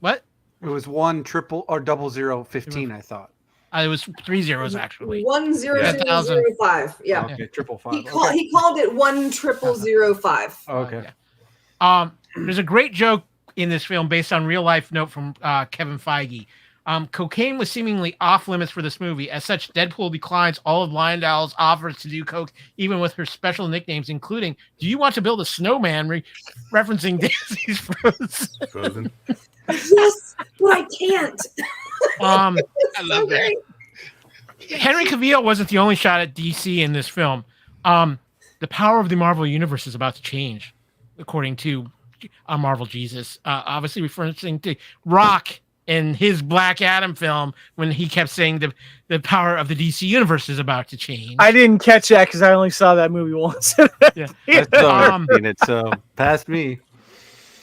What? It was 1000015, I thought. It was 3 zeros actually. 10005. Yeah. Okay, 555. He called it 10005. Okay. There's a great joke in this film based on real life note from Kevin Feige. Cocaine was seemingly off limits for this movie. As such, Deadpool declines all of Lyondell's offers to do coke, even with her special nicknames, including "Do you want to build a snowman?" Referencing Daisy's Frozen. Yes, but I can't. I love that. Henry Cavill wasn't the only shot at DC in this film. The power of the Marvel Universe is about to change, according to Marvel Jesus. Obviously referencing to Rock in his Black Adam film when he kept saying the power of the DC Universe is about to change. I didn't catch that because I only saw that movie once. Yeah. I still haven't seen it, so past me.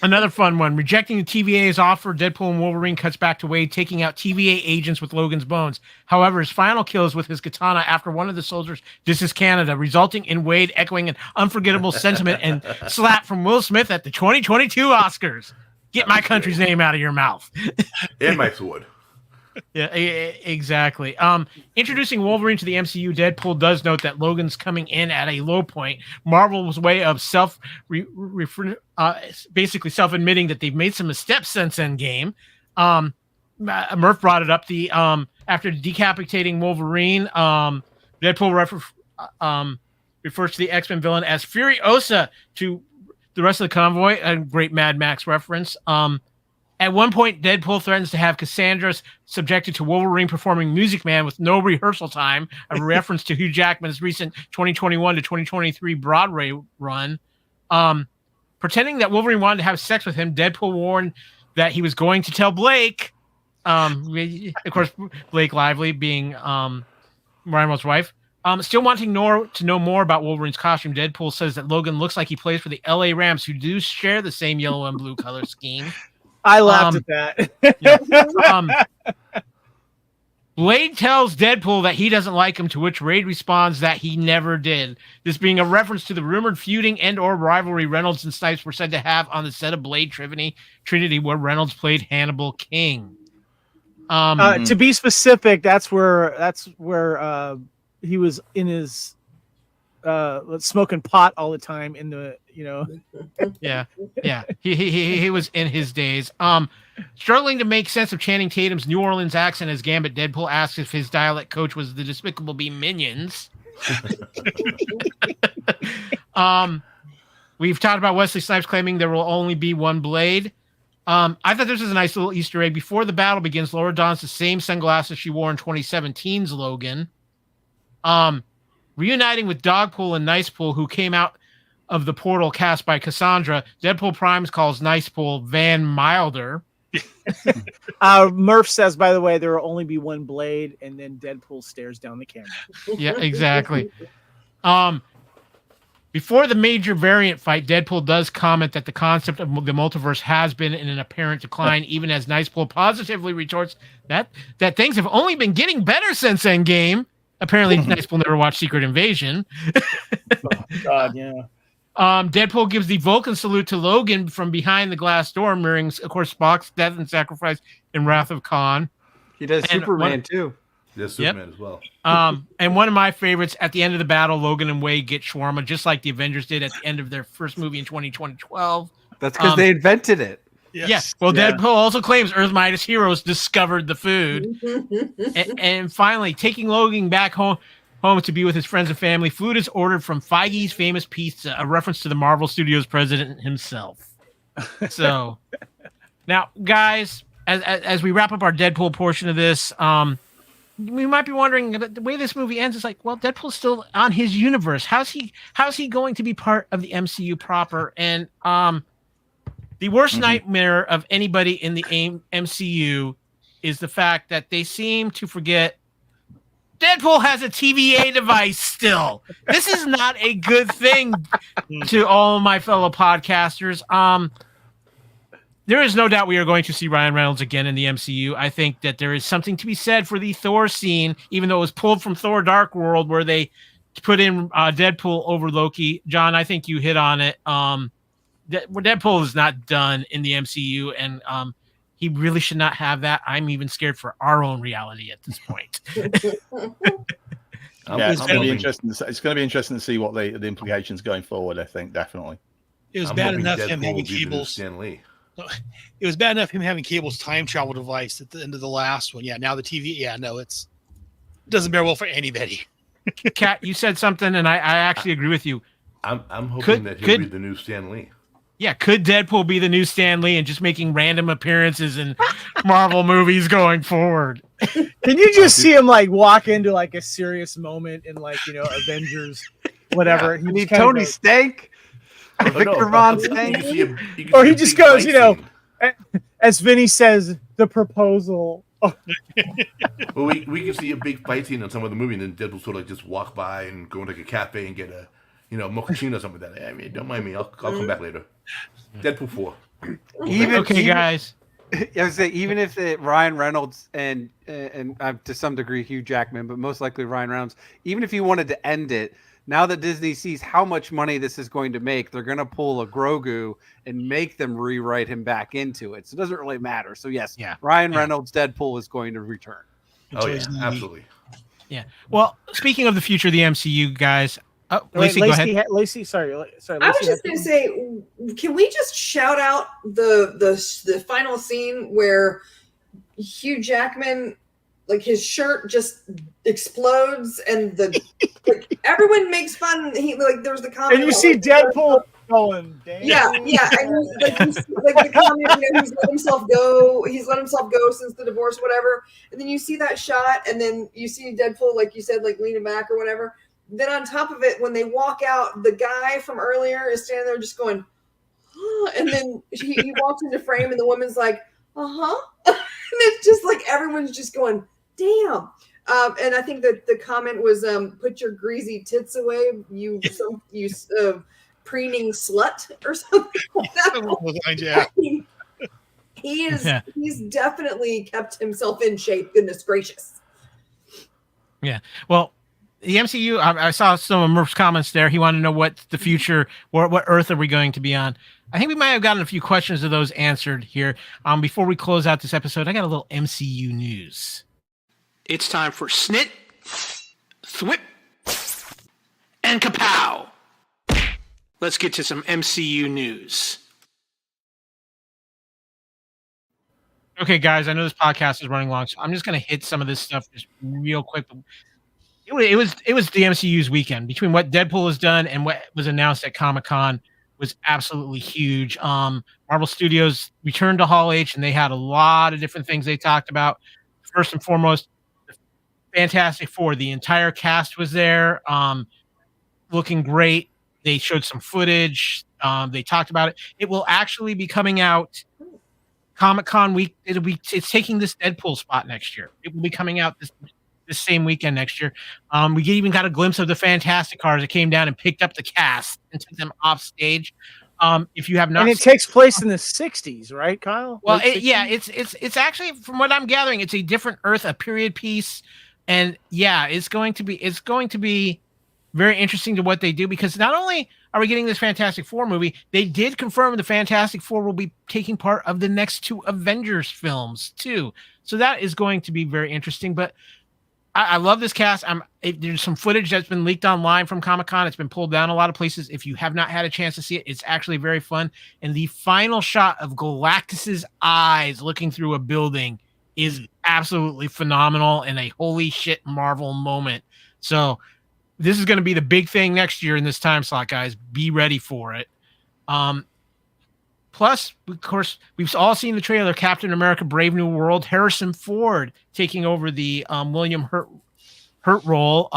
Another fun one. Rejecting the TVA's offer, Deadpool and Wolverine cuts back to Wade taking out TVA agents with Logan's bones. However, his final kill is with his katana after one of the soldiers disses Canada, resulting in Wade echoing an unforgettable sentiment and slap from Will Smith at the 2022 Oscars. Get my country's name out of your mouth. And my sword. Yeah, exactly. Introducing Wolverine to the MCU, Deadpool does note that Logan's coming in at a low point. Marvel's way of basically self-admitting that they've made some missteps since Endgame. Murph brought it up. After decapitating Wolverine, Deadpool refers to the X-Men villain as Furiosa to the rest of the convoy. A great Mad Max reference. At one point, Deadpool threatens to have Cassandra subjected to Wolverine performing Music Man with no rehearsal time, a reference to Hugh Jackman's recent 2021 to 2023 Broadway run. Pretending that Wolverine wanted to have sex with him, Deadpool warned that he was going to tell Blake. Of course, Blake Lively being Ryan Reynolds' wife. Still wanting to know more about Wolverine's costume, Deadpool says that Logan looks like he plays for the LA Rams, who do share the same yellow and blue color scheme. I laughed at that. Blade tells Deadpool that he doesn't like him, to which Raid responds that he never did. This being a reference to the rumored feuding and or rivalry Reynolds and Snipes were said to have on the set of Blade Trinity, where Reynolds played Hannibal King. To be specific, that's where he was in his smoking pot all the time in the yeah he was in his days. Struggling to make sense of Channing Tatum's New Orleans accent as Gambit, Deadpool asks if his dialect coach was the Despicable Me Minions. We've talked about Wesley Snipes claiming there will only be one blade. I thought this was a nice little Easter egg. Before the battle begins, Laura dons the same sunglasses she wore in 2017's Logan. Reuniting with Dogpool and Nicepool, who came out of the portal cast by Cassandra, Deadpool Primes calls Nicepool Van Milder. Murph says, by the way, there will only be one blade, and then Deadpool stares down the camera. Yeah, exactly. Before the major variant fight, Deadpool does comment that the concept of the multiverse has been in an apparent decline, even as Nicepool positively retorts that things have only been getting better since Endgame. Apparently, Nicepool never watched Secret Invasion. Oh, God, yeah. Deadpool gives the Vulcan salute to Logan from behind the glass door, mirroring, of course, Spock's death and sacrifice in Wrath of Khan. He does Superman, too. Yes, Superman as well. And one of my favorites, at the end of the battle, Logan and Wade get shawarma, just like the Avengers did at the end of their first movie in 2012. That's because they invented it. Yes. Well, yeah. Deadpool also claims Earth Midas heroes discovered the food. and finally, taking Logan back home to be with his friends and family, food is ordered from Feige's Famous Pizza, a reference to the Marvel Studios president himself. So, now, guys, as we wrap up our Deadpool portion of this, we might be wondering about the way this movie ends. It's like, well, Deadpool's still on his universe. How's he going to be part of the MCU proper? And The worst nightmare of anybody in the MCU is the fact that they seem to forget Deadpool has a TVA device still. This is not a good thing to all of my fellow podcasters. There is no doubt we are going to see Ryan Reynolds again in the MCU. I think that there is something to be said for the Thor scene, even though it was pulled from Thor Dark World, where they put in Deadpool over Loki. John, I think you hit on it. Deadpool is not done in the MCU, and he really should not have that. I'm even scared for our own reality at this point. It's going to be interesting. It's going to be interesting to see what the implications going forward. I think definitely. It was bad enough him having Cable's. It was bad enough him having Cable's time travel device at the end of the last one. Yeah, now the TV. Yeah, no, it doesn't bear well for anybody. Kat, you said something, and I actually agree with you. I'm hoping that he'll be the new Stan Lee. Yeah, could Deadpool be the new Stan Lee and just making random appearances in Marvel movies going forward? Can you just see him like walk into like a serious moment in like Avengers, whatever? Yeah, you need Tony Stank. Victor Von Stank. Or he just goes, as Vinny says, the proposal. Well, we can see a big fight scene in some of the movie, and then Deadpool sort of just walk by and go into like a cafe and get a mochaccino or something like that. I mean, don't mind me. I'll come back later. Deadpool 4. Guys. I would say even if Ryan Reynolds and to some degree Hugh Jackman, but most likely Ryan Reynolds, even if you wanted to end it, now that Disney sees how much money this is going to make, they're going to pull a Grogu and make them rewrite him back into it. So it doesn't really matter. So yes, Ryan Reynolds Deadpool is going to return. Oh yeah, absolutely. Yeah. Well, speaking of the future of the MCU, guys. Oh, Lacey, go ahead. Lacey, sorry. I was just going to say, can we just shout out the final scene where Hugh Jackman, like his shirt just explodes and everyone makes fun. There was the comment, and you see Deadpool going, damn. Yeah, and the comment, he's let himself go. He's let himself go since the divorce, whatever. And then you see that shot, and then you see Deadpool, like you said, like leaning back or whatever. Then on top of it, when they walk out, the guy from earlier is standing there just going, oh, and then he walks into frame, and the woman's like, and it's just like everyone's just going, damn. And I think that the comment was, "Put your greasy tits away, you preening slut," or something like that. He's definitely kept himself in shape. Goodness gracious. Yeah. Well, the MCU, I saw some of Murph's comments there. He wanted to know what the future, what Earth are we going to be on? I think we might have gotten a few questions of those answered here. Before we close out this episode, I got a little MCU news. It's time for Snit, Thwip, and Kapow. Let's get to some MCU news. Okay, guys, I know this podcast is running long, so I'm just going to hit some of this stuff just real quick. It was the MCU's weekend. Between what Deadpool has done and what was announced at Comic-Con was absolutely huge. Marvel Studios returned to Hall H, and they had a lot of different things they talked about. First and foremost, the Fantastic Four. The entire cast was there, looking great. They showed some footage. They talked about it. It will actually be coming out Comic-Con week. It's taking this Deadpool spot next year. It will be coming out this same weekend next year. We even got a glimpse of the Fantastic Cars that came down and picked up the cast and took them off stage. If you have not, and it takes place in the 60s, right, Kyle? Well, it's actually, from what I'm gathering, it's a different Earth, a period piece, and it's going to be very interesting to what they do, because not only are we getting this Fantastic Four movie, they did confirm the Fantastic Four will be taking part of the next 2 Avengers films too. So that is going to be very interesting. But I love this cast. There's some footage that's been leaked online from Comic-Con. It's been pulled down a lot of places. If you have not had a chance to see it, it's actually very fun. And the final shot of Galactus's eyes looking through a building is absolutely phenomenal and a holy shit Marvel moment. So this is going to be the big thing next year in this time slot, guys. Be ready for it. Plus, of course, we've all seen the trailer, Captain America Brave New World, Harrison Ford taking over the William Hurt Hurt role.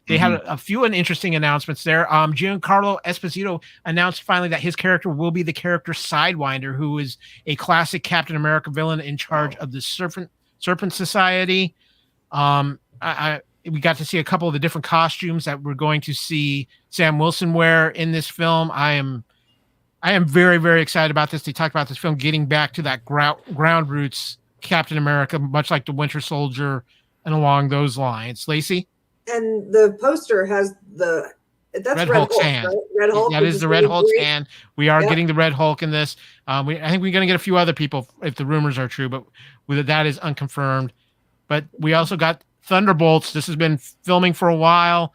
They had a few interesting announcements there. Giancarlo Esposito announced finally that his character will be the character Sidewinder, who is a classic Captain America villain in charge of the Serpent Society. We got to see a couple of the different costumes that we're going to see Sam Wilson wear in this film. I am very, very excited about this. They talked about this film getting back to that ground roots Captain America, much like the Winter Soldier, and along those lines. Lacey? And the poster has that's Red Hulk's hand. Right? Red Hulk. That is the Red Hulk's hand. We are getting the Red Hulk in this. I think we're going to get a few other people if the rumors are true, but that is unconfirmed. But we also got Thunderbolts. This has been filming for a while.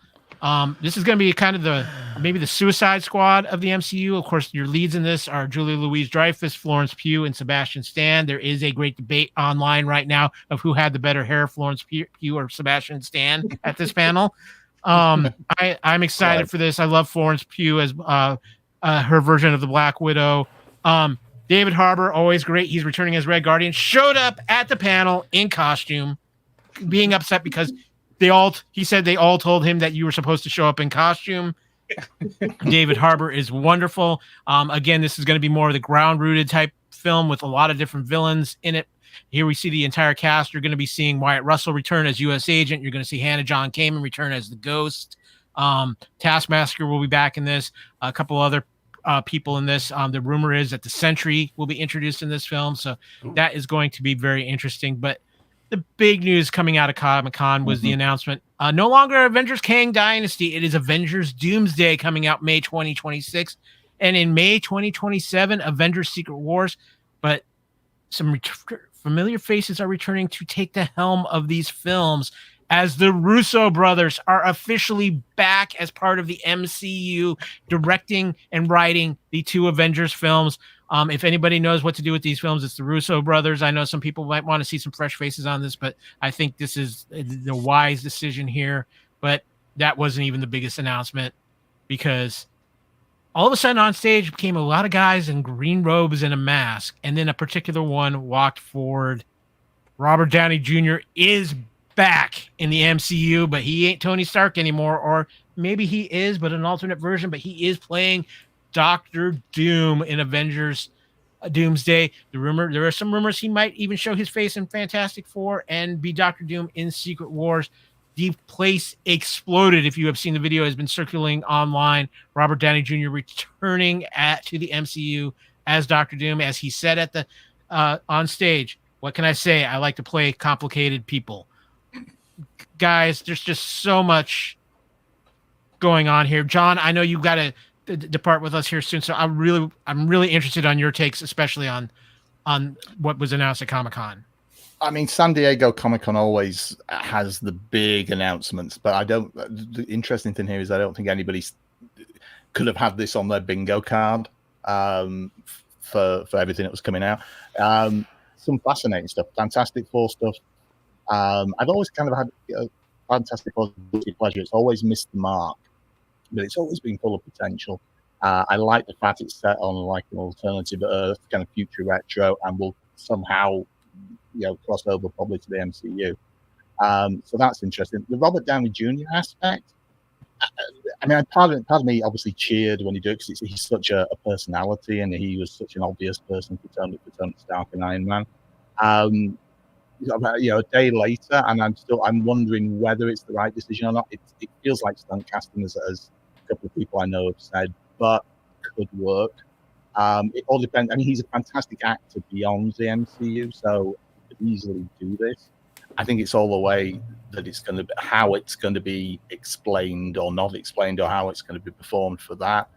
This is going to be kind of maybe the Suicide Squad of the MCU. Of course, your leads in this are Julia Louis-Dreyfus, Florence Pugh, and Sebastian Stan. There is a great debate online right now of who had the better hair, Florence Pugh or Sebastian Stan at this panel. I'm excited for this. I love Florence Pugh as her version of the Black Widow. David Harbour, always great. He's returning as Red Guardian. Showed up at the panel in costume, being upset because he said they all told him that you were supposed to show up in costume. David Harbour is wonderful. Again, this is going to be more of the ground-rooted type film with a lot of different villains in it. Here we see the entire cast. You're going to be seeing Wyatt Russell return as U.S. Agent. You're going to see Hannah John Kamen return as the Ghost. Taskmaster will be back in this. A couple other people in this. The rumor is that the Sentry will be introduced in this film, so that is going to be very interesting. But the big news coming out of Comic-Con was the announcement. No longer Avengers Kang Dynasty. It is Avengers Doomsday coming out May 2026. And in May 2027, Avengers Secret Wars. But some familiar faces are returning to take the helm of these films as the Russo brothers are officially back as part of the MCU, directing and writing the two Avengers films. If anybody knows what to do with these films, it's the Russo brothers. I know some people might want to see some fresh faces on this, but I think this is the wise decision here. But that wasn't even the biggest announcement, because all of a sudden on stage came a lot of guys in green robes and a mask, and then a particular one walked forward. Robert Downey Jr. is back in the MCU, but he ain't Tony Stark anymore, or maybe he is, but an alternate version, but he is playing Dr. Doom in Avengers Doomsday. There are some rumors he might even show his face in Fantastic Four and be Dr. Doom in Secret Wars. The place exploded. If you have seen the video, has been circulating online. Robert Downey Jr. returning to the MCU as Dr. Doom, as he said at the on stage. What can I say? I like to play complicated people. Guys, there's just so much going on here. John, I know you've got to depart with us here soon, so I'm really interested on your takes, especially on what was announced at Comic-Con. I mean, San Diego Comic-Con always has the big announcements, but the interesting thing here is I don't think anybody could have had this on their bingo card for everything that was coming out. Some fascinating stuff, Fantastic Four stuff. I've always kind of had Fantastic Four pleasure. It's always missed the mark, but it's always been full of potential. I like the fact it's set on like an alternative Earth, kind of future retro, and will somehow cross over probably to the MCU. So that's interesting. The Robert Downey Jr. aspect, I mean, part of me obviously cheered when he did it because he's such a personality, and he was such an obvious person for Tony Stark and Iron Man. A day later, and I'm wondering whether it's the right decision or not. It feels like stunt casting, as a couple of people I know have said, but could work. It all depends. I mean, he's a fantastic actor beyond the MCU, so he could easily do this. I think it's all the way that how it's going to be explained or not explained, or how it's going to be performed for that.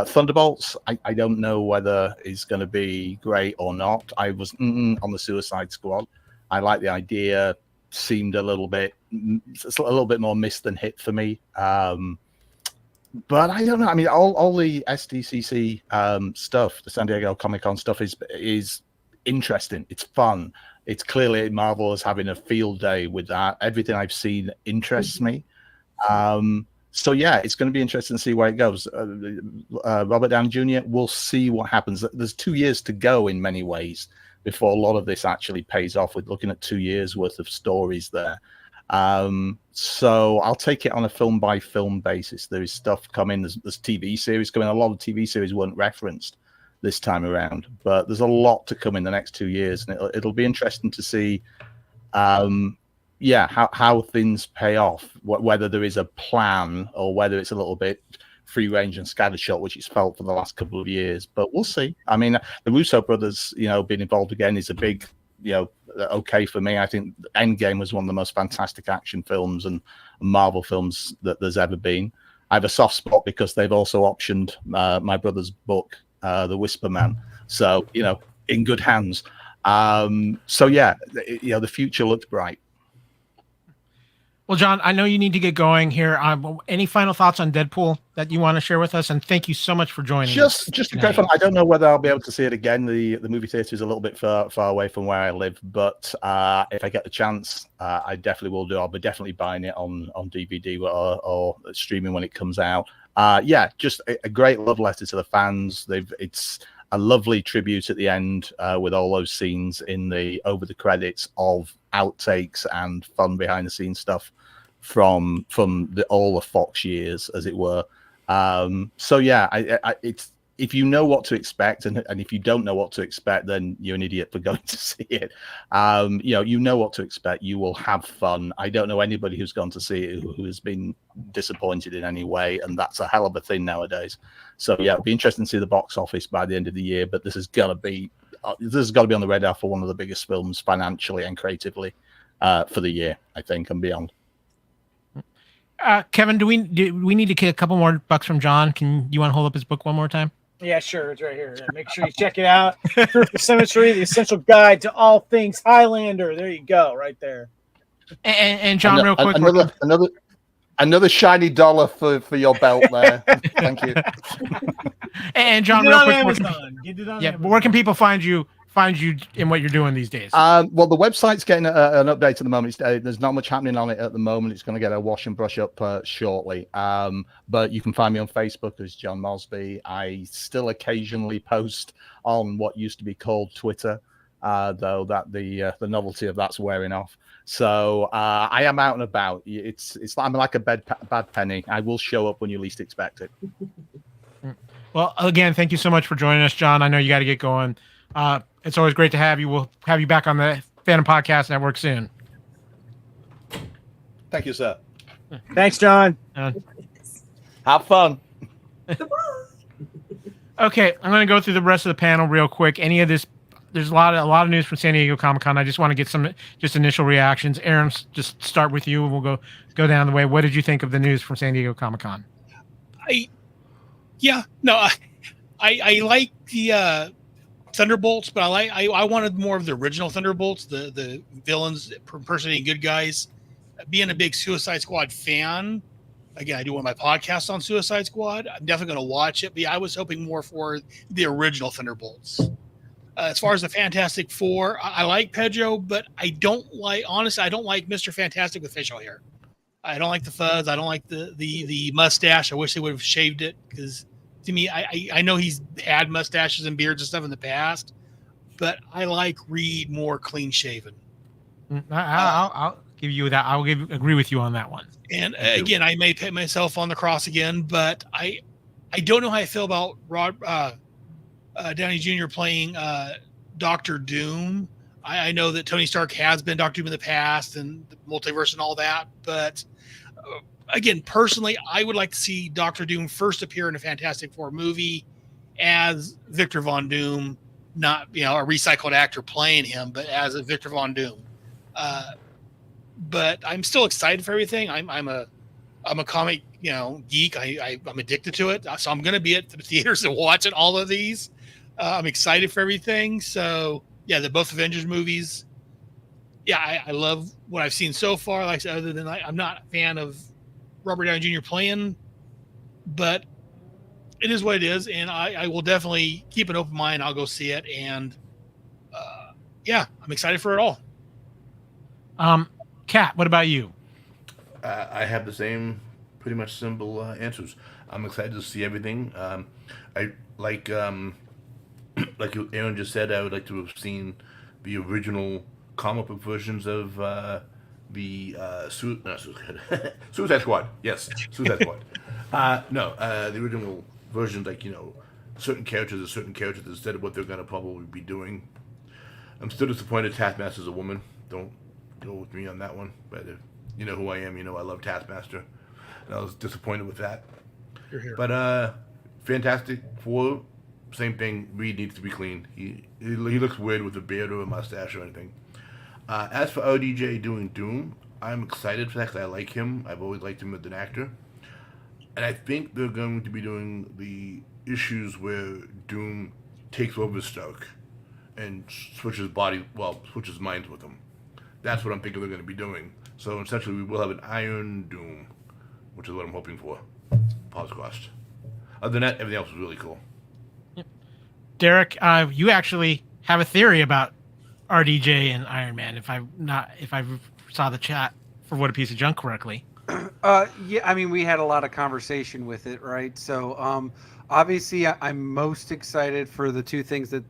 Thunderbolts, I don't know whether it's going to be great or not. I was on the Suicide Squad. I like the idea. Seemed a little bit more miss than hit for me. But I don't know. I mean, all the SDCC stuff, the San Diego Comic-Con stuff, is interesting. It's fun. It's clearly Marvel is having a field day with that. Everything I've seen interests me. So yeah, it's going to be interesting to see where it goes. Robert Downey Jr. We'll see what happens. There's 2 years to go in many ways before a lot of this actually pays off. We're looking at 2 years worth of stories there. So I'll take it on a film by film basis. There is stuff coming. There's TV series coming. A lot of TV series weren't referenced this time around, but there's a lot to come in the next 2 years, and it'll be interesting to see, how things pay off. Whether there is a plan or whether it's a little bit free range and scattershot, which it's felt for the last couple of years. But we'll see. I mean, the Russo brothers, being involved again is a big, okay for me. I think Endgame was one of the most fantastic action films and Marvel films that there's ever been. I have a soft spot because they've also optioned my brother's book, The Whisper Man. So, in good hands. The future looks bright. Well, John, I know you need to get going here. Any final thoughts on Deadpool that you want to share with us? And thank you so much for joining us. Just a great fun. I don't know whether I'll be able to see it again. The movie theater is a little bit far away from where I live, but if I get the chance, I definitely will do. I'll be definitely buying it on DVD or streaming when it comes out. Just a great love letter to the fans. It's a lovely tribute at the end with all those scenes over the credits of outtakes and fun behind the scenes stuff from all the Fox years, as it were. It's, if you know what to expect, and if you don't know what to expect, then you're an idiot for going to see it. You know what to expect. You will have fun. I don't know anybody who's gone to see it who has been disappointed in any way, and that's a hell of a thing nowadays. So it'll be interesting to see the box office by the end of the year. But this has got to be on the radar for one of the biggest films financially and creatively for the year, I think, and beyond. Kevin, do we need to get a couple more bucks from John? You want to hold up his book one more time? Yeah, sure. It's right here. Make sure you check it out. Truth of Symmetry, the essential guide to all things Highlander. There you go, right there. And John, real quick, another shiny dollar for your belt there. Thank you. And John, real quick, where can people find you in what you're doing these days? Well, the website's getting an update at the moment. There's not much happening on it at the moment. It's going to get a wash and brush up shortly. But you can find me on Facebook as John Mosby. I still occasionally post on what used to be called Twitter, though that the novelty of that's wearing off. So I am out and about. I'm like a bad penny. I will show up when you least expect it. Well, again, thank you so much for joining us, John. I know you got to get going. It's always great to have you. We'll have you back on the Fandom Podcast Network soon. Thank you, sir. Thanks, John. Have fun. Okay, I'm going to go through the rest of the panel real quick. Any of this, there's a lot of news from San Diego Comic-Con. I just want to get some just initial reactions. Aaron, just start with you, and we'll go down the way. What did you think of the news from San Diego Comic-Con? I like the Thunderbolts, but I wanted more of the original Thunderbolts, the villains impersonating good guys. Being a big Suicide Squad fan, again, I do one of my podcasts on Suicide Squad. I'm definitely going to watch it, but I was hoping more for the original Thunderbolts. As far as the Fantastic Four, I like Pedro, but I don't like Mr. Fantastic with facial hair. I don't like the fuzz. I don't like the mustache. I wish they would have shaved it, because to me, I know he's had mustaches and beards and stuff in the past, but I like Reed more clean shaven. I'll give you that. Agree with you on that one. And again, I may put myself on the cross again, but I don't know how I feel about Downey Jr. playing Doctor Doom. I know that Tony Stark has been Doctor Doom in the past and the multiverse and all that, but again, personally, I would like to see Doctor Doom first appear in a Fantastic Four movie as Victor Von Doom, not a recycled actor playing him, but as a Victor Von Doom. But I'm still excited for everything. I'm a comic geek. I'm addicted to it, so I'm going to be at the theaters to watch it. All of these, I'm excited for everything. So yeah, the both Avengers movies. Yeah, I love what I've seen so far. Like I said, other than I'm not a fan of Robert Downey Jr. playing, but it is what it is, and I will definitely keep an open mind. I'll go see it, and I'm excited for it all. Kat, what about you? I have the same, pretty much simple answers. I'm excited to see everything. I like Aaron just said. I would like to have seen the original comic book versions of the Suicide Squad. Yes, Suicide Squad. No, the original versions, like, certain characters are certain characters instead of what they're gonna probably be doing. I'm still disappointed Taskmaster's a woman. Don't go with me on that one. But if you know who I am, I love Taskmaster, and I was disappointed with that. You're here. But Fantastic Four, same thing. Reed needs to be clean. He looks weird with a beard or a mustache or anything. As for RDJ doing Doom, I'm excited for that because I like him. I've always liked him as an actor. And I think they're going to be doing the issues where Doom takes over Stark and switches minds with him. That's what I'm thinking they're going to be doing. So essentially we will have an Iron Doom, which is what I'm hoping for. Pause crossed. Other than that, everything else was really cool. Derek, you actually have a theory about RDJ and Iron Man, if I saw the chat for What a Piece of Junk correctly. Yeah, I mean, we had a lot of conversation with it, right? So, obviously, I'm most excited for the two things that,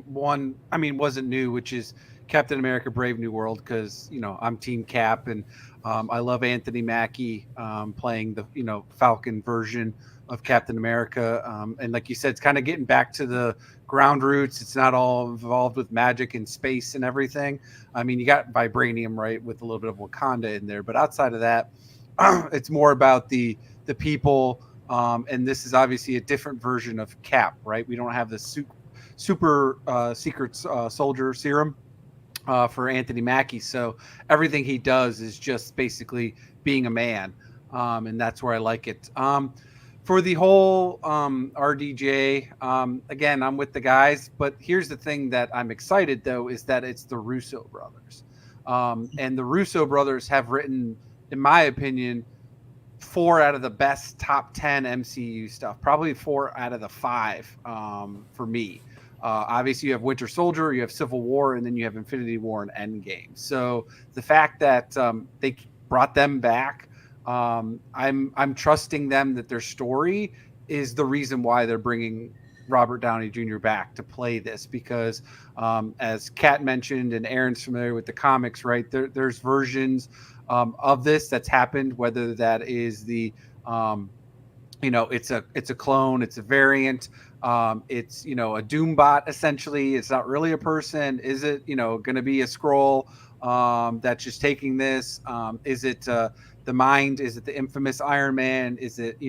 one, I mean, wasn't new, which is Captain America: Brave New World, because I'm Team Cap, and I love Anthony Mackie playing the Falcon version of Captain America, and like you said, it's kind of getting back to the ground roots. It's not all involved with magic and space and everything. I mean, you got vibranium, right, with a little bit of Wakanda in there, but outside of that, it's more about the people, and this is obviously a different version of Cap, right? We don't have the super secret soldier serum for Anthony Mackie, so everything he does is just basically being a man, and that's where I like it. For the whole RDJ, again, I'm with the guys, but here's the thing that I'm excited, though, is that it's the Russo brothers. And the Russo brothers have written, in my opinion, 4 out of the best top 10 MCU stuff, probably 4 out of the 5 for me. Obviously, you have Winter Soldier, you have Civil War, and then you have Infinity War and Endgame. So the fact that they brought them back, I'm trusting them that their story is the reason why they're bringing Robert Downey Jr. back to play this, because as Kat mentioned, and Aaron's familiar with the comics, right? There's versions of this that's happened, whether that is the it's a clone, it's a variant, it's a Doombot essentially. It's not really a person. Is it going to be a Skrull that's just taking this? Is it the mind? Is it the infamous Iron Man? Is it,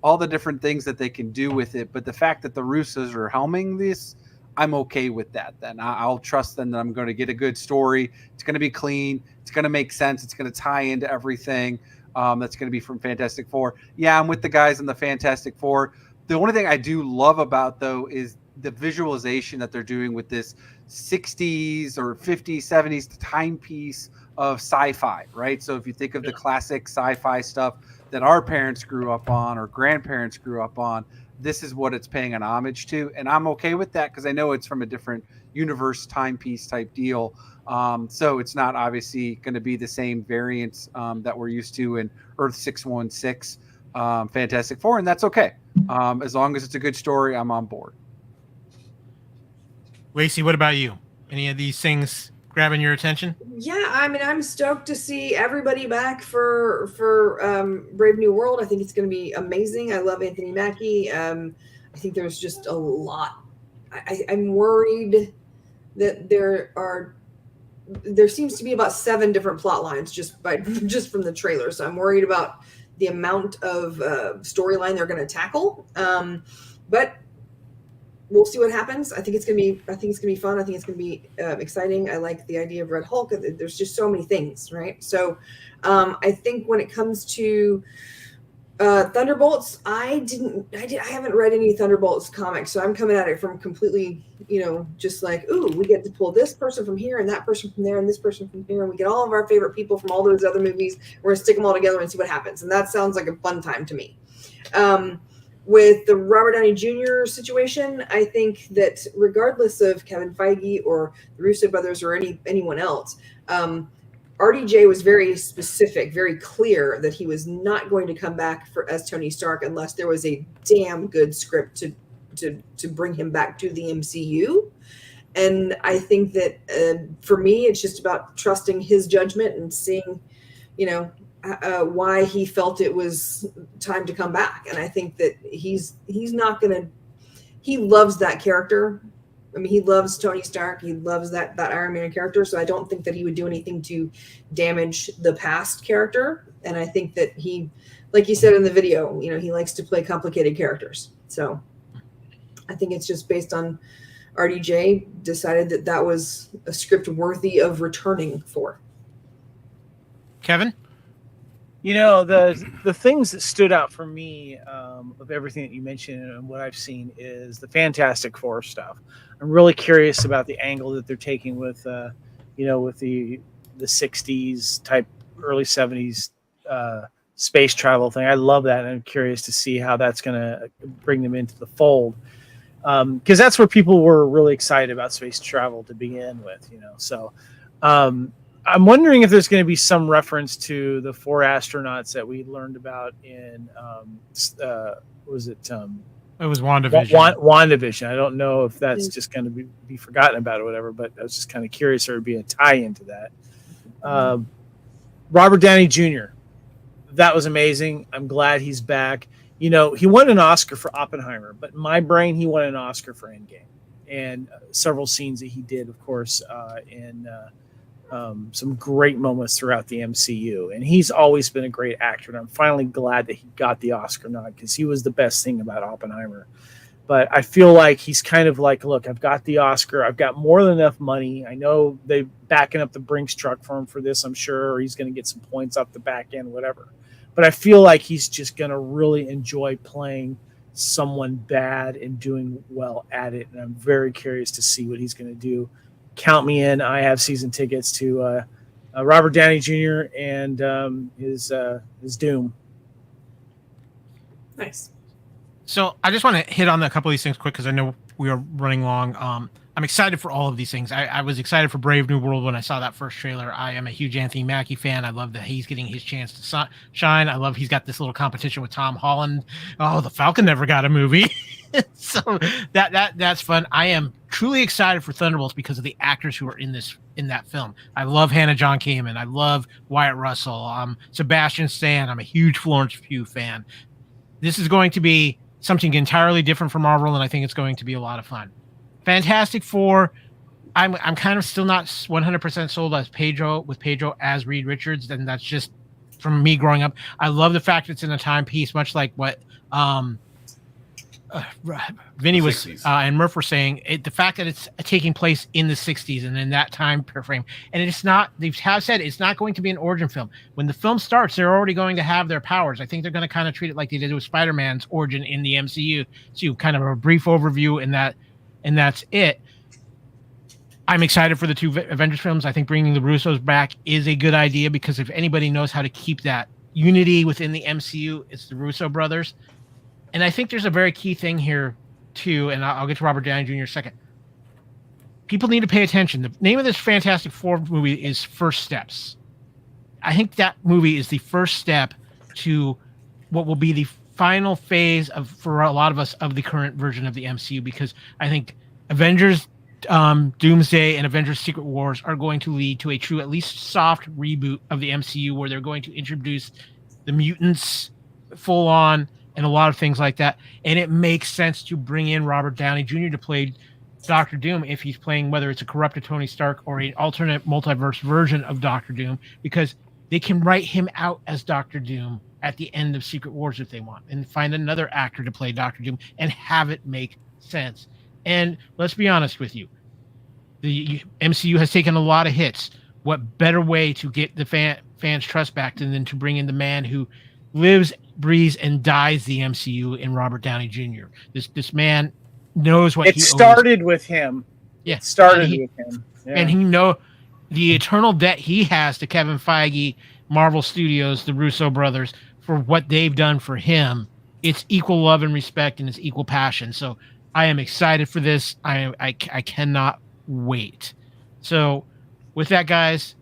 all the different things that they can do with it? But the fact that the Russos are helming this, I'm okay with that. Then I'll trust them that I'm going to get a good story. It's going to be clean. It's going to make sense. It's going to tie into everything that's going to be from Fantastic Four. Yeah, I'm with the guys in the Fantastic Four. The only thing I do love about, though, is the visualization that they're doing with this 60s or 50s, 70s timepiece of sci-fi, right? So if you think of the classic sci-fi stuff that our parents grew up on or grandparents grew up on, this is what it's paying an homage to. And I'm okay with that because I know it's from a different universe timepiece type deal. So it's not obviously going to be the same variants that we're used to in Earth 616 Fantastic Four, and that's okay. As long as it's a good story, I'm on board. Lacey, what about you? Any of these things grabbing your attention? Yeah, I mean, I'm stoked to see everybody back for Brave New World. I think it's going to be amazing. I love Anthony Mackie. I think there's just a lot. I'm worried that there seems to be about 7 different plot lines just from the trailer. So I'm worried about the amount of storyline they're going to tackle. But we'll see what happens. I think it's gonna be fun. I think it's gonna be exciting. I like the idea of Red Hulk. There's just so many things, right? So I think when it comes to Thunderbolts, I haven't read any Thunderbolts comics, so I'm coming at it from completely, just like, ooh, we get to pull this person from here and that person from there and this person from here, and we get all of our favorite people from all those other movies. We're gonna stick them all together and see what happens, and that sounds like a fun time to me. With the Robert Downey Jr. situation, I think that regardless of Kevin Feige or the Russo brothers or anyone else, RDJ was very specific, very clear that he was not going to come back as Tony Stark unless there was a damn good script to bring him back to the MCU. And I think that for me, it's just about trusting his judgment and seeing, why he felt it was time to come back. And I think that he's not going to, he loves that character. I mean, he loves Tony Stark. He loves that Iron Man character. So I don't think that he would do anything to damage the past character. And I think that he, like you said in the video, he likes to play complicated characters. So I think it's just based on RDJ decided that was a script worthy of returning for. Kevin? The things that stood out for me of everything that you mentioned and what I've seen is the Fantastic Four stuff. I'm really curious about the angle that they're taking with, with the 60s type, early 70s space travel thing. I love that, and I'm curious to see how that's going to bring them into the fold. Because that's where people were really excited about space travel to begin with, So I'm wondering if there's going to be some reference to the 4 astronauts that we learned about in, was it? It was WandaVision. WandaVision. I don't know if that's just going to be forgotten about or whatever, but I was just kind of curious if there would be a tie into that. Robert Downey Jr. That was amazing. I'm glad he's back. He won an Oscar for Oppenheimer, but in my brain, he won an Oscar for Endgame. And several scenes that he did, of course, in some great moments throughout the MCU. And he's always been a great actor. And I'm finally glad that he got the Oscar nod because he was the best thing about Oppenheimer. But I feel like he's kind of like, look, I've got the Oscar. I've got more than enough money. I know they're backing up the Brinks truck for him for this, I'm sure. Or he's going to get some points off the back end, whatever. But I feel like he's just going to really enjoy playing someone bad and doing well at it. And I'm very curious to see what he's going to do. Count me in. I have season tickets to Robert Downey Jr. and his Doom. Nice. So I just want to hit on a couple of these things quick because I know we are running long. I'm excited for all of these things. I was excited for Brave New World when I saw that first trailer. I am a huge Anthony Mackie fan. I love that he's getting his chance to shine. I love he's got this little competition with Tom Holland. Oh, the Falcon never got a movie. So that's fun. I am truly excited for Thunderbolts because of the actors who are in that film. I love Hannah John Kamen. I love Wyatt Russell. Sebastian Stan. I'm a huge Florence Pugh fan. This is going to be something entirely different from Marvel, and I think it's going to be a lot of fun. Fantastic Four, I'm kind of still not 100% sold as Pedro as Reed Richards, and that's just from me growing up. I love the fact it's in a timepiece, much like what Vinny was and Murph were saying. The fact that it's taking place in the 60s and in that time frame, and it's not. They have said it's not going to be an origin film. When the film starts, they're already going to have their powers. I think they're going to kind of treat it like they did with Spider-Man's origin in the MCU. So kind of a brief overview in that. And that's it. I'm excited for the 2 Avengers films. I think bringing the Russos back is a good idea because if anybody knows how to keep that unity within the MCU, it's the Russo brothers. And I think there's a very key thing here, too, and I'll get to Robert Downey Jr. in a second. People need to pay attention. The name of this Fantastic Four movie is First Steps. I think that movie is the first step to what will be the final phase for a lot of us of the current version of the MCU, because I think Avengers Doomsday and Avengers Secret Wars are going to lead to a true, at least soft reboot of the MCU where they're going to introduce the mutants full on and a lot of things like that. And it makes sense to bring in Robert Downey Jr. to play Doctor Doom if he's playing, whether it's a corrupted Tony Stark or an alternate multiverse version of Doctor Doom, because they can write him out as Doctor Doom at the end of Secret Wars if they want, and find another actor to play Doctor Doom and have it make sense. And let's be honest with you, the MCU has taken a lot of hits. What better way to get the fans' trust back than to bring in the man who lives, breathes, and dies the MCU in Robert Downey Jr. This man knows what it started with him. Yeah, it started with him, and he know the eternal debt he has to Kevin Feige, Marvel Studios, the Russo brothers, for what they've done for him. It's equal love and respect, and it's equal passion. So I am excited for this. I cannot wait. So with that, guys,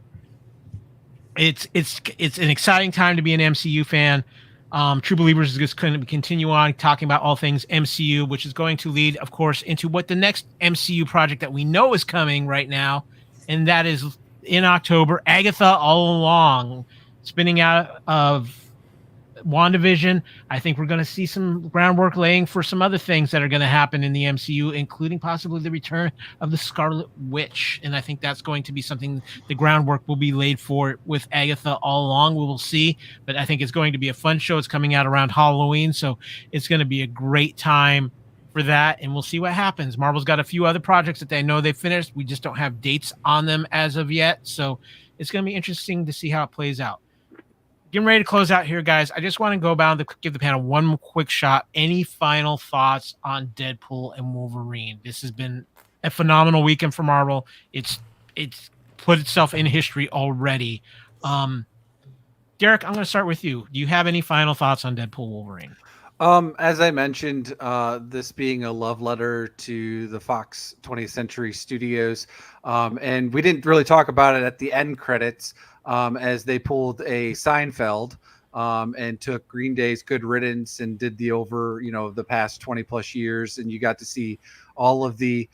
it's an exciting time to be an MCU fan. True Believers is just going to continue on talking about all things MCU, which is going to lead, of course, into what the next MCU project that we know is coming right now, and that is in October, Agatha All Along, spinning out of WandaVision. I think we're going to see some groundwork laying for some other things that are going to happen in the MCU, including possibly the return of the Scarlet Witch. And I think that's going to be something the groundwork will be laid for with Agatha All Along. We will see, but I think it's going to be a fun show. It's coming out around Halloween, so it's going to be a great time for that, and we'll see what happens. Marvel's got a few other projects that they know they finished. We just don't have dates on them as of yet, so it's going to be interesting to see how it plays out. Getting ready to close out here, guys. I just want to go about to give the panel one quick shot. Any final thoughts on Deadpool and Wolverine? This has been a phenomenal weekend for Marvel. It's put itself in history already. Derek, I'm going to start with you. Do you have any final thoughts on Deadpool Wolverine? As I mentioned, this being a love letter to the Fox 20th Century Studios, and we didn't really talk about it at the end credits, as they pulled a Seinfeld and took Green Day's Good Riddance and did the over, the past 20 plus years, and you got to see all of the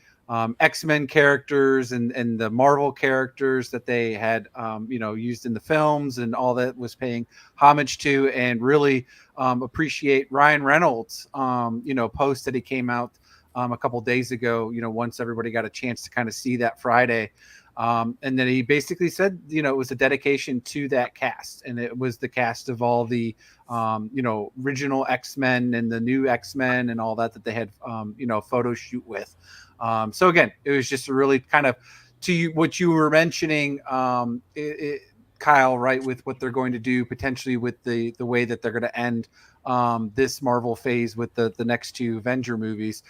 X-Men characters and the Marvel characters that they had, used in the films, and all that was paying homage to, and really appreciate Ryan Reynolds, post that he came out a couple days ago, once everybody got a chance to kind of see that Friday. And then he basically said, it was a dedication to that cast, and it was the cast of all the, original X-Men and the new X-Men and all that they had, photo shoot with. So again, it was just really kind of to you, what you were mentioning, Kyle, right, with what they're going to do potentially with the way that they're going to end this Marvel phase with the next two Avenger movies.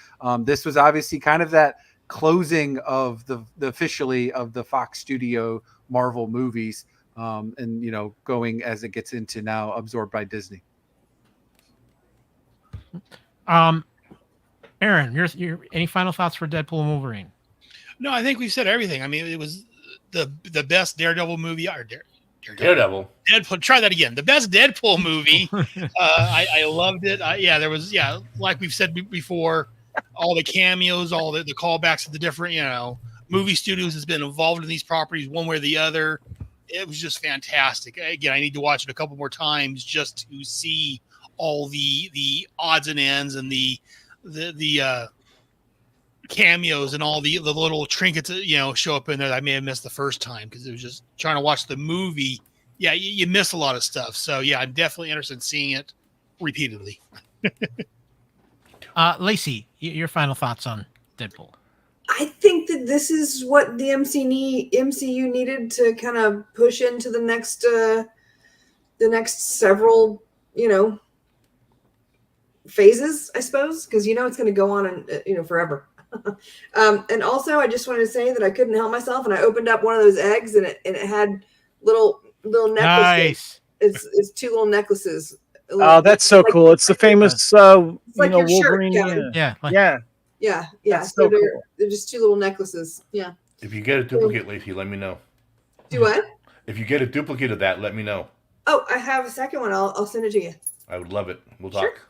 This was obviously kind of that closing of the officially of the Fox Studio Marvel movies, and going as it gets into now absorbed by Disney. Aaron, your any final thoughts for Deadpool and Wolverine? No, I think we've said everything. I mean, it was the best Daredevil movie. Daredevil. Deadpool. Try that again. The best Deadpool movie. I loved it. There was, like we've said before, all the cameos, all the callbacks to the different, movie studios has been involved in these properties one way or the other. It was just fantastic. Again, I need to watch it a couple more times just to see all the odds and ends and the cameos and all the little trinkets that, show up in there that I may have missed the first time because it was just trying to watch the movie. Yeah, you miss a lot of stuff. So yeah, I'm definitely interested in seeing it repeatedly. Lacey, your final thoughts on Deadpool? I think that this is what the MCU needed to kind of push into the next several, phases, I suppose, because it's going to go on and forever. And also, I just wanted to say that I couldn't help myself, and I opened up one of those eggs, and it had little necklaces. Nice. It's two little necklaces. Oh, that's so cool! It's the famous, like your Wolverine. shirt, Yeah. Yeah. So they're just two little necklaces. Yeah. If you get a duplicate, Lacey, let me know. Do what? If you get a duplicate of that, let me know. Oh, I have a second one. I'll send it to you. I would love it. We'll Sure. talk.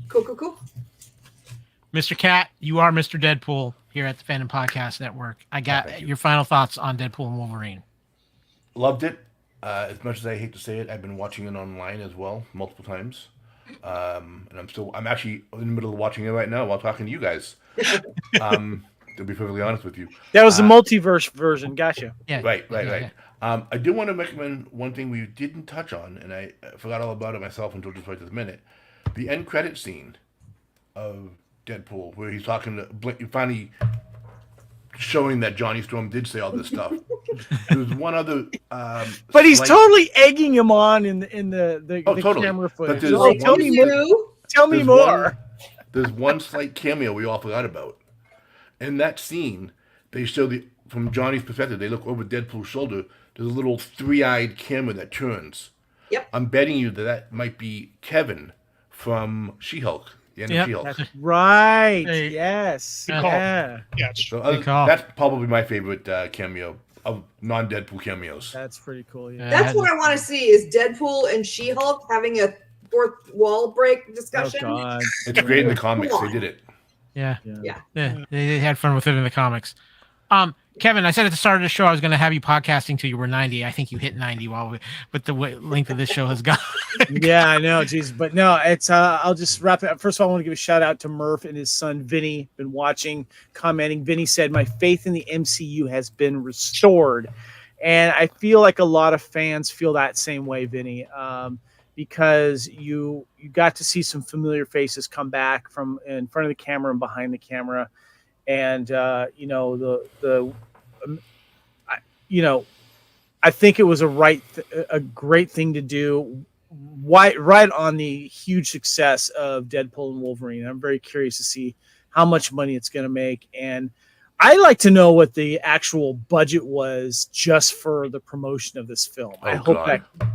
Cool. Mr. Cat, you are Mr. Deadpool here at the Fandom Podcast Network. I got your final thoughts on Deadpool and Wolverine. Loved it. As much as I hate to say it, I've been watching it online as well, multiple times. And I'm actually in the middle of watching it right now while talking to you guys. To be perfectly honest with you. That was the multiverse version. Gotcha. Yeah. Right. Yeah. I do want to recommend one thing we didn't touch on, and I forgot all about it myself until just right this minute. The end credit scene of Deadpool, where he's talking to finally showing that Johnny Storm did say all this stuff. There's one other, but he's totally egging him on in the totally. camera footage. But Tell me more. There's one slight cameo we all forgot about. In that scene, they show from Johnny's perspective, they look over Deadpool's shoulder. There's a little three-eyed camera that turns. Yep. I'm betting you that might be Kevin from She-Hulk. The end of She-Hulk. That's right. Hey. Yes. Good call. Yeah. Yeah. So that's probably my favorite cameo of non-Deadpool cameos. That's pretty cool. Yeah. That's what I want to see is Deadpool and She-Hulk having a fourth wall break discussion. Oh God. It's great in the comics. They did it. Yeah. Yeah. They had fun with it in the comics. Kevin, I said at the start of the show I was going to have you podcasting till you were 90. I think you hit 90 but the length of this show has gone. Yeah, I know, geez, but no, it's I'll just wrap it up. First of all, I want to give a shout out to Murph and his son Vinny. Been watching, commenting. Vinny said, "My faith in the MCU has been restored," and I feel like a lot of fans feel that same way, Vinny, because you got to see some familiar faces come back from in front of the camera and behind the camera, and I think it was a great thing to do. Right on the huge success of Deadpool and Wolverine. I'm very curious to see how much money it's going to make. And I'd like to know what the actual budget was just for the promotion of this film. I hope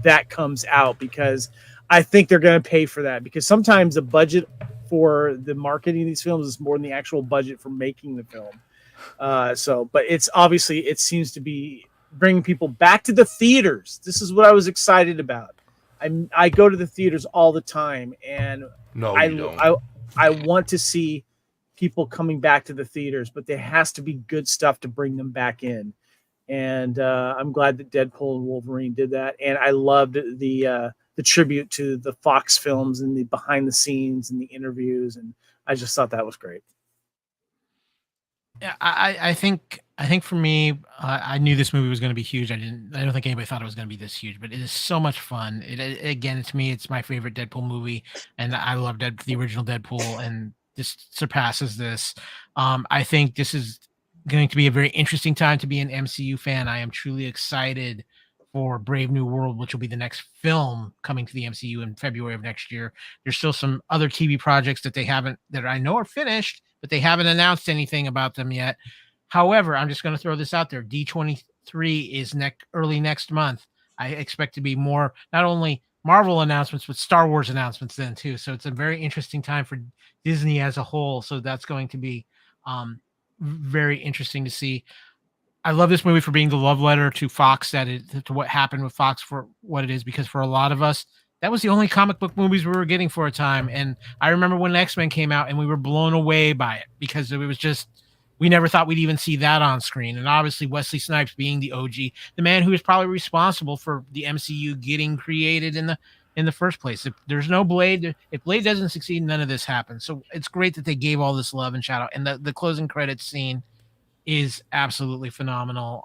that comes out, because I think they're going to pay for that, because sometimes the budget for the marketing of these films is more than the actual budget for making the film. But it's obviously, it seems to be bringing people back to the theaters. This is what I was excited about. I go to the theaters all the time, and I want to see people coming back to the theaters, but there has to be good stuff to bring them back in. And I'm glad that Deadpool and Wolverine did that. And I loved the tribute to the Fox films and the behind the scenes and the interviews. And I just thought that was great. Yeah, I think for me, I knew this movie was going to be huge. I don't think anybody thought it was going to be this huge, but it is so much fun. Again, to me, it's my favorite Deadpool movie, and I love the original Deadpool, and this surpasses this. I think this is going to be a very interesting time to be an MCU fan. I am truly excited for Brave New World, which will be the next film coming to the MCU in February of next year. There's still some other TV projects that I know are finished, but they haven't announced anything about them yet. However, I'm just going to throw this out there. D23 is early next month. I expect to be more, not only Marvel announcements, but Star Wars announcements then too. So it's a very interesting time for Disney as a whole. So that's going to be very interesting to see. I love this movie for being the love letter to Fox, to what happened with Fox, for what it is, because for a lot of us, that was the only comic book movies we were getting for a time. And I remember when X-Men came out and we were blown away by it, because it was just, we never thought we'd even see that on screen. And obviously Wesley Snipes being the OG, the man who is probably responsible for the MCU getting created in the first place. If there's no Blade, if Blade doesn't succeed, none of this happens. So it's great that they gave all this love and shout out. And the closing credits scene is absolutely phenomenal.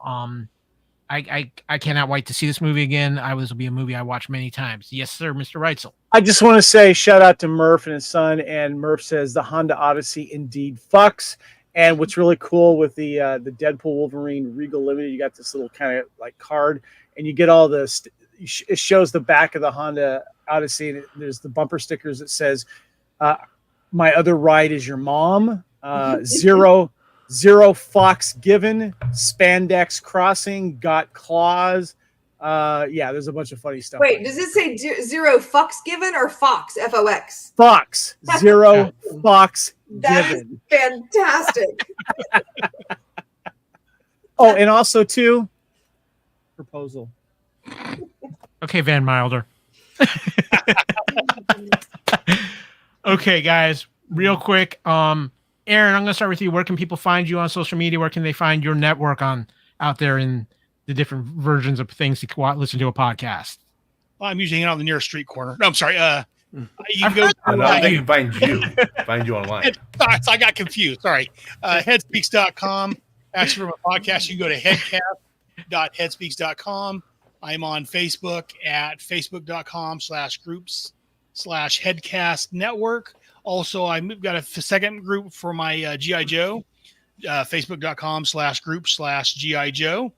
I cannot wait to see this movie again. This will be a movie I watch many times. Yes, sir, Mr. Reitzel. I just want to say shout out to Murph and his son. And Murph says the Honda Odyssey indeed fucks. And what's really cool with the Deadpool Wolverine Regal Limited, you got this little kind of like card, and you get all this. It shows the back of the Honda Odyssey. And there's the bumper stickers that says, "My other ride is your mom." Zero Fox given, spandex crossing, got claws. Yeah, there's a bunch of funny stuff. Wait, does it say zero fucks given or Fox? F-O-X? Fox. Zero Fox given. That is fantastic. Oh, and also too, proposal. Okay, Van Milder. Okay, guys, real quick. Aaron, I'm going to start with you. Where can people find you on social media? Where can they find your network out there in the different versions of things to listen to a podcast? Well, I'm usually hanging out in the nearest street corner. No, I'm sorry. You can find you online. I got confused. Sorry. Headspeaks.com. Actually, from a podcast, you can go to headcast.headspeaks.com. I'm on Facebook at facebook.com/groups/headcast network. Also, I've got a second group for my G.I. Joe, facebook.com/group/G.I. Joe.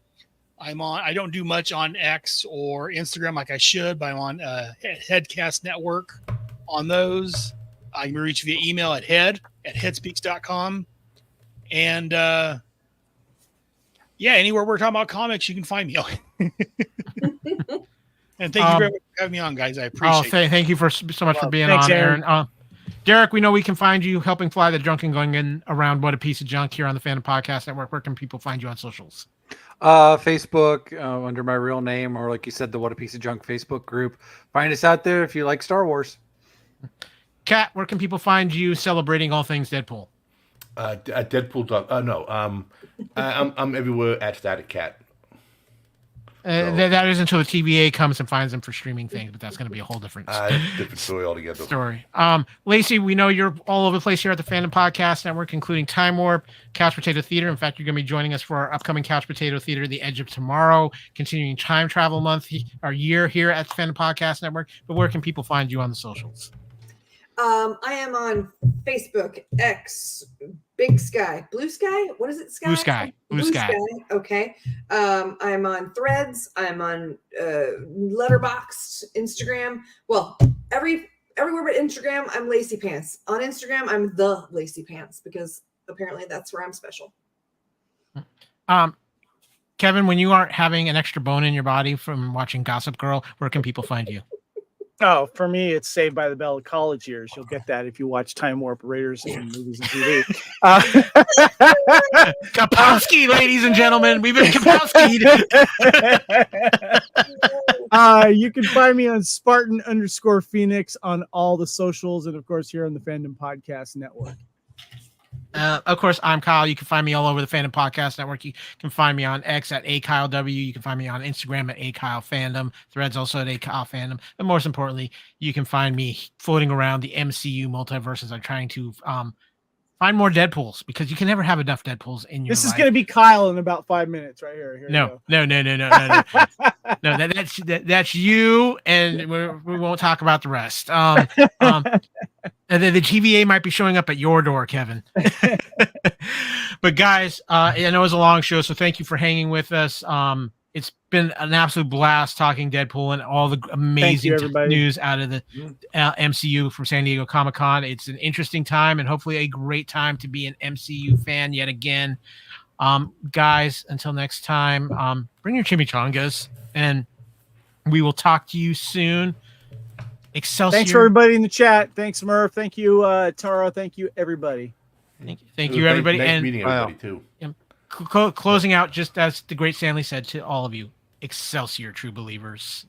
I don't do much on X or Instagram like I should, but I'm on Headcast Network on those. I can reach via email at headspeaks.com. And anywhere we're talking about comics, you can find me. And thank you very much for having me on, guys. I appreciate it. Thank you so much for being on, Aaron. Derek, we know we can find you helping fly the drunk and going in around What a Piece of Junk here on the Fandom Podcast Network. Where can people find you on socials? Facebook under my real name, or like you said, the What a Piece of Junk Facebook group. Find us out there if you like Star Wars. Kat, where can people find you celebrating all things Deadpool? At Deadpool. No. I'm everywhere at Static Cat. That is until the TVA comes and finds them for streaming things, but that's going to be a whole different Different story altogether. Lacey, we know you're all over the place here at the Fandom Podcast Network, including Time Warp, Couch Potato Theater. In fact, you're going to be joining us for our upcoming Couch Potato Theater, The Edge of Tomorrow, continuing Time Travel Month, our year here at the Fandom Podcast Network. But where can people find you on the socials? I am on Facebook, X, Big Sky, Blue Sky. What is it? Sky. Blue Sky. Okay. I'm on Threads. I'm on Letterboxd, Instagram. Well, everywhere but Instagram, I'm Lacy Pants. On Instagram, I'm the Lacy Pants because apparently that's where I'm special. Kevin, when you aren't having an extra bone in your body from watching Gossip Girl, where can people find you? Oh, for me, it's Saved by the Bell college years. You'll get that if you watch Time Warp Raiders and movies and TV. Kapowski, ladies and gentlemen, we've been Kapowski'd. You can find me on Spartan_Phoenix on all the socials, and of course here on the Fandom Podcast Network. Of course, I'm Kyle. You can find me all over the Fandom Podcast Network. You can find me on X at AKyleW. You can find me on Instagram at AKyleFandom. Threads also at AKyleFandom. But most importantly, you can find me floating around the MCU multiverses. I'm trying to find more Deadpools because you can never have enough Deadpools in your life. This is going to be Kyle in about 5 minutes right here. No. No, that's you, and we won't talk about the rest. And then the TVA might be showing up at your door, Kevin. But guys, I know it was a long show, so thank you for hanging with us. It's been an absolute blast talking Deadpool and all the amazing news out of the MCU from San Diego Comic-Con. It's an interesting time and hopefully a great time to be an MCU fan yet again. Guys, until next time, bring your chimichangas, and we will talk to you soon. Excelsior. Thanks for everybody in the chat. Thanks, Murph. Thank you, Tara. Thank you, everybody. Thank you, everybody. Nice and meeting everybody too. Closing out, just as the great Stanley said to all of you, Excelsior, true believers.